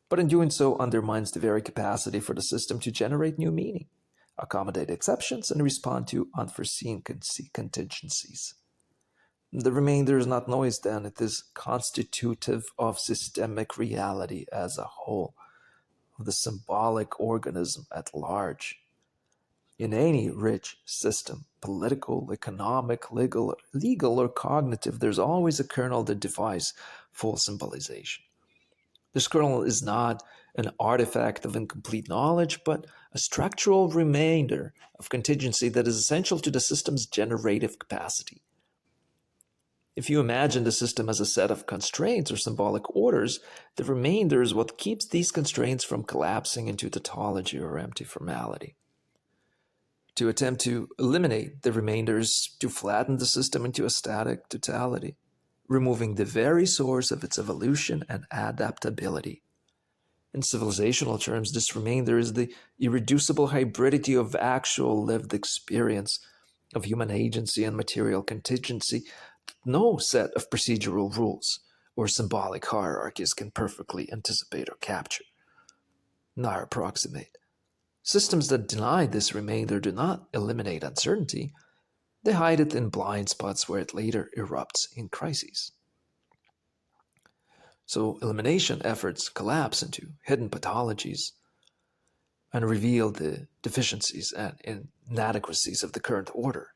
but in doing so undermines the very capacity for the system to generate new meaning, accommodate exceptions, and respond to unforeseen contingencies. The remainder is not noise, then, it is constitutive of systemic reality as a whole, of the symbolic organism at large. In any rich system, political, economic, legal, or cognitive, there's always a kernel that defies full symbolization. This kernel is not an artifact of incomplete knowledge, but a structural remainder of contingency that is essential to the system's generative capacity. If you imagine the system as a set of constraints or symbolic orders, the remainder is what keeps these constraints from collapsing into tautology or empty formality. To attempt to eliminate the remainder is to flatten the system into a static totality, removing the very source of its evolution and adaptability. In civilizational terms, this remainder is the irreducible hybridity of actual lived experience, of human agency and material contingency. No set of procedural rules or symbolic hierarchies can perfectly anticipate or capture, nor approximate. Systems that deny this remainder do not eliminate uncertainty, they hide it in blind spots where it later erupts in crises. So elimination efforts collapse into hidden pathologies and reveal the deficiencies and inadequacies of the current order.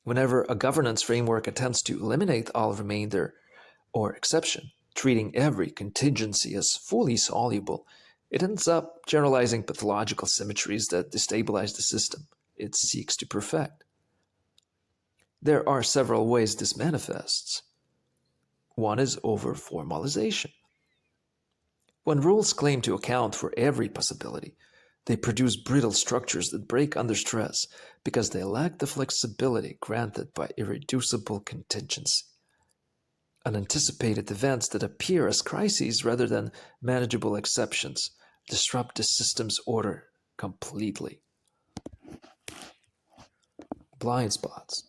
Whenever a governance framework attempts to eliminate all remainder or exception, treating every contingency as fully soluble, it ends up generalizing pathological symmetries that destabilize the system it seeks to perfect. There are several ways this manifests. One is over-formalization. When rules claim to account for every possibility, they produce brittle structures that break under stress because they lack the flexibility granted by irreducible contingency. Unanticipated events that appear as crises rather than manageable exceptions disrupt the system's order completely. Blind spots.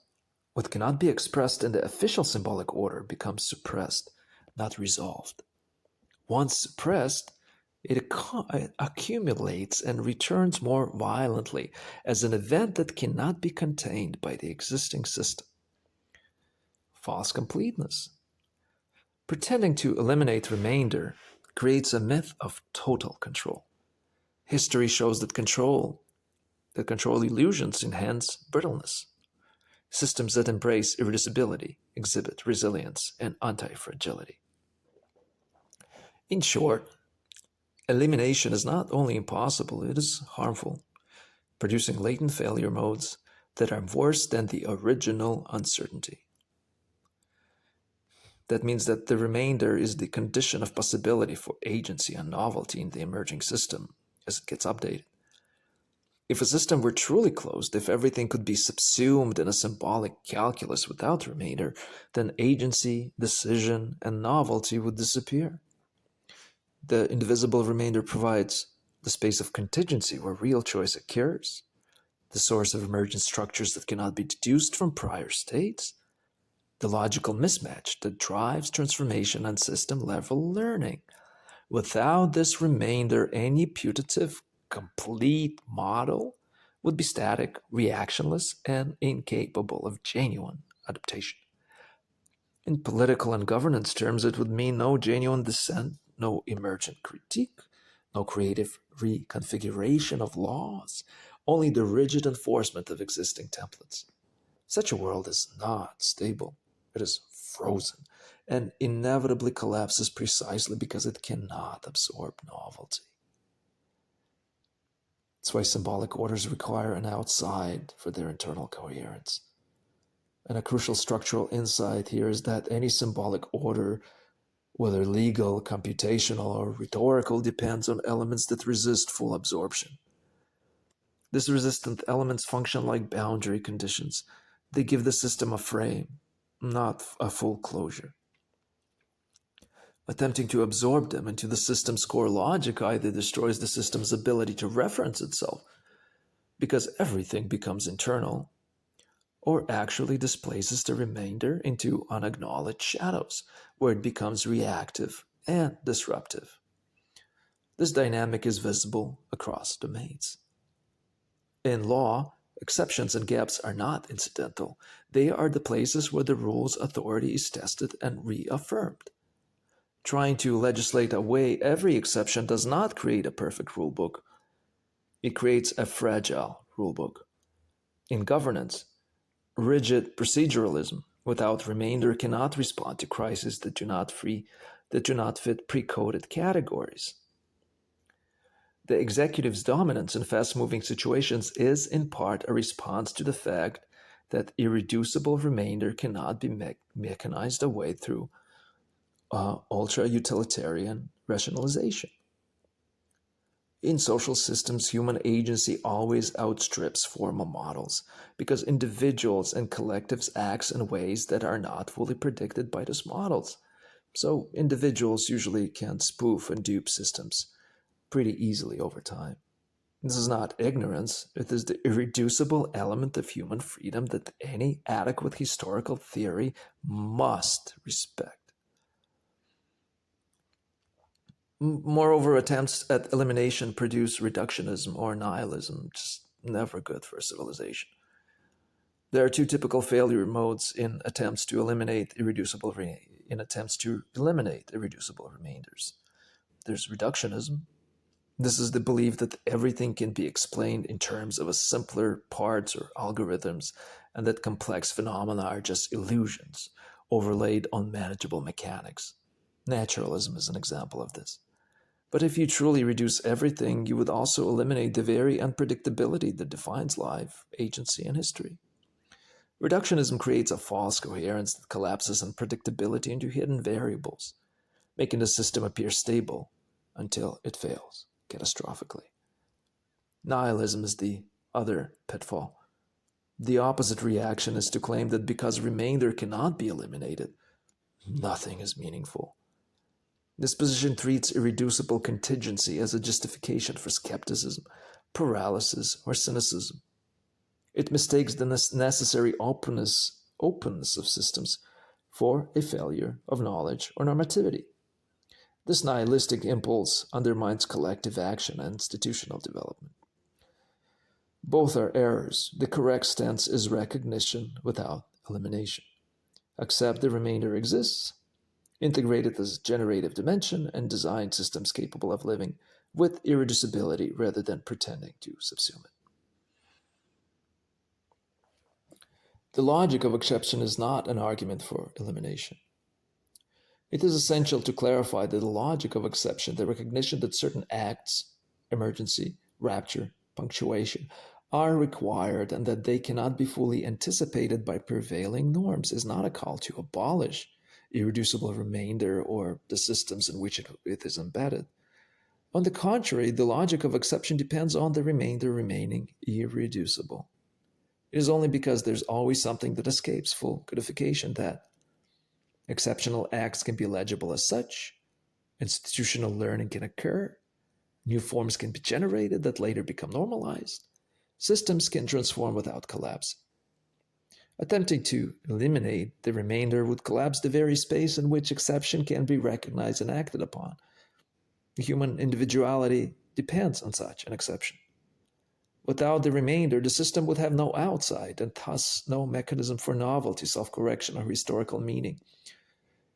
What cannot be expressed in the official symbolic order becomes suppressed, not resolved. Once suppressed, it accumulates and returns more violently as an event that cannot be contained by the existing system. False completeness. Pretending to eliminate remainder creates a myth of total control. History shows that control illusions enhance brittleness. Systems that embrace irreducibility exhibit resilience and anti-fragility. In short, elimination is not only impossible, it is harmful, producing latent failure modes that are worse than the original uncertainty. That means that the remainder is the condition of possibility for agency and novelty in the emerging system as it gets updated. If a system were truly closed, if everything could be subsumed in a symbolic calculus without remainder, then agency, decision, and novelty would disappear. The indivisible remainder provides the space of contingency where real choice occurs, the source of emergent structures that cannot be deduced from prior states, the logical mismatch that drives transformation and system-level learning. Without this remainder, any putative, complete model would be static, reactionless, and incapable of genuine adaptation. In political and governance terms, it would mean no genuine dissent, no emergent critique, no creative reconfiguration of laws, only the rigid enforcement of existing templates. Such a world is not stable. It is frozen and inevitably collapses precisely because it cannot absorb novelty. That's why symbolic orders require an outside for their internal coherence. And a crucial structural insight here is that any symbolic order, whether legal, computational, or rhetorical, depends on elements that resist full absorption. These resistant elements function like boundary conditions. They give the system a frame, not a full closure. Attempting to absorb them into the system's core logic either destroys the system's ability to reference itself, because everything becomes internal, or actually displaces the remainder into unacknowledged shadows, where it becomes reactive and disruptive. This dynamic is visible across domains. In law, exceptions and gaps are not incidental. They are the places where the rule's authority is tested and reaffirmed. Trying to legislate away every exception does not create a perfect rulebook. It creates a fragile rulebook. In governance, rigid proceduralism without remainder cannot respond to crises that do not fit pre-coded categories. The executive's dominance in fast-moving situations is in part a response to the fact that irreducible remainder cannot be mechanized away through ultra-utilitarian rationalization. In social systems, human agency always outstrips formal models because individuals and collectives act in ways that are not fully predicted by those models. So individuals usually can spoof and dupe systems pretty easily over time. This is not ignorance, it is the irreducible element of human freedom that any adequate historical theory must respect. Moreover, attempts at elimination produce reductionism or nihilism, which is never good for a civilization. There are two typical failure modes in attempts to eliminate irreducible remainders. There's reductionism. This is the belief that everything can be explained in terms of a simpler parts or algorithms, and that complex phenomena are just illusions overlaid on manageable mechanics. Naturalism is an example of this. But if you truly reduce everything, you would also eliminate the very unpredictability that defines life, agency, and history. Reductionism creates a false coherence that collapses unpredictability into hidden variables, making the system appear stable until it fails catastrophically. Nihilism is the other pitfall. The opposite reaction is to claim that because remainder cannot be eliminated, nothing is meaningful. This position treats irreducible contingency as a justification for skepticism, paralysis, or cynicism. It mistakes the necessary openness of systems for a failure of knowledge or normativity. This nihilistic impulse undermines collective action and institutional development. Both are errors. The correct stance is recognition without elimination. Accept the remainder exists, integrate it as generative dimension, and design systems capable of living with irreducibility rather than pretending to subsume it. The logic of exception is not an argument for elimination. It is essential to clarify that the logic of exception, the recognition that certain acts, emergency, rapture, punctuation, are required and that they cannot be fully anticipated by prevailing norms, is not a call to abolish irreducible remainder or the systems in which it is embedded. On the contrary, the logic of exception depends on the remainder remaining irreducible. It is only because there's always something that escapes full codification that exceptional acts can be legible as such, institutional learning can occur, new forms can be generated that later become normalized, systems can transform without collapse. Attempting to eliminate the remainder would collapse the very space in which exception can be recognized and acted upon. Human individuality depends on such an exception. Without the remainder, the system would have no outside and thus no mechanism for novelty, self-correction, or historical meaning.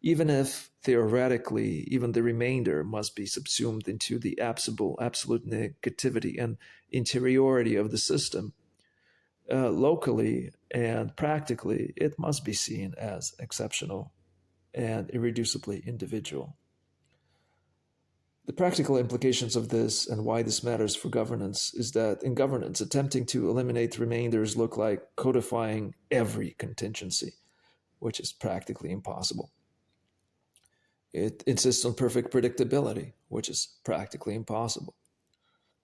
even if theoretically even the remainder must be subsumed into the absolute negativity and interiority of the system. Locally and practically, it must be seen as exceptional and irreducibly individual. The practical implications of this and why this matters for governance is that in governance, attempting to eliminate remainders look like codifying every contingency, which is practically impossible. It insists on perfect predictability, which is practically impossible.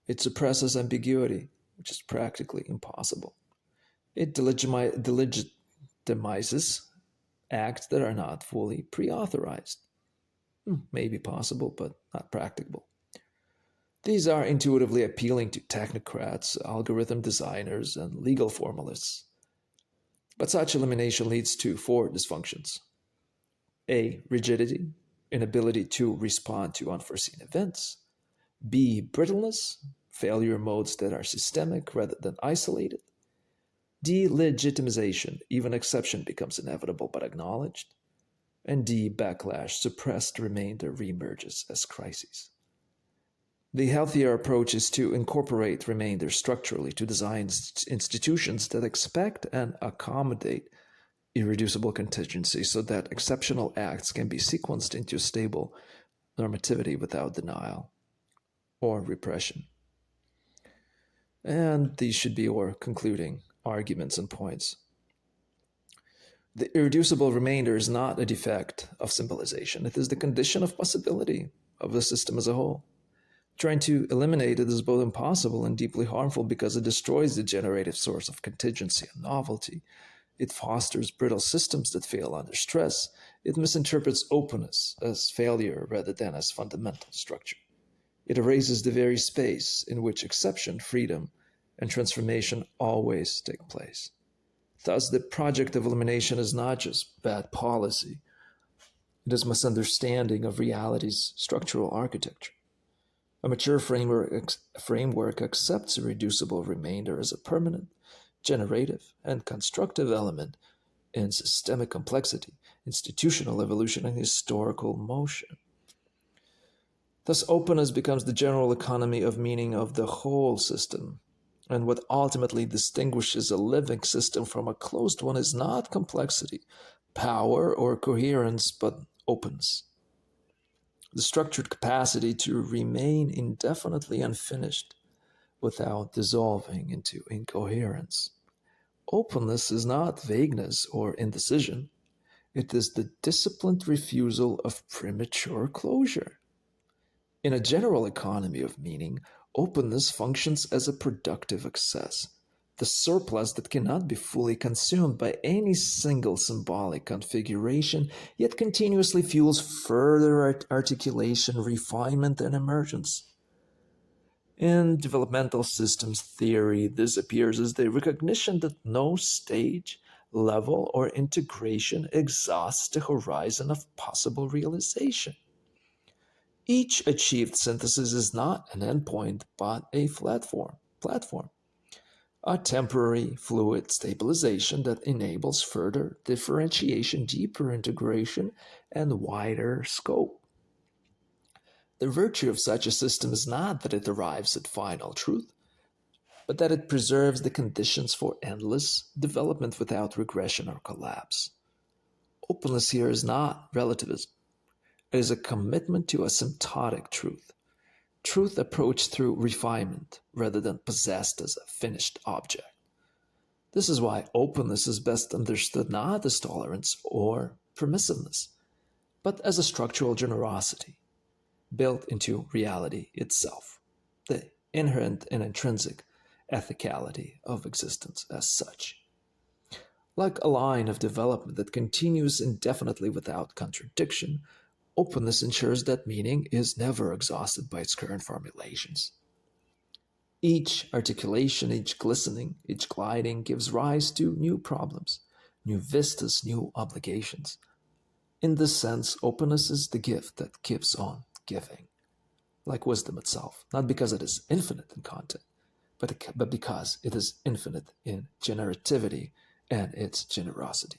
It suppresses ambiguity, which is practically impossible. It delegitimizes acts that are not fully pre-authorized. Maybe possible, but not practicable. These are intuitively appealing to technocrats, algorithm designers, and legal formalists. But such elimination leads to four dysfunctions. A. Rigidity, inability to respond to unforeseen events. B. Brittleness, failure modes that are systemic rather than isolated. Delegitimization, even exception becomes inevitable but acknowledged. And D. Backlash, suppressed remainder reemerges as crises. The healthier approach is to incorporate remainder structurally to design institutions that expect and accommodate irreducible contingency so that exceptional acts can be sequenced into stable normativity without denial or repression. And these should be our concluding arguments and points. The irreducible remainder is not a defect of symbolization. It is the condition of possibility of the system as a whole. Trying to eliminate it is both impossible and deeply harmful because it destroys the generative source of contingency and novelty. It fosters brittle systems that fail under stress. It misinterprets openness as failure rather than as fundamental structure. It erases the very space in which exception, freedom, and transformation always take place. Thus, the project of elimination is not just bad policy. It is misunderstanding of reality's structural architecture. A mature framework accepts a reducible remainder as a permanent, generative, and constructive element in systemic complexity, institutional evolution, and historical motion. Thus, openness becomes the general economy of meaning of the whole system. And what ultimately distinguishes a living system from a closed one is not complexity, power, or coherence, but openness. The structured capacity to remain indefinitely unfinished without dissolving into incoherence. Openness is not vagueness or indecision. It is the disciplined refusal of premature closure. In a general economy of meaning, openness functions as a productive excess, the surplus that cannot be fully consumed by any single symbolic configuration, yet continuously fuels further articulation, refinement, and emergence. In developmental systems theory, this appears as the recognition that no stage, level, or integration exhausts the horizon of possible realization. Each achieved synthesis is not an endpoint, but a platform, a temporary fluid stabilization that enables further differentiation, deeper integration, and wider scope. The virtue of such a system is not that it arrives at final truth, but that it preserves the conditions for endless development without regression or collapse. Openness here is not relativism. It is a commitment to asymptotic truth approached through refinement rather than possessed as a finished object. This is why openness is best understood not as tolerance or permissiveness, but as a structural generosity built into reality itself, the inherent and intrinsic ethicality of existence as such. Like a line of development that continues indefinitely without contradiction, openness ensures that meaning is never exhausted by its current formulations. Each articulation, each glistening, each gliding gives rise to new problems, new vistas, new obligations. In this sense, openness is the gift that keeps on giving, like wisdom itself, not because it is infinite in content, but because it is infinite in generativity and its generosity.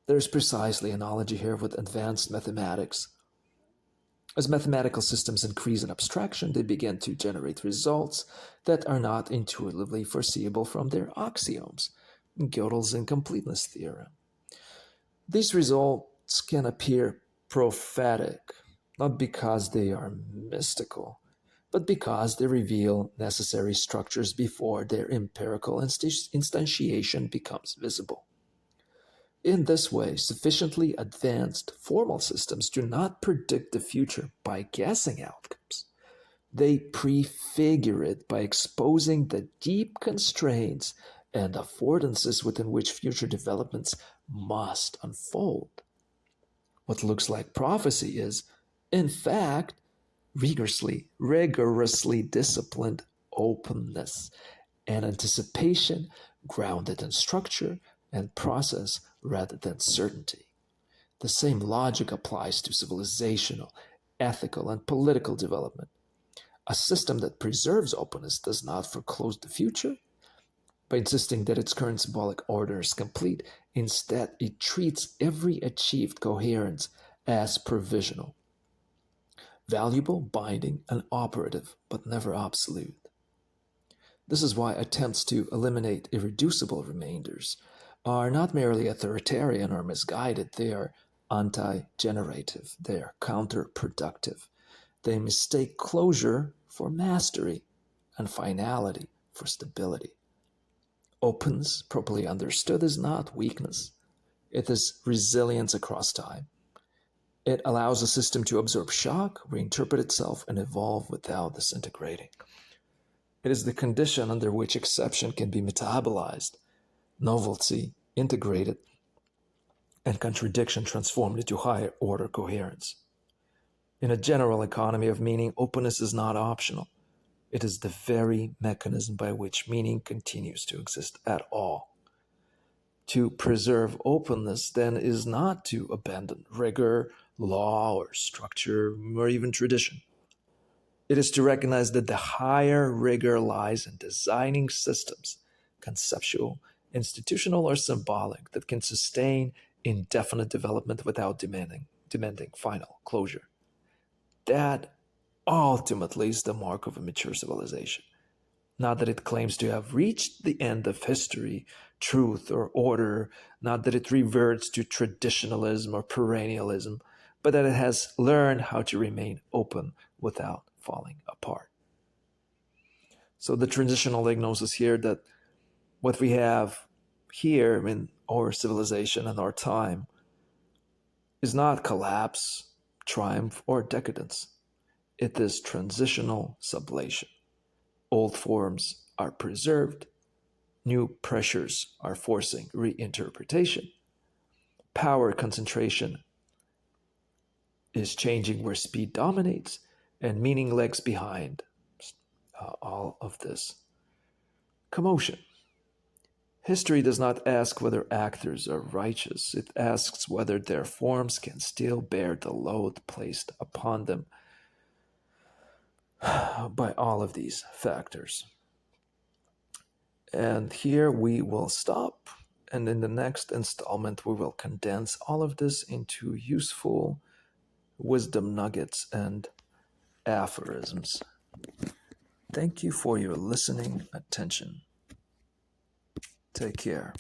There's precisely analogy here with advanced mathematics. As mathematical systems increase in abstraction, they begin to generate results that are not intuitively foreseeable from their axioms, Gödel's incompleteness theorem. These results can appear prophetic, not because they are mystical, but because they reveal necessary structures before their empirical instantiation becomes visible. In this way, sufficiently advanced formal systems do not predict the future by guessing outcomes. They prefigure it by exposing the deep constraints and affordances within which future developments must unfold. What looks like prophecy is, in fact, rigorously disciplined openness and anticipation grounded in structure and process rather than certainty. The same logic applies to civilizational, ethical, and political development. A system that preserves openness does not foreclose the future by insisting that its current symbolic order is complete. Instead, it treats every achieved coherence as provisional, valuable, binding, and operative, but never absolute. This is why attempts to eliminate irreducible remainders are not merely authoritarian or misguided, they are anti-generative, they are counterproductive. They mistake closure for mastery and finality for stability. Openness, properly understood, is not weakness. It is resilience across time. It allows a system to absorb shock, reinterpret itself, and evolve without disintegrating. It is the condition under which exception can be metabolized, novelty integrated, and contradiction transformed into higher order coherence. In a general economy of meaning, openness is not optional. It is the very mechanism by which meaning continues to exist at all. To preserve openness, then, is not to abandon rigor, law, or structure, or even tradition. It is to recognize that the higher rigor lies in designing systems, conceptual, institutional, or symbolic, that can sustain indefinite development without demanding final closure. That ultimately is the mark of a mature civilization. Not that it claims to have reached the end of history, truth, or order, not that it reverts to traditionalism or perennialism, but that it has learned how to remain open without falling apart. So the transitional diagnosis here that what we have here in our civilization and our time is not collapse, triumph, or decadence. It is transitional sublation. Old forms are preserved, new pressures are forcing reinterpretation. Power concentration is changing where speed dominates, and meaning lags behind all of this commotion. History does not ask whether actors are righteous, it asks whether their forms can still bear the load placed upon them by all of these factors. And here we will stop, and in the next installment, we will condense all of this into useful wisdom nuggets and aphorisms. Thank you for your listening attention. Take care.